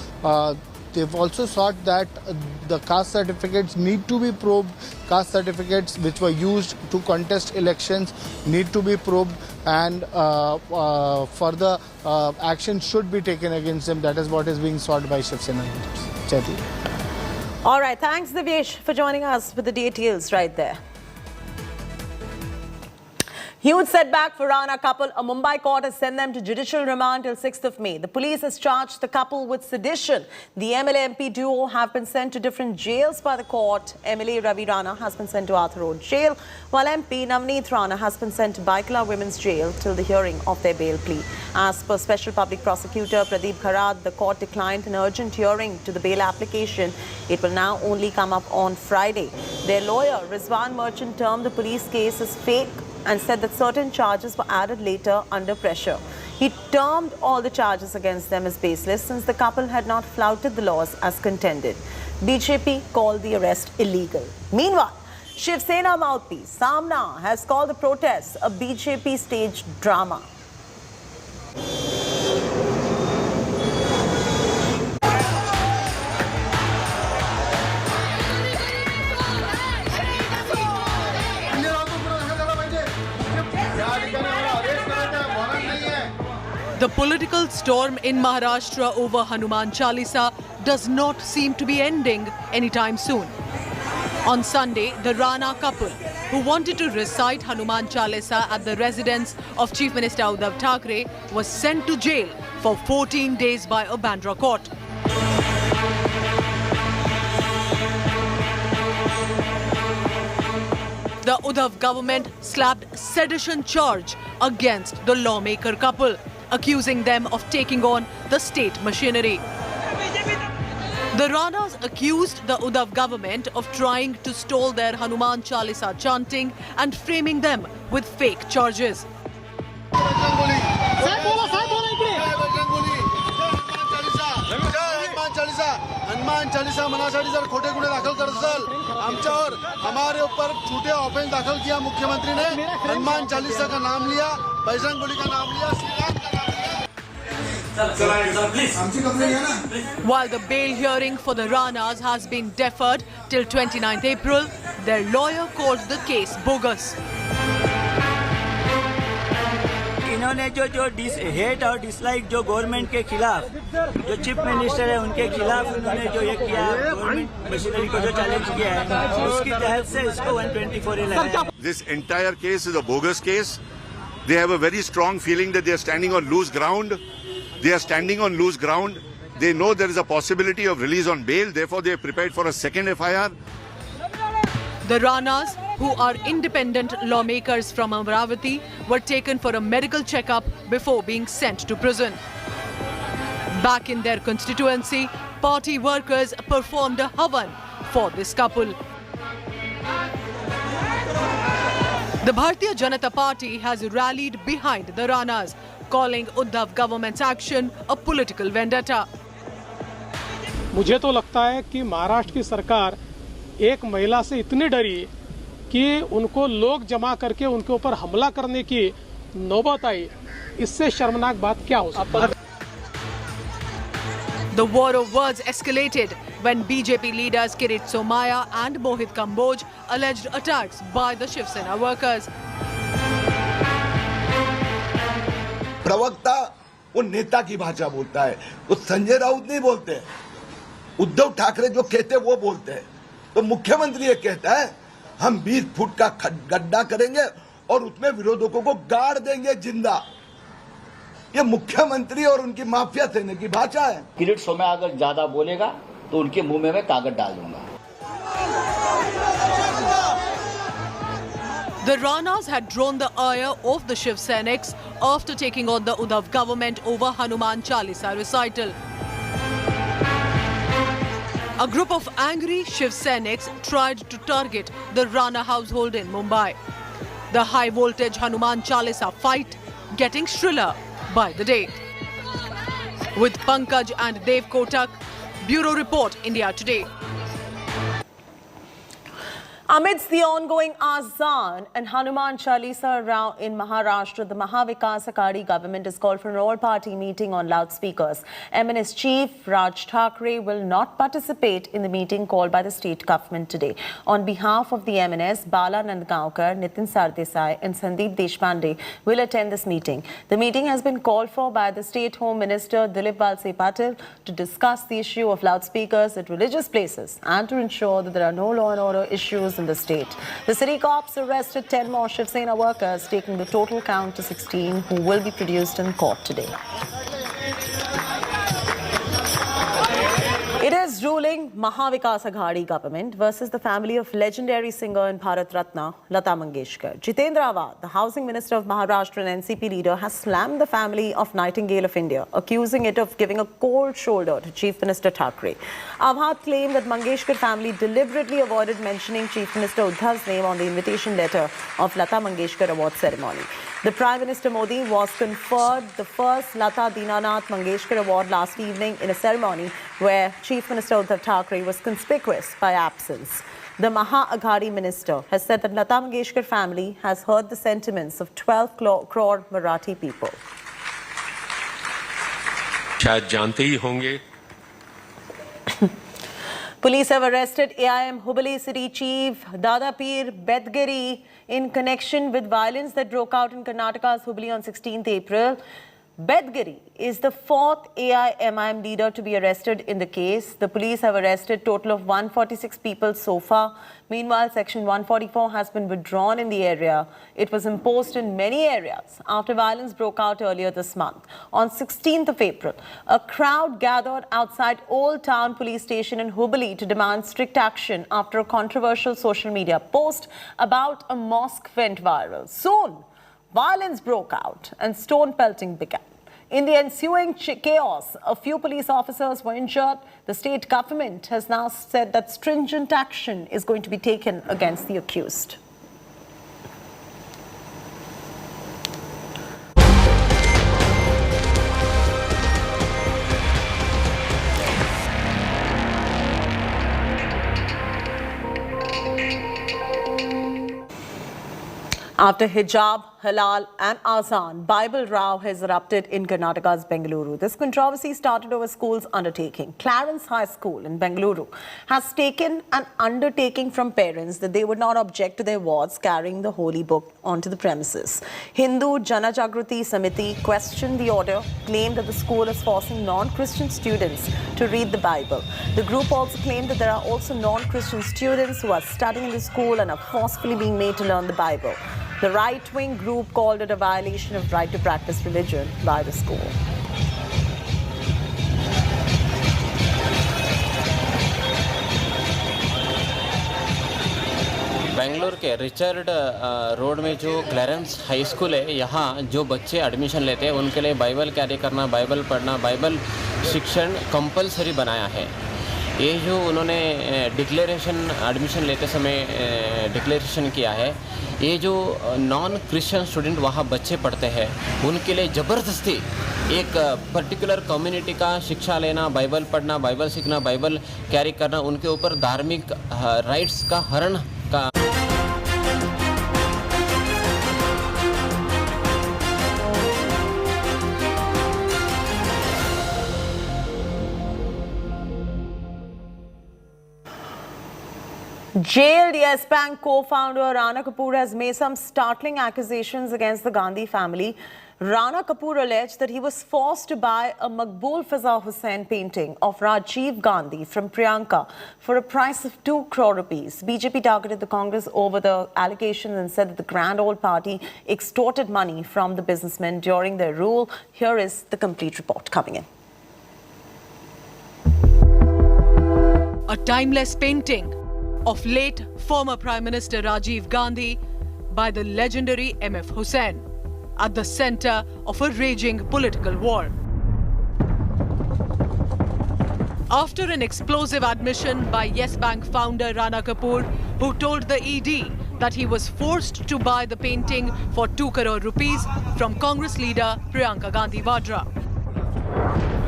They've also sought that the caste certificates need to be probed. Caste certificates which were used to contest elections need to be probed, and further action should be taken against them. That is what is being sought by Shiv Sena leaders. Chaiti. All right, thanks Divyesh for joining us with the details right there. Huge setback for Rana couple. A Mumbai court has sent them to judicial remand till 6th of May. The police has charged the couple with sedition. The MLA-MP duo have been sent to different jails by the court. MLA Ravi Rana has been sent to Arthur Road Jail, while MP Navneet Rana has been sent to Baikala Women's Jail till the hearing of their bail plea. As per Special Public Prosecutor Pradeep Kharad, the court declined an urgent hearing to the bail application. It will now only come up on Friday. Their lawyer, Rizwan Merchant, termed the police case as fake and said that certain charges were added later under pressure. He termed all the charges against them as baseless since the couple had not flouted the laws as contended. BJP called the arrest illegal. Meanwhile, Shiv Sena mouthpiece Samna has called the protests a BJP staged drama. The political storm in Maharashtra over Hanuman Chalisa does not seem to be ending anytime soon. On Sunday, the Rana couple, who wanted to recite Hanuman Chalisa at the residence of Chief Minister Uddhav Thackeray, was sent to jail for 14 days by a Bandra court. The Uddhav government slapped sedition charge against the lawmaker couple, accusing them of taking on the state machinery. The Ranas accused the Uddhav government of trying to stall their Hanuman Chalisa chanting and framing them with fake charges. Hanuman Chalisa मनासाठी जर खोटे गुन्हे दाखल करत असाल आमच्यावर हमारे ऊपर झूठे ऑफेंस दाखल किया मुख्यमंत्री ने हनुमान चालीसा का नाम लिया बजरंगबली का नाम लिया श्री राम का नाम लिया. While the bail hearing for the Ranas has been deferred till 29th April, their lawyer called the case bogus. इन्होंने जो हेट और डिसलाइक जो गवर्नमेंट के खिलाफ जो चीफ मिनिस्टर है उनके खिलाफ उन्होंने जो ये किया गवर्नमेंट मशीनरी को जो चैलेंज किया है उसकी तहत से इसको 124 लगाया. This entire case is a bogus case. They have a very strong feeling that they are standing on loose ground. They are standing on loose ground. They know there is a possibility of release on bail. Therefore, they have prepared for a second FIR. The Ranas, who are independent lawmakers from Amaravati, were taken for a medical checkup before being sent to prison. Back in their constituency, party workers performed a havan for this couple. The Bharatiya Janata Party has rallied behind the Ranas, calling Uddhav government's action a political vendetta. मुझे तो लगता है कि महाराष्ट्र की सरकार एक महिला से इतनी डरी कि उनको लोग जमा करके उनके ऊपर हमला करने की नौबत आई. इससे शर्मनाक बात क्या हो सकती है? The war of words escalated when BJP leaders Kirit Somaya and Mohit Kamboj alleged attacks by the Shiv Sena workers. प्रवक्ता वो नेता की भाषा बोलता है, वो संजय राउत नहीं बोलते. उद्धव ठाकरे जो कहते हैं वो बोलते हैं. तो मुख्यमंत्री ये कहता है हम 20 फुट का गड्ढा करेंगे और उसमें विरोधकों को गाड़ देंगे जिंदा. ये मुख्यमंत्री और उनकी माफिया सेना की भाषा है. किरीट सोमया अगर ज्यादा बोलेगा तो उनके मुंह में मैं कागज डाल दूंगा. The Ranas had drawn the ire of the Shiv Senics after taking on the Uddhav government over Hanuman Chalisa recital. A group of angry Shiv Senics tried to target the Rana household in Mumbai. The high-voltage Hanuman Chalisa fight getting shriller by the day. With Pankaj and Dev Kotak, Bureau Report, India Today. Amidst the ongoing Azan and Hanuman Chalisa round in Maharashtra, the Mahavikas Aghadi government has called for an all-party meeting on loudspeakers. MNS Chief Raj Thackeray will not participate in the meeting called by the state government today. On behalf of the MNS, Bala Nandgaonkar, Nitin Sardesai and Sandeep Deshpande will attend this meeting. The meeting has been called for by the State Home Minister Dilip Valse Patil to discuss the issue of loudspeakers at religious places and to ensure that there are no law and order issues in the state. The city cops arrested 10 more Shiv Sena workers, taking the total count to 16 who will be produced in court today. It is ruling Mahavikas Aghadi government versus the family of legendary singer and Bharat Ratna Lata Mangeshkar. Jitendra Awad, the housing minister of Maharashtra and NCP leader, has slammed the family of Nightingale of India, accusing it of giving a cold shoulder to Chief Minister Thackeray. Awad claimed that Mangeshkar family deliberately avoided mentioning Chief Minister Uddhav's name on the invitation letter of Lata Mangeshkar award ceremony. The Prime Minister Modi was conferred the first Lata Dinanath Mangeshkar Award last evening in a ceremony where Chief Minister Uddhav Thackeray was conspicuous by absence. The Maha Aghadi minister has said that Lata Mangeshkar family has heard the sentiments of 12 crore Marathi people. शायद जानते ही होंगे. Police have arrested AIM Hubli City Chief Dadapir Bedgeri in connection with violence that broke out in Karnataka's Hubli on 16th April. Bedgeri is the fourth AIMIM leader to be arrested in the case. The police have arrested a total of 146 people so far. Meanwhile, Section 144 has been withdrawn in the area. It was imposed in many areas after violence broke out earlier this month. On 16th of April, a crowd gathered outside Old Town Police Station in Hubli to demand strict action after a controversial social media post about a mosque went viral. Soon, violence broke out and stone pelting began. In the ensuing chaos, a few police officers were injured. The state government has now said that stringent action is going to be taken against the accused. After hijab, halal and azan, Bible row has erupted in Karnataka's Bengaluru. This controversy started over school's undertaking. Clarence High School in Bengaluru has taken an undertaking from parents that they would not object to their wards carrying the holy book onto the premises. Hindu Jana Jagruti Samiti questioned the order, claimed that the school is forcing non-Christian students to read the Bible. The group also claimed that there are also non-Christian students who are studying in the school and are forcefully being made to learn the Bible. The right-wing group called it a violation of right to practice religion by the school. Bangalore के Richard road में जो Clarence high school है, यहाँ जो बच्चे admission लेते हैं उनके लिए बाइबल कैरी करना, बाइबल पढ़ना, बाइबल शिक्षण कंपलसरी बनाया है. ये जो उन्होंने डिक्लेरेशन एडमिशन लेते समय डिक्लेरेशन किया है, ये जो नॉन क्रिश्चियन स्टूडेंट वहाँ बच्चे पढ़ते हैं उनके लिए ज़बरदस्ती एक पर्टिकुलर कम्युनिटी का शिक्षा लेना, बाइबल पढ़ना, बाइबल सीखना, बाइबल कैरी करना, उनके ऊपर धार्मिक राइट्स का हरण का Jailed Yes Bank co-founder Rana Kapoor has made some startling accusations against the Gandhi family. Rana Kapoor alleged that he was forced to buy a Maqbool Fiza Hussain painting of Rajiv Gandhi from Priyanka for a price of 2 crore rupees. BJP targeted the Congress over the allegations and said that the Grand Old Party extorted money from the businessmen during their rule. Here is the complete report coming in. A timeless painting of late former Prime Minister Rajiv Gandhi by the legendary MF Hussain at the center of a raging political war. After an explosive admission by Yes Bank founder Rana Kapoor, who told the ED that he was forced to buy the painting for 2 crore rupees from Congress leader Priyanka Gandhi Vadra.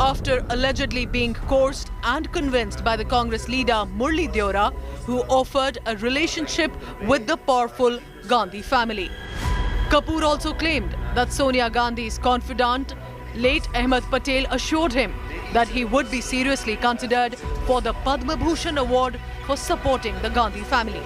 After allegedly being coerced and convinced by the Congress leader Murli Deora, who offered a relationship with the powerful Gandhi family. Kapoor also claimed that Sonia Gandhi's confidant, late Ahmed Patel, assured him that he would be seriously considered for the Padma Bhushan Award for supporting the Gandhi family.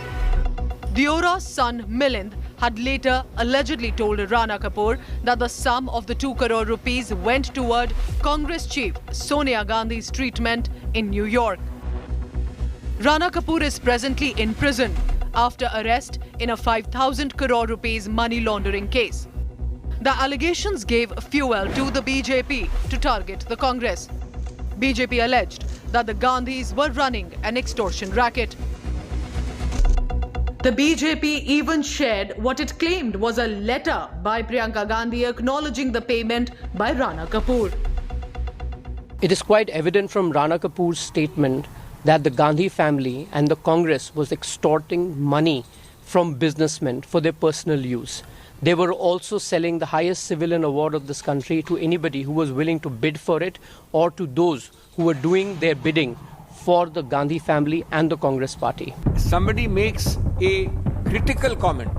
Deora's son Milind had later allegedly told Rana Kapoor that the sum of the 2 crore rupees went toward Congress chief Sonia Gandhi's treatment in New York. Rana Kapoor is presently in prison after arrest in a 5,000 crore rupees money laundering case. The allegations gave fuel to the BJP to target the Congress. BJP alleged that the Gandhis were running an extortion racket. The BJP even shared what it claimed was a letter by Priyanka Gandhi acknowledging the payment by Rana Kapoor. It is quite evident from Rana Kapoor's statement that the Gandhi family and the Congress was extorting money from businessmen for their personal use. They were also selling the highest civilian award of this country to anybody who was willing to bid for it, or to those who were doing their bidding for the Gandhi family and the Congress party. Somebody makes a critical comment.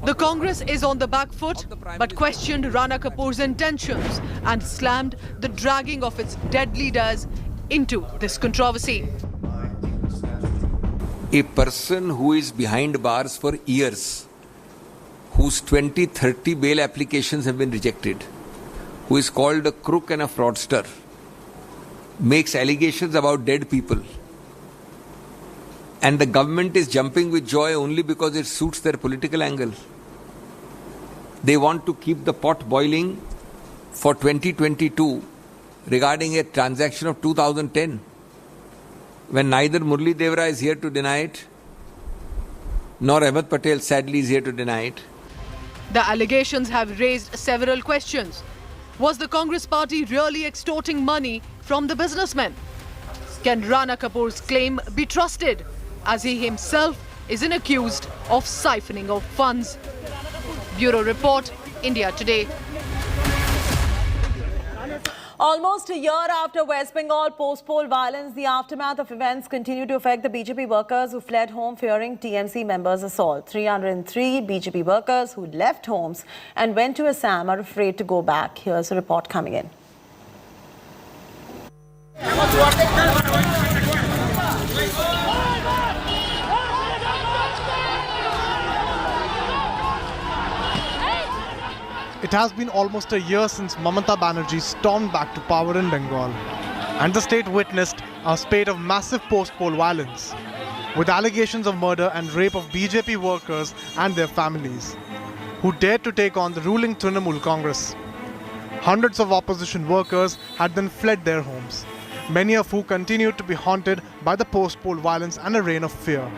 The Congress is on the back foot, but questioned Rana Kapoor's intentions and slammed the dragging of its dead leaders into this controversy. A person who is behind bars for years, whose 20-30 bail applications have been rejected, who is called a crook and a fraudster, makes allegations about dead people, and the government is jumping with joy only because it suits their political angle. They want to keep the pot boiling for 2022 regarding a transaction of 2010, when neither Murli Deora is here to deny it, nor Ahmed Patel sadly is here to deny it. The allegations have raised several questions. Was the Congress party really extorting money from the businessmen? Can Rana Kapoor's claim be trusted, as he himself isn't accused of siphoning of funds? Bureau Report, India Today. Almost a year after West Bengal post-poll violence, the aftermath of events continue to affect the BJP workers who fled home fearing TMC members' assault. 303 BJP workers who left homes and went to Assam are afraid to go back. Here's a report coming in. It has been almost a year since Mamata Banerjee stormed back to power in Bengal, and the state witnessed a spate of massive post-poll violence, with allegations of murder and rape of BJP workers and their families, who dared to take on the ruling Trinamool Congress. Hundreds of opposition workers had then fled their homes, many of who continued to be haunted by the post-poll violence and a reign of fear.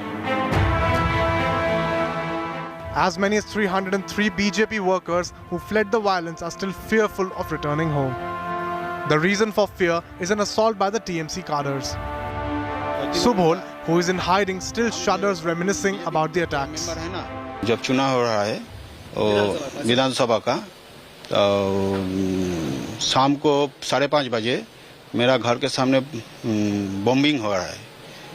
As many as 303 BJP workers who fled the violence are still fearful of returning home. The reason for fear is an assault by the TMC cadres. Subhol, who is in hiding, still shudders reminiscing about the attacks. जब चुनाव हो रहा है विधानसभा का शाम को 5:30 बजे मेरा घर के सामने बॉम्बिंग हो रहा है.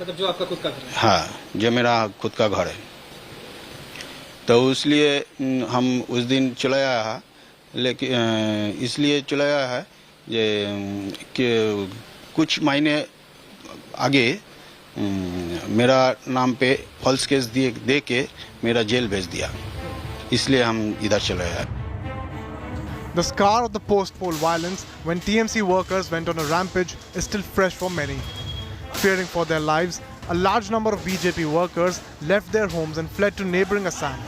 मतलब जो आपका खुद का घर है? हाँ, जो मेरा खुद का घर है. तो इसलिए हम उस दिन चला आया है, लेकिन इसलिए चला आया है कि कुछ महीने आगे मेरा नाम पे फॉल्स केस दे के मेरा जेल भेज दिया, इसलिए हम इधर चले आए. The scar of the post-poll violence when TMC workers went on a rampage is still fresh for many. Fearing for their lives, a large number of BJP workers left their homes and fled to neighboring Assam.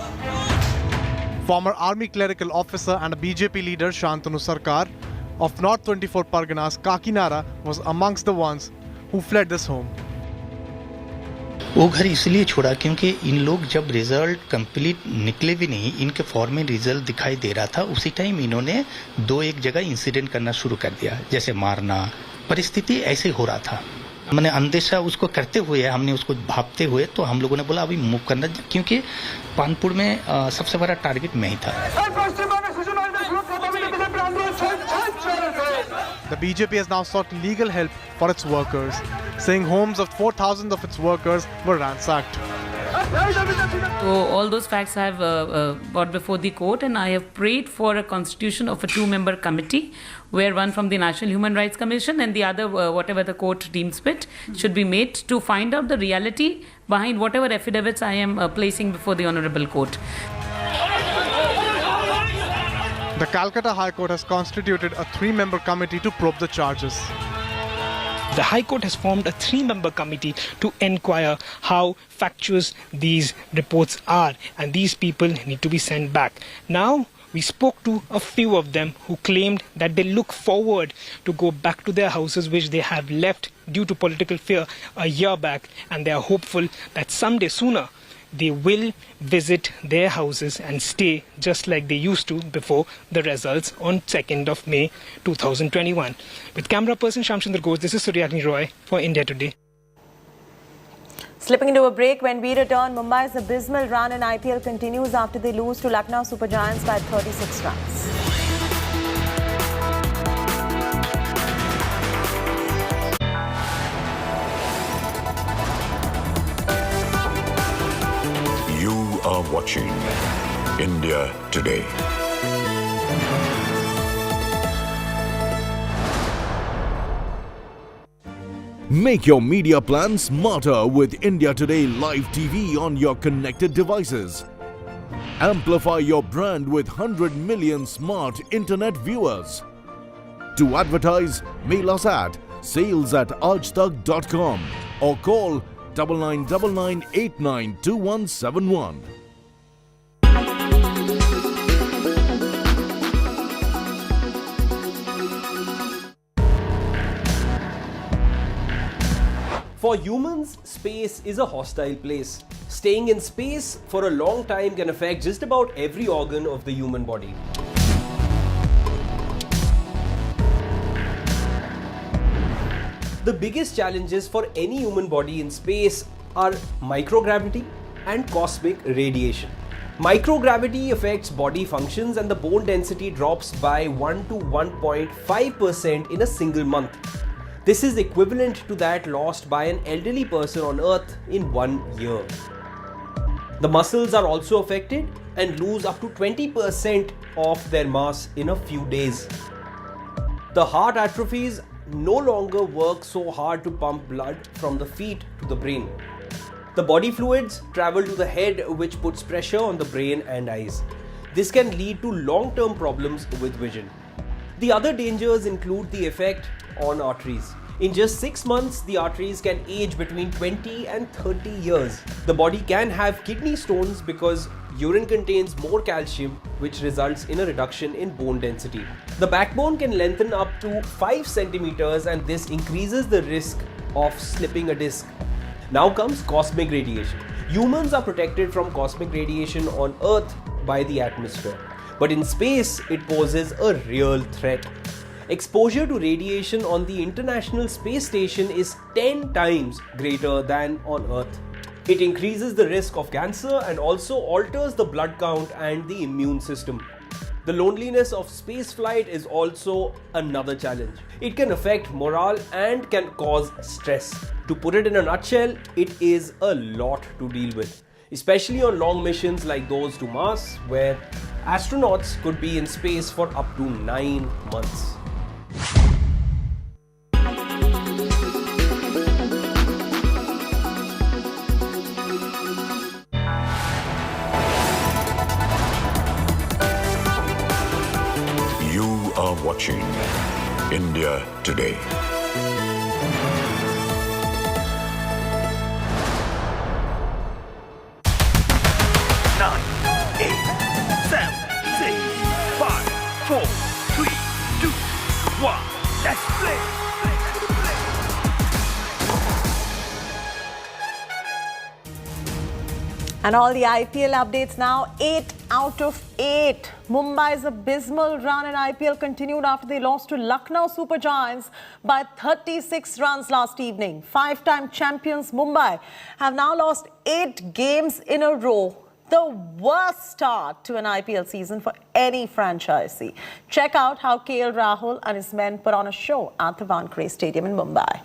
Former army clerical officer and a BJP leader Shantanu Sarkar of North 24 Parganas, Kakinada, was amongst the ones who fled this home. वो घर इसलिए छोड़ा क्योंकि इन लोग जब result complete निकले भी नहीं, इनके फॉर्म में रिजल्ट दिखाई दे रहा था, उसी टाइम इन्होंने 2-1 जगह इंसिडेंट करना शुरू कर दिया, जैसे मारना. परिस्थिति ऐसे हो रहा था. मैंने अंदेशा उसको करते हुए, हमने उसको भापते हुए, तो हम लोगों ने बोला अभी मूव करना, क्योंकि कानपुर में सबसे बड़ा टारगेट मैं ही था. The BJP has now sought legal help for its workers, saying homes of 4,000 of its workers were ransacked. So all those facts I have brought before the court, and I have prayed for a constitution of a 2-member committee, where one from the National Human Rights Commission and the other, whatever the court deems fit, should be made to find out the reality behind whatever affidavits I am placing before the Honourable Court. The Calcutta High Court has constituted a 3-member committee to probe the charges. The High Court has formed a 3-member committee to inquire how factuous these reports are, and these people need to be sent back. Now, we spoke to a few of them who claimed that they look forward to go back to their houses which they have left due to political fear a year back, and they are hopeful that someday sooner they will visit their houses and stay just like they used to before the results on 2nd of May 2021. With camera person Shamchandra Ghosh, this is Suryagni Roy for India Today. Slipping into a break, when we return, Mumbai's abysmal run in IPL continues after they lose to Lucknow Super Giants by 36 runs. You are watching India Today. Make your media plan smarter with India Today Live TV on your connected devices. Amplify your brand with 100 million smart internet viewers. To advertise, mail us at sales@aajtak.com or call 9999892171. For humans, space is a hostile place. Staying in space for a long time can affect just about every organ of the human body. The biggest challenges for any human body in space are microgravity and cosmic radiation. Microgravity affects body functions and the bone density drops by 1 to 1.5% in a single month. This is equivalent to that lost by an elderly person on Earth in 1 year. The muscles are also affected and lose up to 20% of their mass in a few days. The heart atrophies no longer work so hard to pump blood from the feet to the brain. The body fluids travel to the head, which puts pressure on the brain and eyes. This can lead to long-term problems with vision. The other dangers include the effect on arteries. In just 6 months, the arteries can age between 20 and 30 years. The body can have kidney stones because urine contains more calcium, which results in a reduction in bone density. The backbone can lengthen up to 5 centimeters, and this increases the risk of slipping a disc. Now comes cosmic radiation. Humans are protected from cosmic radiation on Earth by the atmosphere, but in space, it poses a real threat. Exposure to radiation on the International Space Station is 10 times greater than on Earth. It increases the risk of cancer and also alters the blood count and the immune system. The loneliness of spaceflight is also another challenge. It can affect morale and can cause stress. To put it in a nutshell, it is a lot to deal with, especially on long missions like those to Mars, where astronauts could be in space for up to 9 months. You are watching India Today. And all the IPL updates now. 8 out of 8. Mumbai's abysmal run in IPL continued after they lost to Lucknow Super Giants by 36 runs last evening. 5-time champions Mumbai have now lost 8 games in a row. The worst start to an IPL season for any franchisee. Check out how KL Rahul and his men put on a show at the Wankhede Stadium in Mumbai.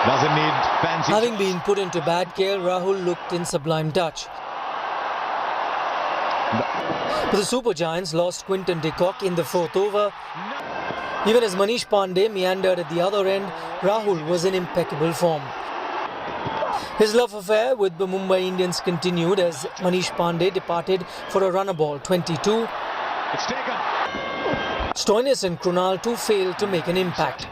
Doesn't need fancy. Having been put into bat, KL Rahul looked in sublime touch. But the Super Giants lost Quinton de Kock in the fourth over. Even as Manish Pandey meandered at the other end, Rahul was in impeccable form. His love affair with the Mumbai Indians continued as Manish Pandey departed for a runner ball 22. It's taken. Stoinis and Krunal too failed to make an impact.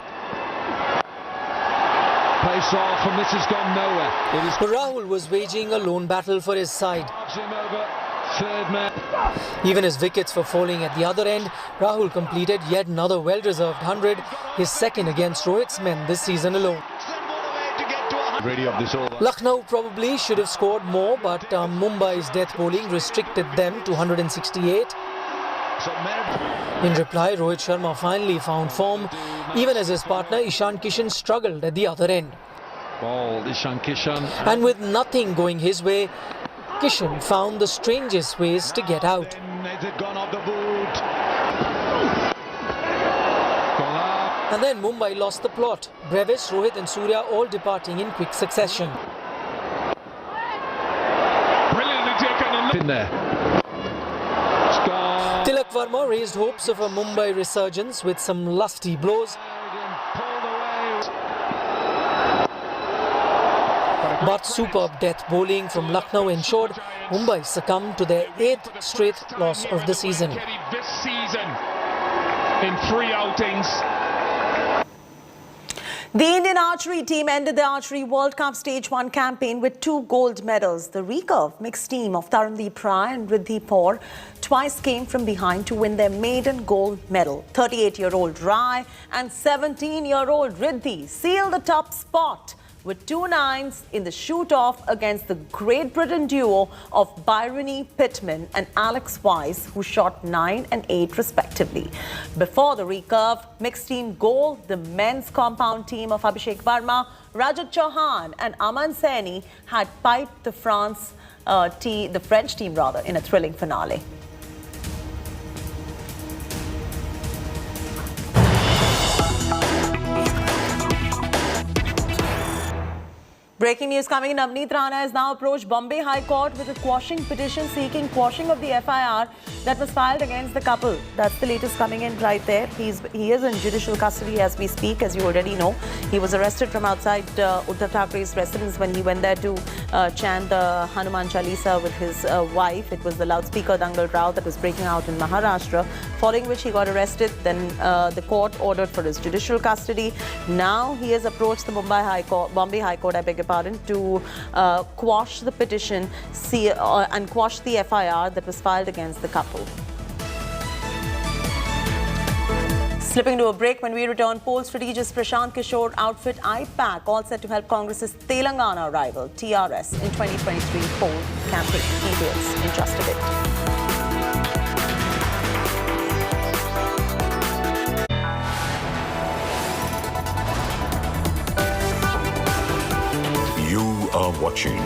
Pace off and this has gone nowhere. But Rahul was waging a lone battle for his side. Third man. Even as wickets were falling at the other end, Rahul completed yet another well-deserved 100, his second against Rohit's men this season alone. Lucknow probably should have scored more, but Mumbai's death bowling restricted them to 168. In reply, Rohit Sharma finally found form, even as his partner Ishan Kishan struggled at the other end. And with nothing going his way, Kishan found the strangest ways to get out. And then Mumbai lost the plot. Brevis, Rohit and Surya all departing in quick succession. Brilliantly taken in there. Tilak Verma raised hopes of a Mumbai resurgence with some lusty blows. But superb death bowling from Lucknow ensured Mumbai succumbed to their 8th straight loss of the season. This season in 3 outings. The Indian archery team ended the Archery World Cup Stage 1 campaign with 2 gold medals. The recurve mixed team of Tarandeep Rai and Riddhi Kaur twice came from behind to win their maiden gold medal. 38-year-old Rai and 17-year-old Riddhi sealed the top spot with 2 nines in the shoot-off against the Great Britain duo of Bryony Pittman and Alex Wise, who shot 9 and 8 respectively. Before the recurve mixed team goal, the men's compound team of Abhishek Verma, Rajat Chauhan and Aman Saini had piped the French team in a thrilling finale. Breaking news coming in. Navneet Rana has now approached Bombay High Court with a quashing petition seeking quashing of the FIR that was filed against the couple. That's the latest coming in right there. He is in judicial custody as we speak, as you already know. He was arrested from outside Uddhav Thakere's residence when he went there to chant the Hanuman Chalisa with his wife. It was the loudspeaker dangal row that was breaking out in Maharashtra, following which he got arrested. Then the court ordered for his judicial custody. Now he has approached the Bombay High Court, I beg your pardon, to quash the petition and quash the FIR that was filed against the couple. Slipping to a break. When we return, poll strategist Prashant Kishore outfit IPAC all set to help Congress's Telangana rival TRS in 2023 poll campaign. Details in just a bit. You are watching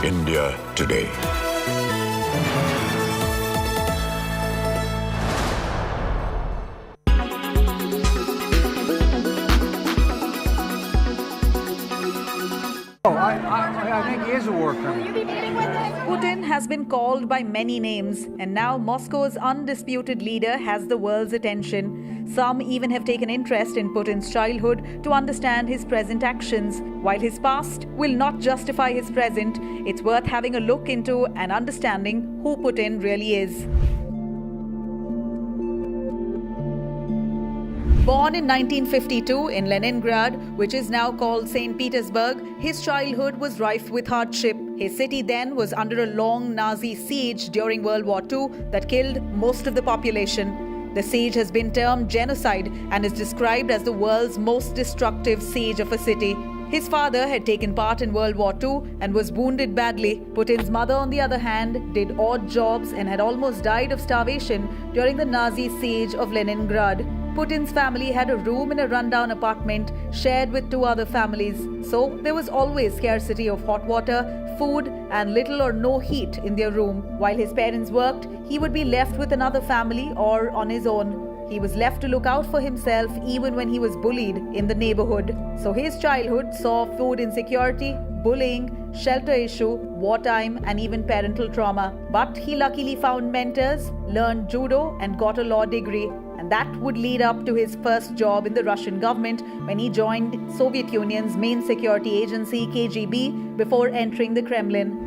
India Today. I think he is a war criminal. Putin has been called by many names, and now Moscow's undisputed leader has the world's attention. Some even have taken interest in Putin's childhood to understand his present actions. While his past will not justify his present, it's worth having a look into and understanding who Putin really is. Born in 1952 in Leningrad, which is now called St. Petersburg, his childhood was rife with hardship. His city then was under a long Nazi siege during World War II that killed most of the population. The siege has been termed genocide and is described as the world's most destructive siege of a city. His father had taken part in World War II and was wounded badly. Putin's mother, on the other hand, did odd jobs and had almost died of starvation during the Nazi siege of Leningrad. Putin's family had a room in a rundown apartment shared with 2 other families, so there was always scarcity of hot water, food, and little or no heat in their room. While his parents worked, he would be left with another family or on his own. He was left to look out for himself even when he was bullied in the neighborhood. So his childhood saw food insecurity, bullying, shelter issue, wartime, and even parental trauma. But he luckily found mentors, learned judo, and got a law degree. And that would lead up to his first job in the Russian government when he joined Soviet Union's main security agency, KGB, before entering the Kremlin.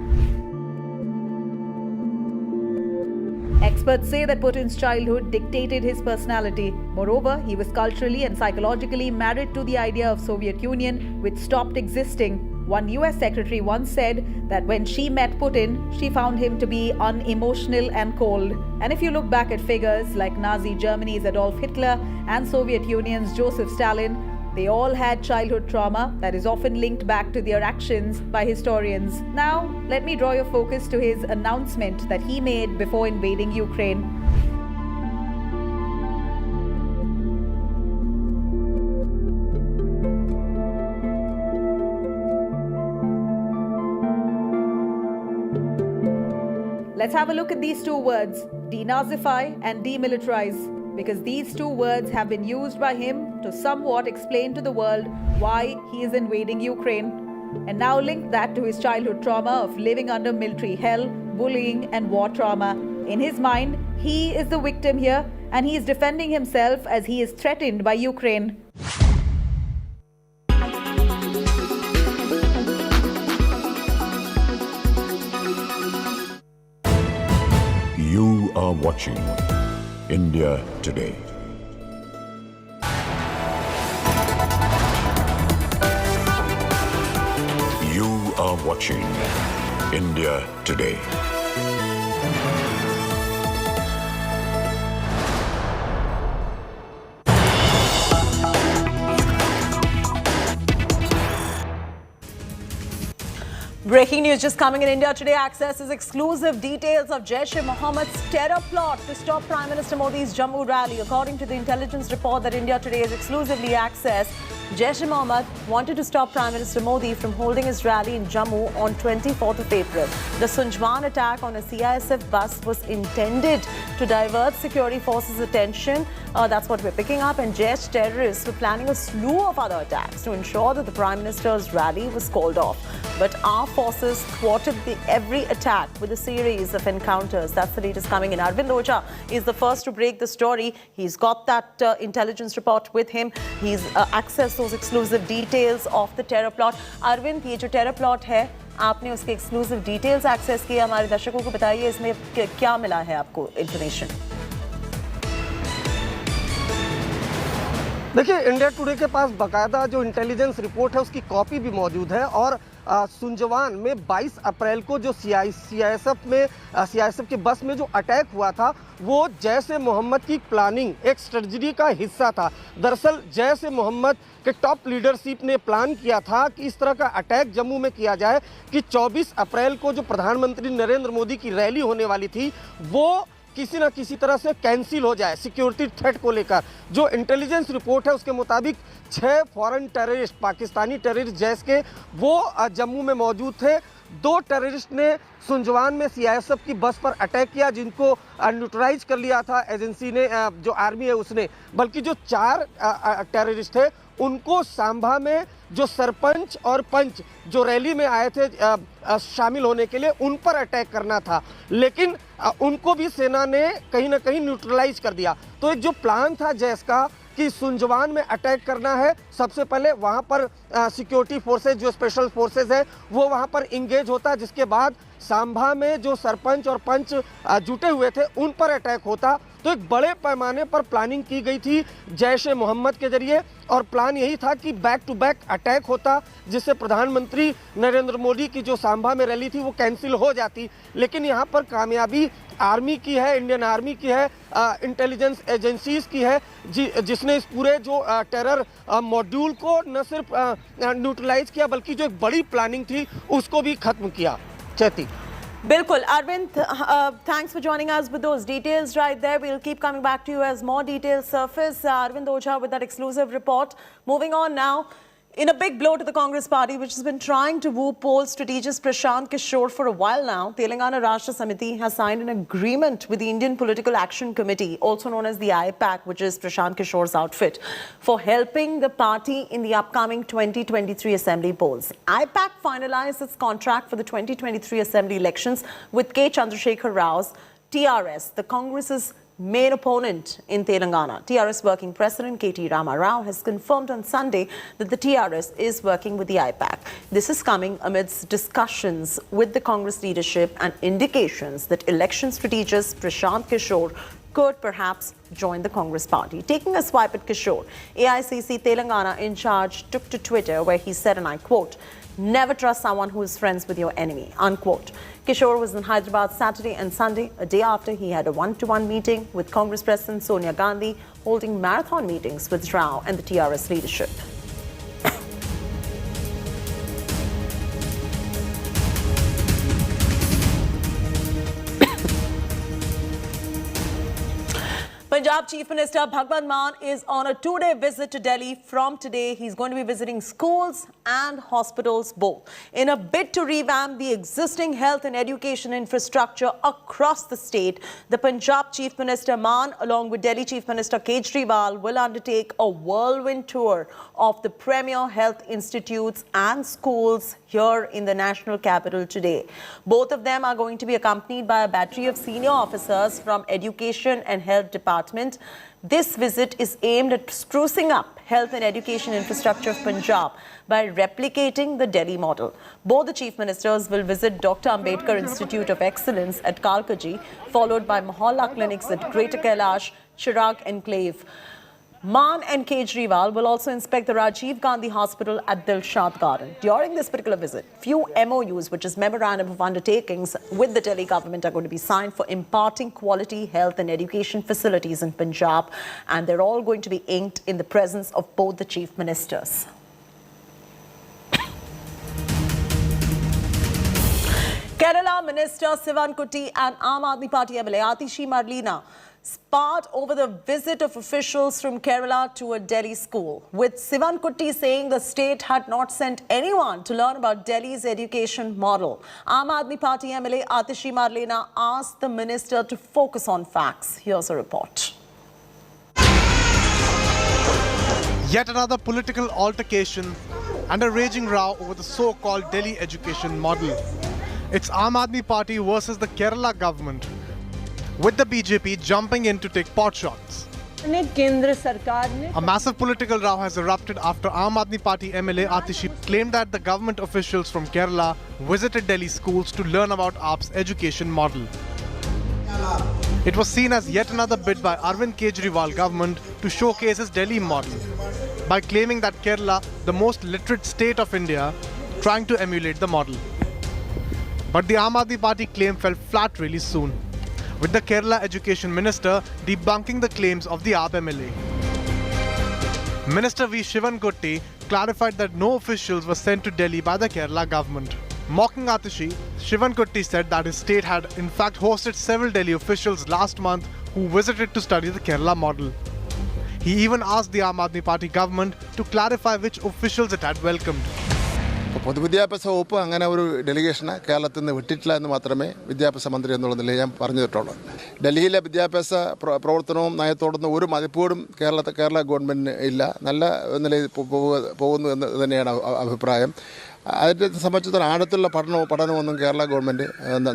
Experts say that Putin's childhood dictated his personality. Moreover, he was culturally and psychologically married to the idea of Soviet Union, which stopped existing. One US secretary once said that when she met Putin, she found him to be unemotional and cold. And if you look back at figures like Nazi Germany's Adolf Hitler and Soviet Union's Joseph Stalin, they all had childhood trauma that is often linked back to their actions by historians. Now, let me draw your focus to his announcement that he made before invading Ukraine. Let's have a look at these 2 words, denazify and demilitarize, because these 2 words have been used by him to somewhat explain to the world why he is invading Ukraine. And now link that to his childhood trauma of living under military hell, bullying, and war trauma. In his mind, he is the victim here, and he is defending himself as he is threatened by Ukraine. You are watching India Today. You are watching India Today. Breaking news just coming in. India Today accesses exclusive details of Jaish-e-Mohammed's terror plot to stop Prime Minister Modi's Jammu rally. According to the intelligence report that India Today has exclusively accessed, Jaish-e-Mohammed wanted to stop Prime Minister Modi from holding his rally in Jammu on 24th of April. The Sunjwan attack on a CISF bus was intended to divert security forces' attention. That's what we're picking up. And Jaish terrorists were planning a slew of other attacks to ensure that the Prime Minister's rally was called off. But our forces thwarted every attack with a series of encounters. That's the latest coming in. Arvind Oja is the first to break the story. He's got that intelligence report with him. He's accessed those exclusive details of the terror plot. Arvind, ये जो terror plot है, आपने उसके exclusive details access किए. हमारे दर्शकों को बताइए इसमें क्या मिला है आपको information? देखिए, इंडिया टुडे के पास बाकायदा जो इंटेलिजेंस रिपोर्ट है उसकी कॉपी भी मौजूद है और सुंजवान में 22 अप्रैल को जो सीआईएसएफ के बस में जो अटैक हुआ था वो जैश-ए-मोहम्मद की प्लानिंग एक स्ट्रेटजी का हिस्सा था। दरअसल जैश-ए-मोहम्मद के टॉप लीडरशिप ने प्लान किया था कि इस तरह का अटैक जम्मू में किया जाए कि 24 अप्रैल को जो प्रधानमंत्री नरेंद्र मोदी की रैली होने वाली थी वो किसी न किसी तरह से कैंसिल हो जाए सिक्योरिटी थ्रेट को लेकर। जो इंटेलिजेंस रिपोर्ट है उसके मुताबिक 6 foreign terrorist, Pakistani terrorist Jaish के, वो जम्मू में मौजूद थे। 2 टेररिस्ट ने सुंजवान में सीआईएसएफ की बस पर अटैक किया जिनको न्यूट्रलाइज कर लिया था एजेंसी ने, जो आर्मी है उसने। बल्कि जो 4 टेररिस्ट थे उनको सांभा में जो सरपंच और पंच जो रैली में आए थे शामिल होने के लिए उन पर अटैक करना था, लेकिन उनको भी सेना ने कहीं ना कहीं न्यूट्रलाइज कर दिया। तो एक जो प्लान था जैश का कि सुंजवान में अटैक करना है, सबसे पहले वहां पर सिक्योरिटी फोर्सेज जो स्पेशल फोर्सेज है वो वहां पर इंगेज होता, जिसके बाद सांभा में जो सरपंच और पंच जुटे हुए थे उन पर अटैक होता। तो एक बड़े पैमाने पर प्लानिंग की गई थी जैश-ए-मोहम्मद के जरिए और प्लान यही था कि बैक टू बैक अटैक होता जिससे प्रधानमंत्री नरेंद्र मोदी की जो सांभा में रैली थी वो कैंसिल हो जाती। लेकिन यहाँ पर कामयाबी आर्मी की है, इंडियन आर्मी की है, इंटेलिजेंस एजेंसीज की है, जिसने इस पूरे जो टेरर मॉड्यूल को न सिर्फ न्यूट्रलाइज किया बल्कि जो एक बड़ी प्लानिंग थी उसको भी खत्म किया। चैती Bilkul. Arvind, thanks for joining us with those details right there. We'll keep coming back to you as more details surface. Arvind Ojha with that exclusive report. Moving on now. In a big blow to the Congress party, which has been trying to woo poll strategist Prashant Kishore for a while now, Telangana Rashtra Samiti has signed an agreement with the Indian Political Action Committee, also known as the IPAC, which is Prashant Kishore's outfit, for helping the party in the upcoming 2023 Assembly polls. IPAC finalized its contract for the 2023 Assembly elections with K. Chandrasekhar Rao's TRS, the Congress's main opponent in Telangana. TRS working president K.T. Rama Rao has confirmed on Sunday that the TRS is working with the IPAC. This is coming amidst discussions with the Congress leadership and indications that election strategist Prashant Kishore could perhaps join the Congress party. Taking a swipe at Kishore, AICC Telangana in charge took to Twitter where he said, and I quote, "Never trust someone who is friends with your enemy," unquote. Kishore was in Hyderabad Saturday and Sunday, a day after he had a one-to-one meeting with Congress President Sonia Gandhi, holding marathon meetings with Rao and the TRS leadership. Punjab Chief Minister Bhagwant Mann is on a two-day visit to Delhi from today. He's going to be visiting schools and hospitals both in a bid to revamp the existing health and education infrastructure across the state. The Punjab Chief Minister Mann, along with Delhi Chief Minister Kejriwal, will undertake a whirlwind tour of the premier health institutes and schools here in the national capital today. Both of them are going to be accompanied by a battery of senior officers from Education and Health Department. This visit is aimed at sprucing up health and education infrastructure of Punjab by replicating the Delhi model. Both the chief ministers will visit Dr. Ambedkar Institute of Excellence at Kalkaji, followed by Mohalla clinics at Greater Kailash, Chirag Enclave. Mann and Kejriwal will also inspect the Rajiv Gandhi Hospital at Dilshad Garden. During this particular visit, few MOUs, which is Memorandum of Undertakings, with the Delhi government are going to be signed for imparting quality health and education facilities in Punjab, and they're all going to be inked in the presence of both the chief ministers. Kerala Minister Sivan Kutty and Aam Aadmi Party MLA Atishi Marlina sparred over the visit of officials from Kerala to a Delhi school, with Sivan Kutty saying the state had not sent anyone to learn about Delhi's education model. Aam Aadmi Party MLA Atishi Marlena asked the minister to focus on facts. Here's a report. Yet another political altercation and a raging row over the so-called Delhi education model. It's Aam Aadmi Party versus the Kerala government, with the BJP jumping in to take potshots. A massive political row has erupted after Aam Aadmi Party MLA Atishi claimed that the government officials from Kerala visited Delhi schools to learn about AAP's education model. It was seen as yet another bid by Arvind Kejriwal government to showcase his Delhi model by claiming that Kerala, the most literate state of India, trying to emulate the model. But the Aam Aadmi Party claim fell flat really soon, with the Kerala Education Minister debunking the claims of the AAP MLA. Minister V. Sivan Kutty clarified that no officials were sent to Delhi by the Kerala government. Mocking Atishi, Sivan Kutty said that his state had in fact hosted several Delhi officials last month who visited to study the Kerala model. He even asked the Aam Aadmi Party government to clarify which officials it had welcomed. പൊതുവിദ്യാഭ്യാസ വകുപ്പ് അങ്ങനെ ഒരു ഡെലിഗേഷനെ കേരളത്തിൽ നിന്ന് വിട്ടിട്ടില്ല എന്ന് മാത്രമേ വിദ്യാഭ്യാസ മന്ത്രി എന്നുള്ള നിലയിൽ ഞാൻ പറഞ്ഞിട്ടുള്ളൂ. ഡൽഹിയിലെ വിദ്യാഭ്യാസ പ്രവർത്തനവും നയത്തോടൊന്നും ഒരു മതിപ്പോടും കേരള ഗവൺമെൻറ്റിന് ഇല്ല. നല്ല നിലയിൽ പോകുന്നു എന്ന് തന്നെയാണ് അഭിപ്രായം. അതിനെ സംബന്ധിച്ചിടത്തോളം ആഴത്തുള്ള പഠനമൊന്നും കേരള ഗവൺമെൻറ്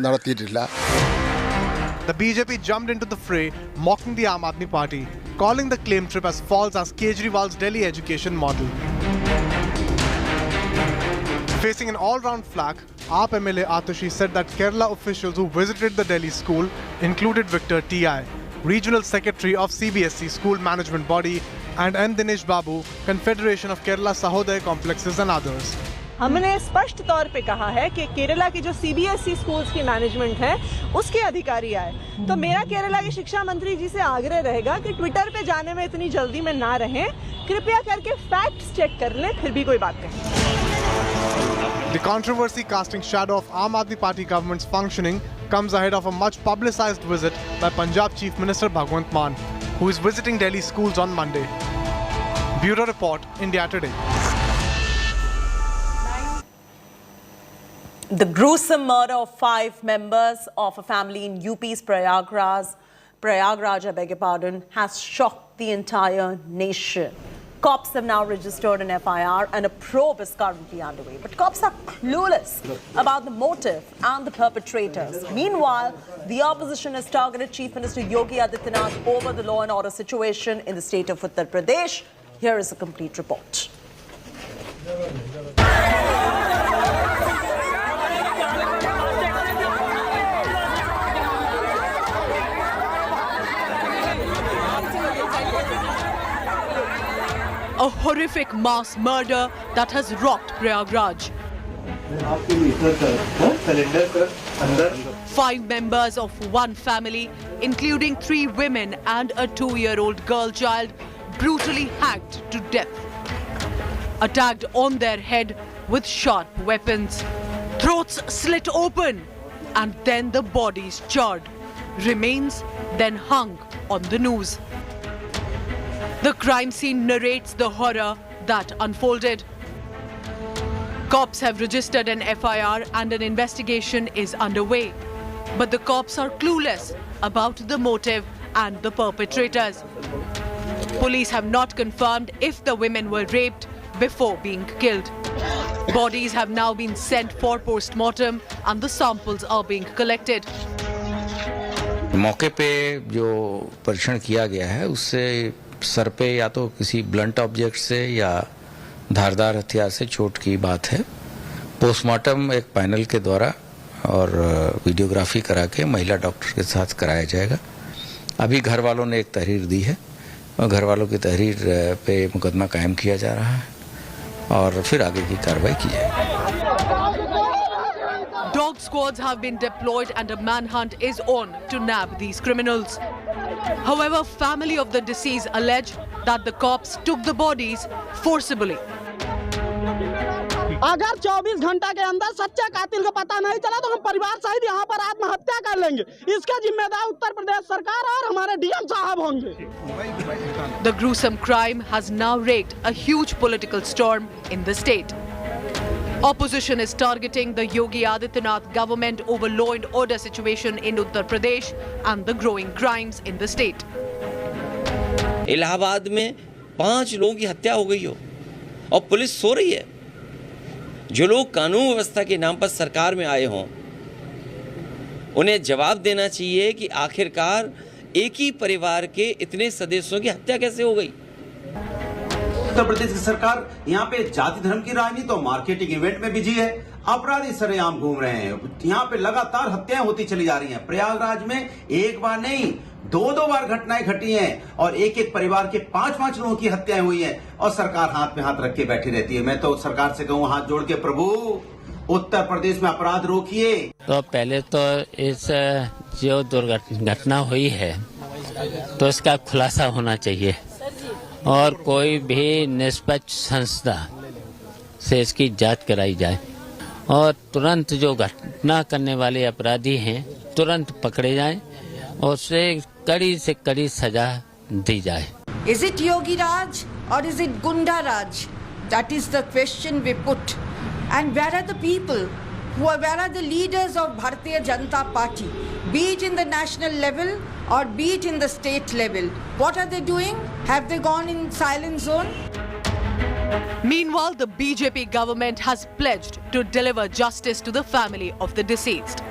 നടത്തിയിട്ടില്ല. The BJP jumped into the fray, mocking the Aam Aadmi Party, calling the claim trip as false as Kejriwal's Delhi education model. Facing an all-round flak, AAP MLA Atishi said that Kerala officials who visited the Delhi school included Victor T.I., Regional Secretary of CBSE School Management Body, and N. Dinesh Babu, Confederation of Kerala Sahodaya Complexes and others. हमने स्पष्ट तौर पे कहा है कि केरला की जो CBSE schools की मैनेजमेंट है उसके अधिकारी आए. तो मेरा केरला के शिक्षा मंत्री जी से आग्रह रहेगा कि ट्विटर पे जाने में इतनी जल्दी में ना रहें, कृपया करके फैक्ट्स चेक कर लें, फिर भी कोई बात कहें. The controversy casting shadow of Aam Aadmi Party government's functioning comes ahead of a much publicized visit by Punjab Chief Minister Bhagwant Mann, who is visiting Delhi schools on Monday. Bureau Report, India Today. The gruesome murder of 5 members of a family in UP's Prayagraj, has shocked the entire nation. Cops have now registered an FIR and a probe is currently underway. But cops are clueless about the motive and the perpetrators. Meanwhile, the opposition has targeted Chief Minister Yogi Adityanath over the law and order situation in the state of Uttar Pradesh. Here is a complete report. A horrific mass murder that has rocked Prayagraj. 5 members of one family, including 3 women and a 2-year-old girl child, brutally hacked to death. Attacked on their head with sharp weapons. Throats slit open and then the bodies charred. Remains then hung on the noose. The crime scene narrates the horror that unfolded. Cops have registered an FIR and an investigation is underway. But the cops are clueless about the motive and the perpetrators. Police have not confirmed if the women were raped before being killed. Bodies have now been sent for post-mortem and the samples are being collected. मौके पे जो परीक्षण किया गया है उससे sir पे या तो किसी ब्लंट ऑब्जेक्ट से या धारदार हथियार से चोट की बात है। पोस्टमार्टम एक पैनल के द्वारा और वीडियोग्राफी करा के महिला डॉक्टर के साथ कराया जाएगा। अभी घर वालों ने एक तहरीर दी है और घर वालों की तहरीर पे मुकदमा कायम किया जा रहा है और फिर आगे की कार्रवाई की जाएगी। Dog squads have been deployed and a manhunt is on to nab these criminals. However, family of the deceased allege that the cops took the bodies forcibly. अगर 24 घंटा के अंदर सच्चे कातिल को पता नहीं चला तो हम परिवार सहित यहाँ पर आत्महत्या कर लेंगे। इसका जिम्मेदार उत्तर प्रदेश सरकार और हमारे डीएम साहब होंगे। The gruesome crime has now raked a huge political storm in the state. Opposition is targeting the Yogi Adityanath government over law and order situation in Uttar Pradesh and the growing crimes in the state. Allahabad में 5 लोगों की हत्या हो गई हो और police सो रही है। जो लोग कानून व्यवस्था के नाम पर सरकार में आए हों उन्हें जवाब देना चाहिए कि आखिरकार एक ही परिवार के इतने सदस्यों की हत्या कैसे हो गई। उत्तर प्रदेश की सरकार यहाँ पे जाति धर्म की राजनीति और मार्केटिंग इवेंट में बिजी है। अपराधी सरेआम घूम रहे हैं। यहाँ पे लगातार हत्याएं होती चली जा रही हैं। प्रयागराज में एक बार नहीं 2-2 बार घटनाएं घटी हैं और एक-एक परिवार के 5-5 लोगों की हत्याएं हुई हैं और सरकार हाथ में हाथ रख के बैठी रहती है। मैं तो सरकार से कहूँ हाथ जोड़ के प्रभु उत्तर प्रदेश में अपराध रोकिए। तो पहले तो इस जो दुर्घटना हुई है तो इसका खुलासा होना चाहिए और कोई भी निष्पक्ष संस्था से इसकी जांच कराई जाए और तुरंत जो घटना करने वाले अपराधी हैं तुरंत पकड़े जाएं और उसे कड़ी से कड़ी सजा दी जाए। Is it Yogi Raj or is it Gunda Raj? That is the question we put. And where are the people? Where are the leaders of Bharatiya Janata Party? Be it in the national level or be it in the state level. What are they doing? Have they gone in silent zone? Meanwhile, the BJP government has pledged to deliver justice to the family of the deceased.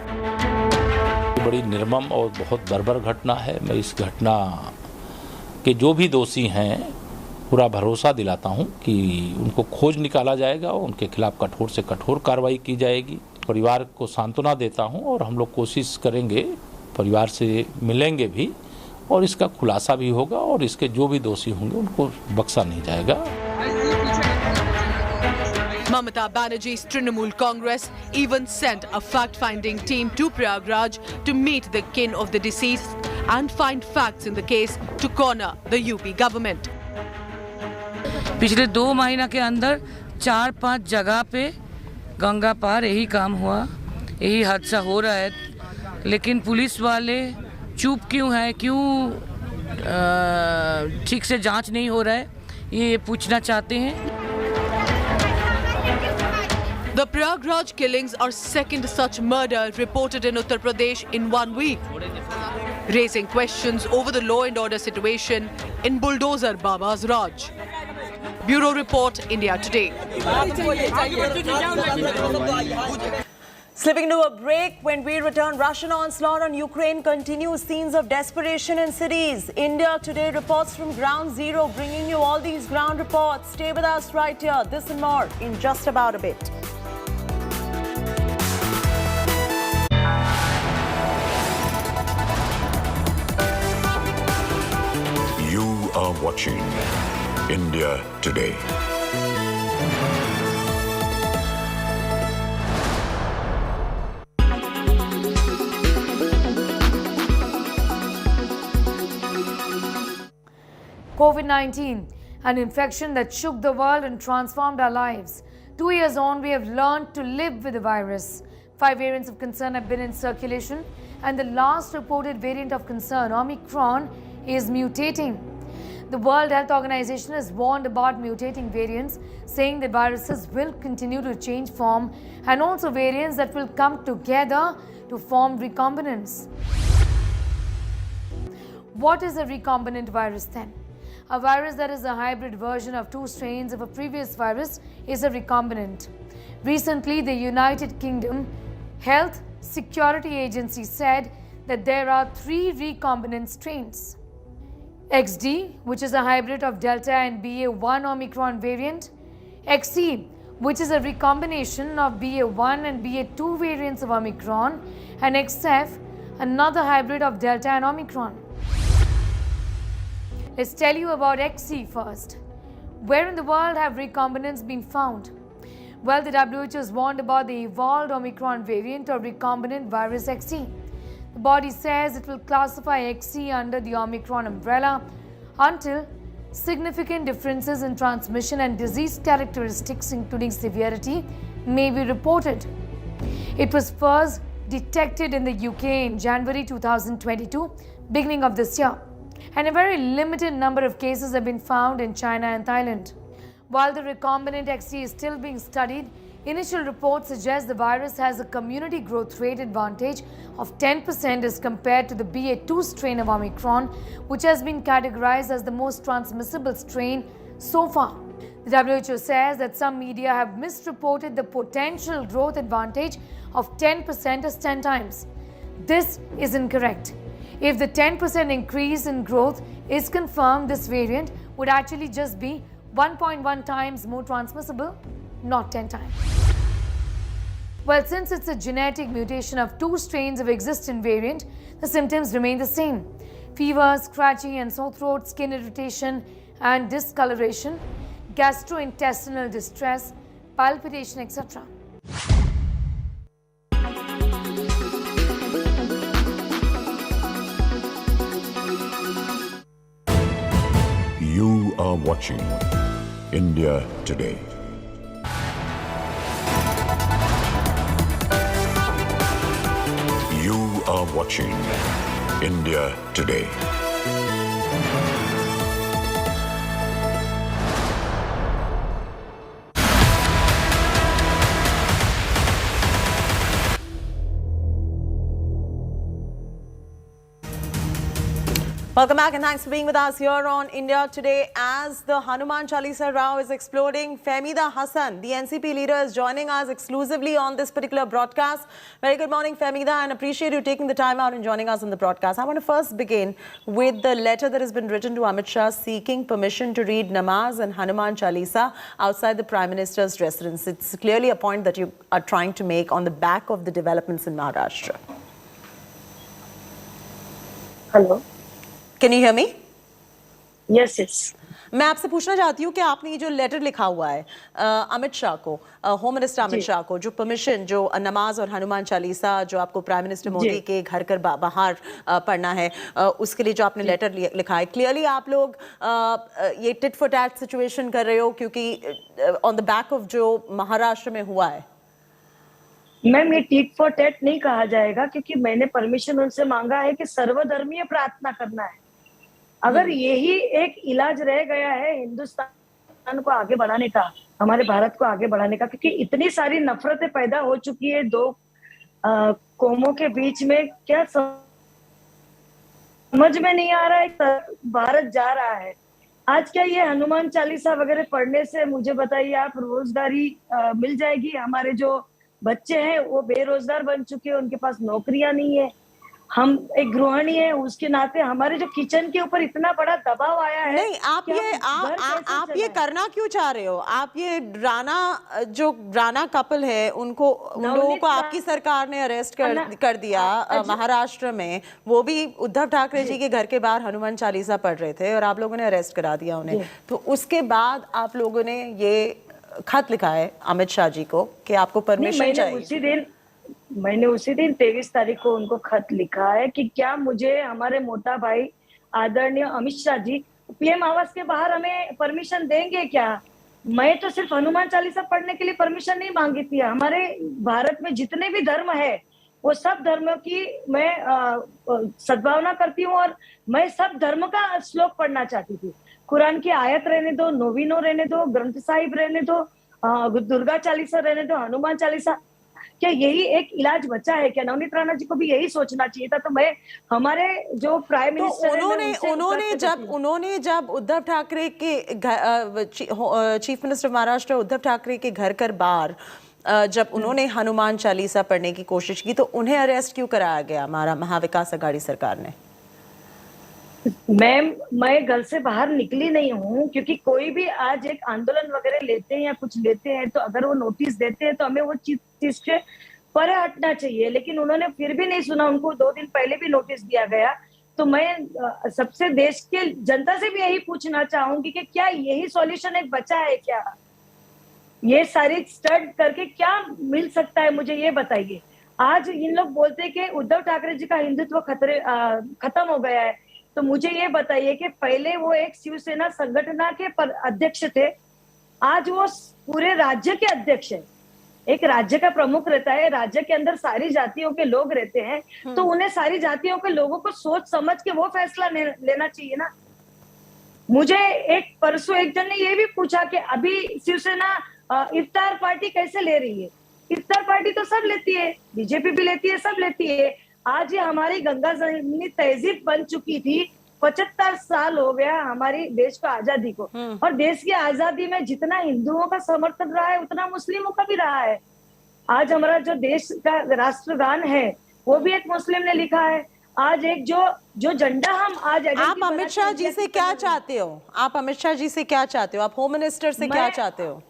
बड़ी निर्मम और बहुत बर्बर घटना है। मैं इस घटना के जो भी दोषी हैं पूरा भरोसा दिलाता हूं कि उनको खोज निकाला जाएगा और उनके खिलाफ कठोर से कठोर कार्रवाई की जाएगी। परिवार को सांत्वना देता हूं और हम लोग कोशिश करेंगे, परिवार से मिलेंगे भी और इसका खुलासा भी होगा और इसके जो भी दोषी होंगे उनको बख्शा नहीं जाएगा। Mamata Banerjee's Trinamool Congress even sent a fact-finding team to Prayagraj to meet the kin of the deceased and find facts in the case to corner the UP government. पिछले 2 महीना के अंदर 4-5 जगह पे गंगा पार यही काम हुआ, यही हादसा हो रहा है, लेकिन पुलिस वाले चुप क्यों है, क्यों ठीक से जांच नहीं हो रहा है, ये पूछना चाहते हैं। The Prayagraj killings are second such murder reported in Uttar Pradesh in 1 week, raising questions over the law and order situation in bulldozer Baba's Raj. Bureau Report, India Today. Slipping to a break. When we return, Russian onslaught on Ukraine continues. Scenes of desperation in cities. India Today reports from ground zero, bringing you all these ground reports. Stay with us right here. This and more in just about a bit. You are watching India Today. COVID-19, an infection that shook the world and transformed our lives. 2 years on, we have learned to live with the virus. 5 variants of concern have been in circulation, and the last reported variant of concern, Omicron, is mutating. The World Health Organization has warned about mutating variants, saying that viruses will continue to change form and also variants that will come together to form recombinants. What is a recombinant virus then? A virus that is a hybrid version of 2 strains of a previous virus is a recombinant. Recently, the United Kingdom Health Security Agency said that there are 3 recombinant strains. XD, which is a hybrid of Delta and BA1 Omicron variant, XE, which is a recombination of BA1 and BA2 variants of Omicron, and XF, another hybrid of Delta and Omicron. Let's tell you about XE first. Where in the world have recombinants been found? Well, the WHO has warned about the evolved Omicron variant or recombinant virus XE. The body says it will classify XE under the Omicron umbrella until significant differences in transmission and disease characteristics, including severity, may be reported. It was first detected in the UK in January 2022, beginning of this year, and a very limited number of cases have been found in China and Thailand. While the recombinant XE is still being studied, initial reports suggest the virus has a community growth rate advantage of 10% as compared to the BA2 strain of Omicron, which has been categorized as the most transmissible strain so far. The WHO says that some media have misreported the potential growth advantage of 10% as 10 times. This is incorrect. If the 10% increase in growth is confirmed, this variant would actually just be 1.1 times more transmissible, not 10 times. Well, since it's a genetic mutation of 2 strains of existing variant, the symptoms remain the same: fever, scratchy and sore throat, skin irritation and discoloration, gastrointestinal distress, palpitation, etc. You are watching India Today. You are watching India Today. Welcome back and thanks for being with us here on India Today. As the Hanuman Chalisa row is exploding, Fahmida Hassan, the NCP leader, is joining us exclusively on this particular broadcast. Very good morning, Fahmida, and appreciate you taking the time out and joining us on the broadcast. I want to first begin with the letter that has been written to Amit Shah seeking permission to read Namaz and Hanuman Chalisa outside the Prime Minister's residence. It's clearly a point that you are trying to make on the back of the developments in Maharashtra. Hello. Can you hear me? Yes, yes. मैं आपसे पूछना चाहती हूँ कि आपने ये जो letter लिखा हुआ है अमित शाह को, होम मिनिस्टर अमित शाह को, जो परमिशन, जो नमाज और हनुमान चालीसा जो आपको प्राइम मिनिस्टर मोदी के घर कर बाहर पढ़ना है, उसके लिए जो आपने लेटर लिखा है, क्लियरली आप लोग ये टिट फॉर टैट सिचुएशन कर रहे हो, क्योंकि ऑन द बैक ऑफ जो महाराष्ट्र में हुआ है, मैम ये टीट फॉर टैट नहीं कहा जाएगा, क्योंकि मैंने परमिशन उनसे मांगा है कि सर्वधर्मीय प्रार्थना करना है। अगर यही एक इलाज रह गया है हिंदुस्तान को आगे बढ़ाने का, हमारे भारत को आगे बढ़ाने का, क्योंकि इतनी सारी नफरतें पैदा हो चुकी है दो कौमों के बीच में, क्या समझ में नहीं आ रहा है भारत जा रहा है। आज क्या ये हनुमान चालीसा वगैरह पढ़ने से, मुझे बताइए आप, रोजगारी मिल जाएगी? हमारे जो बच्चे हैं वो बेरोजगार बन चुके हैं, उनके पास नौकरियां नहीं है। हम एक गृहिणी है, उसके नाते हमारे जो किचन के ऊपर इतना बड़ा दबाव आया है। नहीं, आप ये करना क्यों चाह रहे हो? आप ये राणा कपल है, उन लोगों को आपकी सरकार ने अरेस्ट कर दिया महाराष्ट्र में। वो भी उद्धव ठाकरे जी के घर के बाहर हनुमान चालीसा पढ़ रहे थे और आप लोगों ने अरेस्ट करा दिया उन्हें। तो उसके बाद आप लोगों ने ये खत लिखा है अमित शाह जी को कि आपको परमिशन चाहिए। मैंने उसी दिन 23 तारीख को उनको खत लिखा है कि क्या मुझे हमारे मोटा भाई आदरणीय अमित शाह जी पीएम आवास के बाहर हमें परमिशन देंगे क्या? मैं तो सिर्फ हनुमान चालीसा पढ़ने के लिए परमिशन नहीं मांगी थी। हमारे भारत में जितने भी धर्म है वो सब धर्मों की मैं सद्भावना करती हूँ और मैं सब धर्म का श्लोक पढ़ना चाहती थी। कुरान की आयत रहने दो, नोविनो रहने दो, ग्रंथ साहिब रहने दो, दुर्गा चालीसा रहने दो, हनुमान चालीसा, क्या यही एक इलाज बचा है क्या? नवनीत राणा जी को भी यही सोचना चाहिए था। तो मैं हमारे जो प्राइम मिनिस्टर उन्होंने जब उद्धव ठाकरे के चीफ मिनिस्टर महाराष्ट्र उद्धव ठाकरे के घर कर बार जब उन्होंने हनुमान चालीसा पढ़ने की कोशिश की तो उन्हें अरेस्ट क्यों कराया गया हमारा महाविकास अघाड़ी सरकार ने? मैम, मैं घर से बाहर निकली नहीं हूँ, क्योंकि कोई भी आज एक आंदोलन वगैरह लेते हैं या कुछ लेते हैं तो अगर वो नोटिस देते हैं तो हमें वो चीज से परे हटना चाहिए। लेकिन उन्होंने फिर भी नहीं सुना, उनको 2 दिन पहले भी नोटिस दिया गया। तो मैं सबसे देश के जनता से भी यही पूछना चाहूंगी कि क्या यही सॉल्यूशन एक बचा है क्या? ये सारी स्टड करके क्या मिल सकता है, मुझे ये बताइए। आज इन लोग बोलते हैं कि उद्धव ठाकरे जी का हिंदुत्व खत्म हो गया है। तो मुझे ये बताइए कि पहले वो एक शिवसेना संगठन के अध्यक्ष थे, आज वो पूरे राज्य के अध्यक्ष है। एक राज्य का प्रमुख रहता है, राज्य के अंदर सारी जातियों के लोग रहते हैं, तो उन्हें सारी जातियों के लोगों को सोच समझ के वो फैसला लेना चाहिए ना। मुझे एक परसों एक जन ने ये भी पूछा कि अभी शिवसेना इफ्तार पार्टी कैसे ले रही है? इफ्तार पार्टी तो सब लेती है, बीजेपी भी लेती है, सब लेती है। आज ये हमारी गंगा जमनी तहजीब बन चुकी थी। 75 साल हो गया हमारी देश को आजादी को, और देश की आजादी में जितना हिंदुओं का समर्थन रहा है उतना मुस्लिमों का भी रहा है। आज हमारा जो देश का राष्ट्रगान है वो भी एक मुस्लिम ने लिखा है। आज एक जो झंडा हम आज आप अमित शाह जी से क्या चाहते हो? आप अमित शाह जी से क्या चाहते हो? आप होम मिनिस्टर से क्या चाहते हो?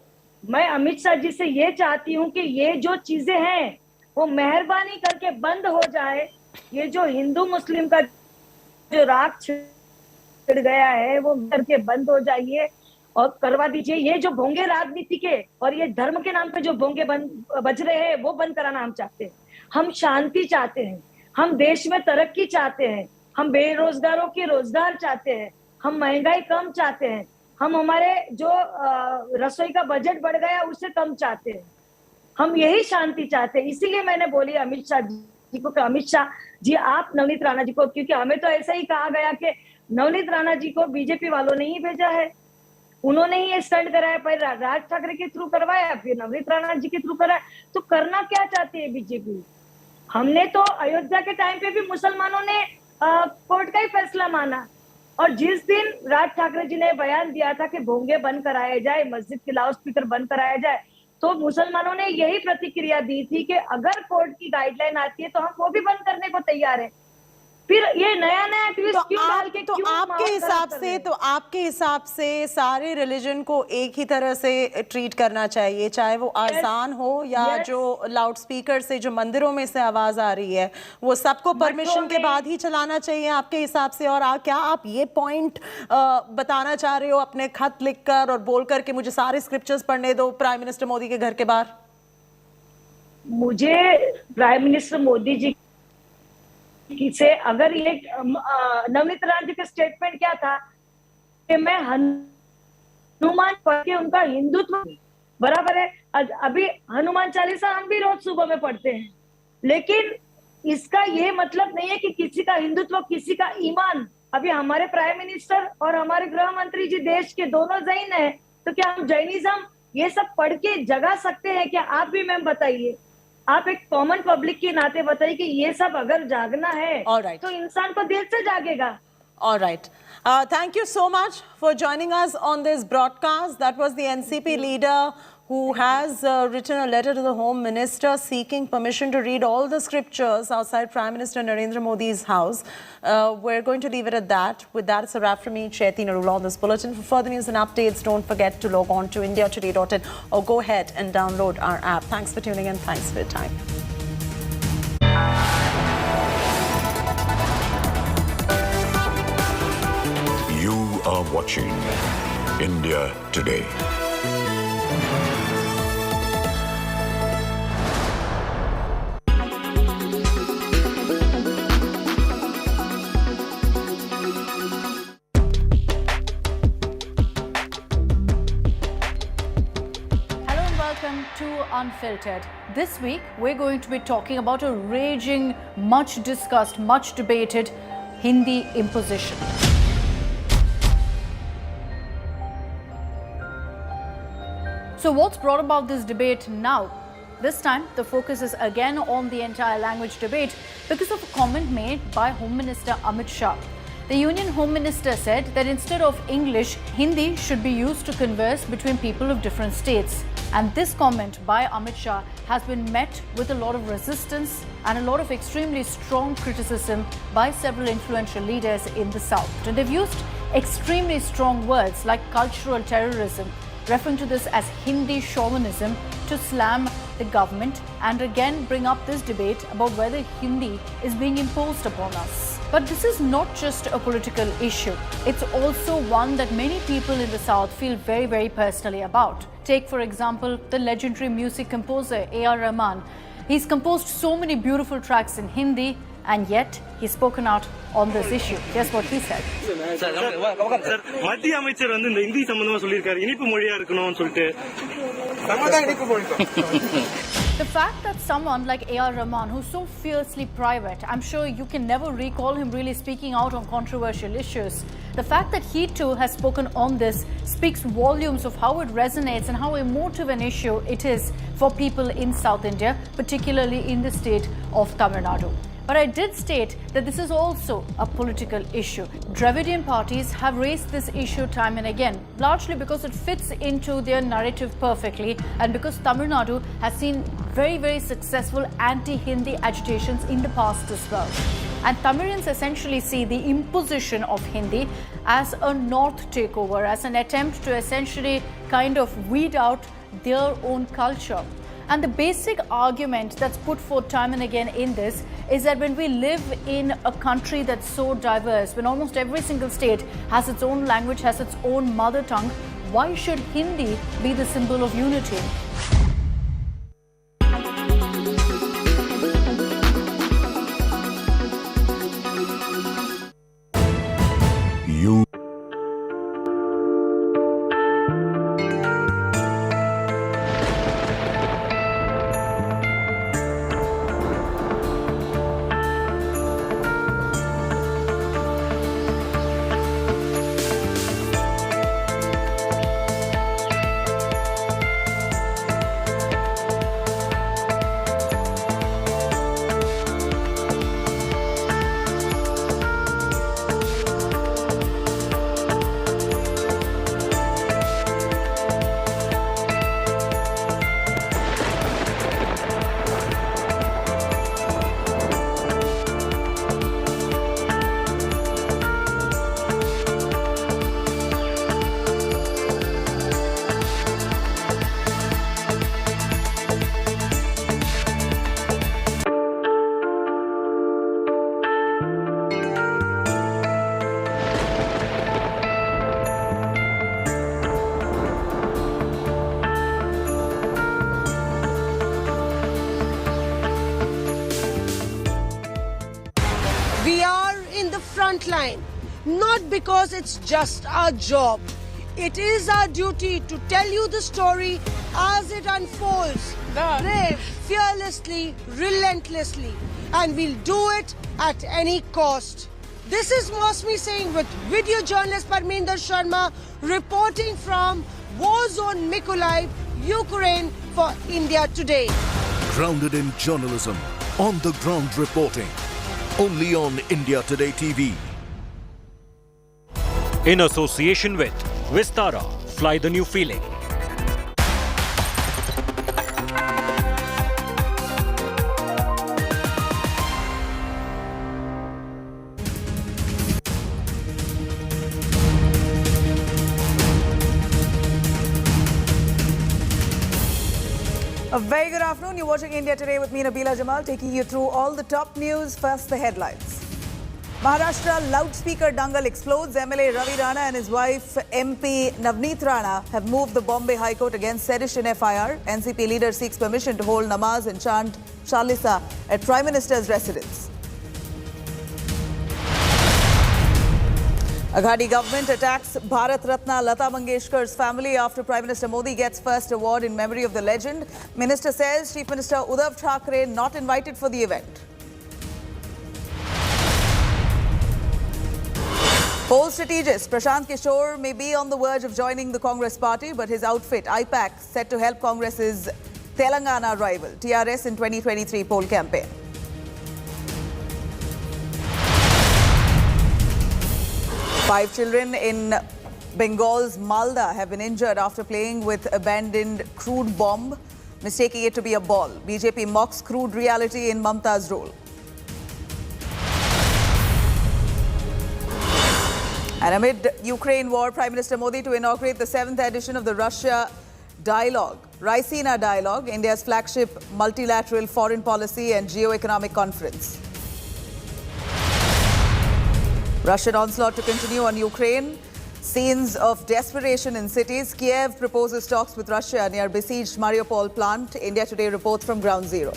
मैं अमित शाह जी से ये चाहती हूँ कि ये जो चीजें हैं वो मेहरबानी करके बंद हो जाए। ये जो हिंदू मुस्लिम का जो राग छिड़ गया है वो करके बंद हो जाइए और करवा दीजिए। ये जो भोंगे राजनीति के और ये धर्म के नाम पे जो भोंगे बज रहे हैं वो बंद कराना हम चाहते हैं। हम शांति चाहते हैं, हम देश में तरक्की चाहते हैं, हम बेरोजगारों की रोजगार चाहते हैं, हम महंगाई कम चाहते हैं, हम हमारे जो रसोई का बजट बढ़ गया उससे कम चाहते हैं। हम यही शांति चाहते हैं। इसीलिए मैंने बोली अमित शाह जी को कि अमित शाह जी आप नवनीत राणा जी को, क्योंकि हमें तो ऐसा ही कहा गया कि नवनीत राणा जी को बीजेपी वालों ने ही भेजा है, उन्होंने ही ये स्टंट कराया। पहले राज ठाकरे के थ्रू करवाया, फिर नवनीत राणा जी के थ्रू कराया। तो करना क्या चाहती है बीजेपी? हमने तो अयोध्या के टाइम पे भी मुसलमानों ने कोर्ट का ही फैसला माना, और जिस दिन राज ठाकरे जी ने बयान दिया था कि भोंगे बंद कराए जाए, मस्जिद के लाउडस्पीकर बंद कराया जाए, तो मुसलमानों ने यही प्रतिक्रिया दी थी कि अगर कोर्ट की गाइडलाइन आती है तो हम वो भी बंद करने को तैयार है। फिर ये नया ट्विस्ट क्यों डाल के तो आपके हिसाब से सारे रिलीजन को एक ही तरह से ट्रीट करना चाहिए, चाहे वो आसान हो या जो लाउड स्पीकर से जो मंदिरों में से आवाज आ रही है वो सबको परमिशन के बाद ही चलाना चाहिए आपके हिसाब से? और क्या आप ये पॉइंट बताना चाह रहे हो अपने खत लिखकर और बोलकर कि मुझे सारे स्क्रिप्चर्स पढ़ने दो प्राइम मिनिस्टर मोदी के घर के बाहर? मुझे प्राइम मिनिस्टर मोदी जी से अगर ये नवनीत राणा जी का स्टेटमेंट क्या था कि मैं हनुमान पढ़ के उनका हिंदुत्व बराबर है, अभी हनुमान चालीसा हम भी रोज सुबह में पढ़ते हैं, लेकिन इसका ये मतलब नहीं है कि किसी का हिंदुत्व, किसी का ईमान। अभी हमारे प्राइम मिनिस्टर और हमारे गृह मंत्री जी देश के दोनों जैन है, तो क्या हम जैनिज्म ये सब पढ़ के जगा सकते हैं क्या? आप भी मैम बताइए, आप एक कॉमन पब्लिक के नाते बताइए कि ये सब अगर जागना है तो इंसान को दिल से जागेगा। All right. Thank you so much for joining us on this broadcast. That was the NCP leader who has written a letter to the Home Minister seeking permission to read all the scriptures outside Prime Minister Narendra Modi's house. We're going to leave it at that. With that, it's a wrap from me, Chaiti Narula, on this bulletin. For further news and updates, don't forget to log on to indiatoday.in or go ahead and download our app. Thanks for tuning in. Thanks for your time. You are watching India Today. Unfiltered. This week, we're going to be talking about a raging, much discussed, much debated Hindi imposition. So what's brought about this debate now? This time, the focus is again on the entire language debate because of a comment made by Home Minister Amit Shah. The Union Home Minister said that instead of English, Hindi should be used to converse between people of different states. And this comment by Amit Shah has been met with a lot of resistance and a lot of extremely strong criticism by several influential leaders in the South. And they've used extremely strong words like cultural terrorism, referring to this as Hindi chauvinism, to slam the government and again bring up this debate about whether Hindi is being imposed upon us. But this is not just a political issue. It's also one that many people in the South feel very, very personally about. Take, for example, the legendary music composer A.R. Rahman. He's composed so many beautiful tracks in Hindi, and yet he's spoken out on this issue. Here's what he said. மத்திய அமைச்சர் வந்து இந்த இந்தி சம்பந்தமா சொல்லிருக்காரு, இனிப்பு மொழியா இருக்கணும்னு சொல்லிட்டு. The fact that someone like A.R. Rahman, who's so fiercely private, I'm sure you can never recall him really speaking out on controversial issues. The fact that he too has spoken on this speaks volumes of how it resonates and how emotive an issue it is for people in South India, particularly in the state of Tamil Nadu. But I did state that this is also a political issue. Dravidian parties have raised this issue time and again, largely because it fits into their narrative perfectly and because Tamil Nadu has seen very, very successful anti-Hindi agitations in the past as well. And Tamilians essentially see the imposition of Hindi as a North takeover, as an attempt to essentially kind of weed out their own culture. And the basic argument that's put forth time and again in this is that when we live in a country that's so diverse, when almost every single state has its own language, has its own mother tongue, why should Hindi be the symbol of unity? We are in the front line, not because it's just our job. It is our duty to tell you the story as it unfolds, brave, fearlessly, relentlessly, and we'll do it at any cost. This is Mosmi Singh with video journalist Parminder Sharma reporting from war zone Mykolaiv, Ukraine for India Today. Grounded in journalism, on the ground reporting, only on India Today TV. In association with Vistara, fly the new feeling. A very good afternoon. You're watching India Today with me, Nabila Jamal, taking you through all the top news. First, the headlines. Maharashtra loudspeaker dangle explodes. MLA Ravi Rana and his wife MP Navneet Rana have moved the Bombay High Court against sedition FIR. NCP leader seeks permission to hold namaz and chant Chalisa at Prime Minister's residence. Aghadi government attacks Bharat Ratna Lata Mangeshkar's family after Prime Minister Modi gets first award in memory of the legend. Minister says Chief Minister Uddhav Thackeray not invited for the event. Poll strategist Prashant Kishore may be on the verge of joining the Congress party, but his outfit, IPAC, set to help Congress's Telangana rival, TRS, in 2023 poll campaign. Five children in Bengal's Malda have been injured after playing with abandoned crude bomb, mistaking it to be a ball. BJP mocks crude reality in Mamta's role. And amid Ukraine war, Prime Minister Modi to inaugurate the 7th edition of the Russia Dialogue, Raisina Dialogue, India's flagship multilateral foreign policy and geo-economic conference. Russian onslaught to continue on Ukraine. Scenes of desperation in cities. Kiev proposes talks with Russia near besieged Mariupol plant. India Today reports from Ground Zero.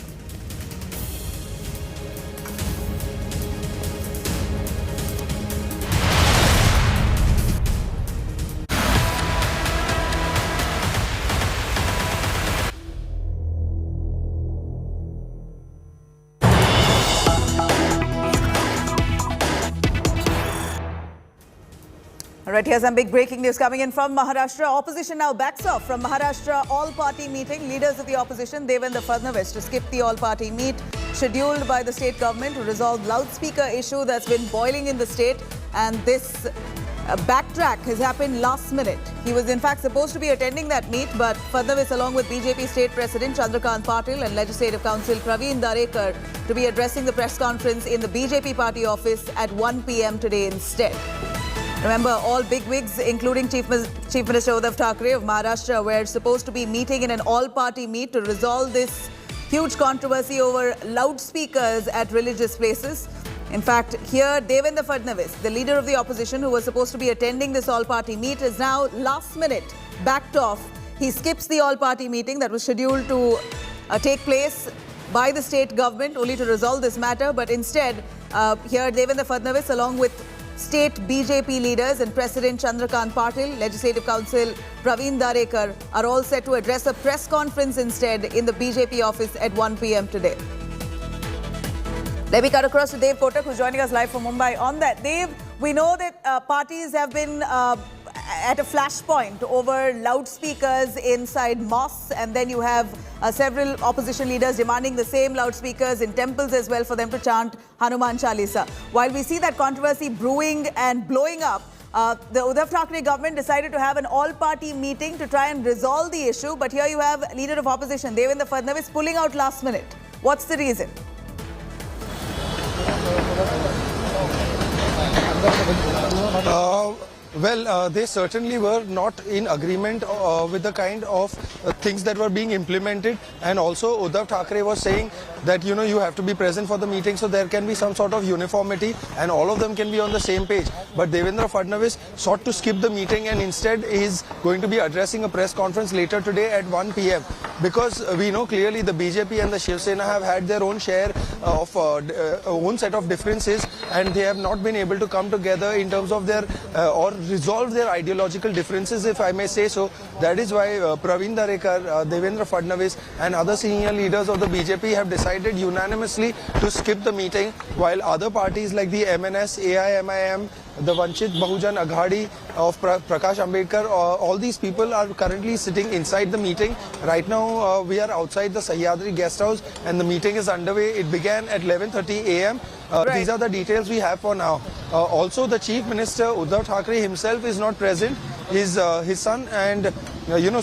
All right, here's some big breaking news coming in from Maharashtra. Opposition now backs off from Maharashtra all-party meeting. Leaders of the opposition, Devendra Fadnavis, to skip the all-party meet scheduled by the state government to resolve loudspeaker issue that's been boiling in the state. And this backtrack has happened last minute. He was in fact supposed to be attending that meet, but Fadnavis, along with BJP State President Chandrakant Patil and Legislative Council Praveen Darekar, to be addressing the press conference in the BJP party office at 1 p.m. today instead. Remember, all bigwigs, including Chief Minister Uddhav Thackeray of Maharashtra, were supposed to be meeting in an all-party meet to resolve this huge controversy over loudspeakers at religious places. In fact, here, Devendra Fadnavis, the leader of the opposition who was supposed to be attending this all-party meet, is now last minute backed off. He skips the all-party meeting that was scheduled to take place by the state government only to resolve this matter. But instead, here, Devendra Fadnavis, along with state BJP leaders and President Chandrakant Patil, Legislative Council Praveen Darekar, are all set to address a press conference instead in the BJP office at 1 p.m. today. Let me cut across to Dev Kotak, who's joining us live from Mumbai on that. Dev, we know that parties have been at a flashpoint over loudspeakers inside mosques, and then you have several opposition leaders demanding the same loudspeakers in temples as well for them to chant Hanuman Chalisa. While we see that controversy brewing and blowing up, the Uddhav Thackeray government decided to have an all-party meeting to try and resolve the issue. But here you have leader of opposition, Devendra Fadnavis, pulling out last minute. What's the reason? Well, they certainly were not in agreement with the kind of things that were being implemented, and also Uddhav Thackeray was saying that you have to be present for the meeting, so there can be some sort of uniformity and all of them can be on the same page. But Devendra Fadnavis sought to skip the meeting and instead is going to be addressing a press conference later today at 1 p.m. because we know clearly the BJP and the Shiv Sena have had their own share of own set of differences, and they have not been able to come together in terms of their or resolve their ideological differences, if I may say so. That is why Praveen Darekar, Devendra Fadnavis and other senior leaders of the BJP have decided unanimously to skip the meeting, while other parties like the MNS, AIMIM, the Vanchit Bahujan Aghadi of Prakash Ambedkar, all these people are currently sitting inside the meeting. Right now we are outside the Sahyadri guest house and the meeting is underway. It began at 11:30 a.m. These are the details we have for now. Also, the Chief Minister Uddhav Thackeray himself is not present. His son and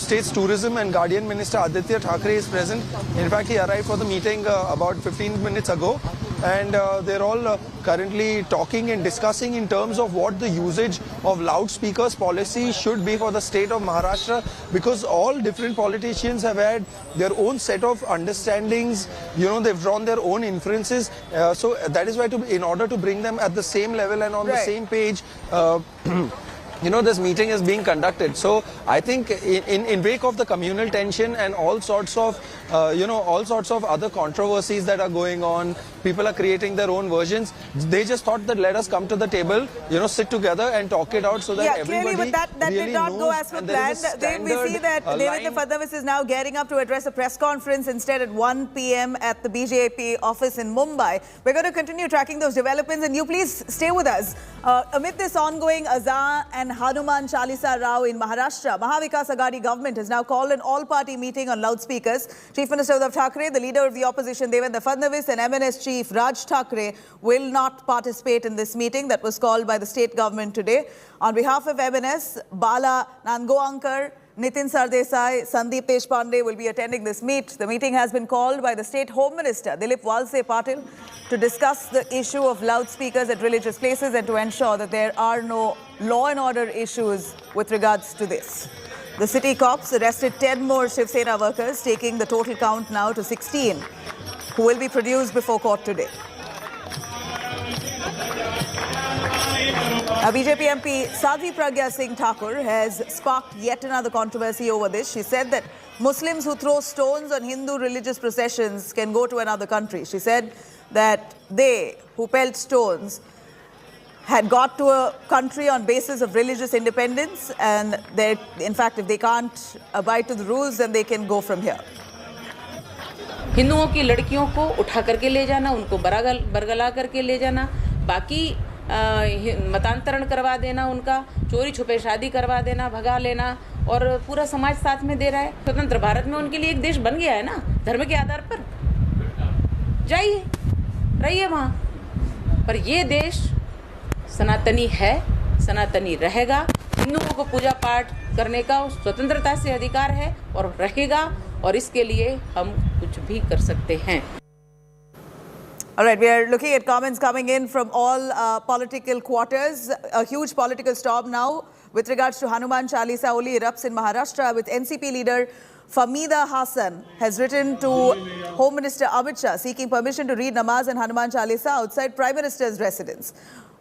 State's Tourism and Guardian Minister Aditya Thackeray is present. In fact, he arrived for the meeting about 15 minutes ago, and they're all currently talking and discussing in terms of what the usage of loudspeakers policy should be for the state of Maharashtra, because all different politicians have had their own set of understandings. They've drawn their own inferences. So that is why, in order to bring them at the same level and on the same page, this meeting is being conducted. So I think in wake of the communal tension and all sorts of other controversies that are going on, people are creating their own versions. They just thought that let us come to the table, sit together and talk it out so that everybody clearly, but that really did not go as per plan. We see that Devendra Fadnavis is now gearing up to address a press conference instead at 1 p.m. at the BJP office in Mumbai. We're going to continue tracking those developments, and you please stay with us. Amid this ongoing Azan and Hanuman Chalisa Rao in Maharashtra, Mahavikas Aghadi government has now called an all-party meeting on loudspeakers. Chief Minister Uddhav Thackeray, the leader of the opposition Devendra Fadnavis, and MNS Chief Raj Thackeray will not participate in this meeting that was called by the state government today. On behalf of MNS, Bala Nangoankar, Nitin Sardesai, Sandeep Deshpande will be attending this meet. The meeting has been called by the State Home Minister, Dilip Walse Patil, to discuss the issue of loudspeakers at religious places and to ensure that there are no law and order issues with regards to this. The city cops arrested 10 more Shiv Sena workers, taking the total count now to 16, who will be produced before court today. BJP MP Sadhvi Pragya Singh Thakur has sparked yet another controversy over this. She said that Muslims who throw stones on Hindu religious processions can go to another country. She said that they who pelt stones had got to a country on basis of religious independence, and in fact, if they can't abide to the rules, then they can go from here. हिंदुओं की लड़कियों को उठा करके ले जाना, उनको बरगला करके ले जाना, बाकी मतांतरण करवा देना, उनका चोरी छुपे शादी करवा देना, भगा लेना, और पूरा समाज साथ में दे रहा है। स्वतंत्र भारत में उनके लिए एक देश बन गया है ना, धर्म के आधार पर। जाइए, रहिए वहाँ, पर ये देश सनातनी है, सनातनी रहेगा। हिंदुओं को पूजा पाठ करने का स्वतंत्रता से अधिकार है और रहेगा, और इसके लिए हम कुछ भी कर सकते हैं। All right, we are looking at comments coming in from all political quarters. A huge political storm now with regards to Hanuman Chalisa only erupts in Maharashtra, with NCP leader Famida Hassan has written to Home Minister Amit Shah seeking permission to read namaz and Hanuman Chalisa outside Prime Minister's residence.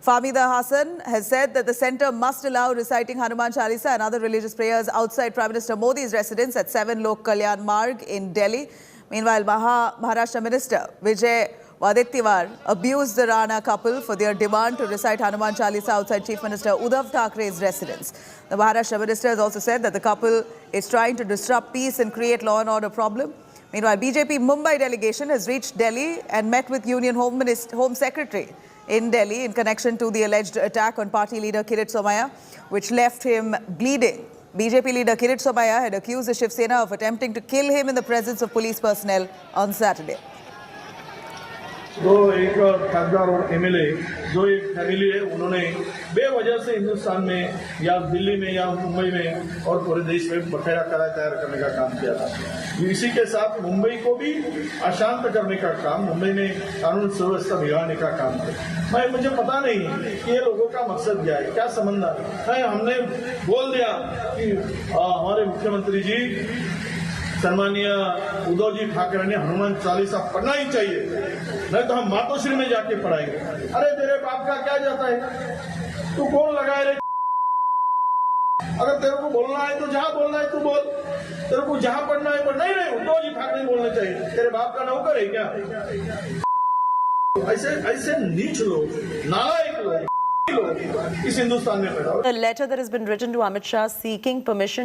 Famida Hassan has said that the centre must allow reciting Hanuman Chalisa and other religious prayers outside Prime Minister Modi's residence at 7 Lok Kalyan Marg in Delhi. Meanwhile, Maharashtra Minister Vijay Wadettiwar abused the Rana couple for their demand to recite Hanuman Chalisa outside Chief Minister Uddhav Thackeray's residence. The Maharashtra minister has also said that the couple is trying to disrupt peace and create law and order problem. Meanwhile, BJP Mumbai delegation has reached Delhi and met with Union Home Secretary in Delhi in connection to the alleged attack on party leader Kirit Somaiya, which left him bleeding. BJP leader Kirit Somaiya had accused the Shiv Sena of attempting to kill him in the presence of police personnel on Saturday. दो एक खासदार और MLA जो एक family है, उन्होंने बेवजह से हिंदुस्तान में या दिल्ली में या मुंबई में और पूरे देश में बकाया करार तैयार करने का काम किया था। इसी के साथ मुंबई को भी अशांत करने का काम, मुंबई में कानून सुव्यवस्था बिगाड़ने का काम किया। मुझे पता नहीं कि ये लोगों का मकसद क्या है, क्या समझना है। हमने बोल दिया कि हमारे मुख्यमंत्री जी सम्मानीय उद्धव जी ठाकरे ने हनुमान चालीसा पढ़ना ही चाहिए, नहीं तो हम मातोश्री में जाके पढ़ाएंगे। अरे तेरे बाप का क्या जाता है, तू कौन लगाए रे? अगर तेरे को बोलना है तो जहाँ बोलना है तू बोल, तेरे को जहाँ पढ़ना है पढ़, नहीं दो जी फाक नहीं बोलना चाहिए, तेरे बाप का नौकर है क्या? ऐसे नीच लोग, नालायक लोग इस हिंदुस्तान में पैदा। A letter that has been written to Amit Shah seeking permission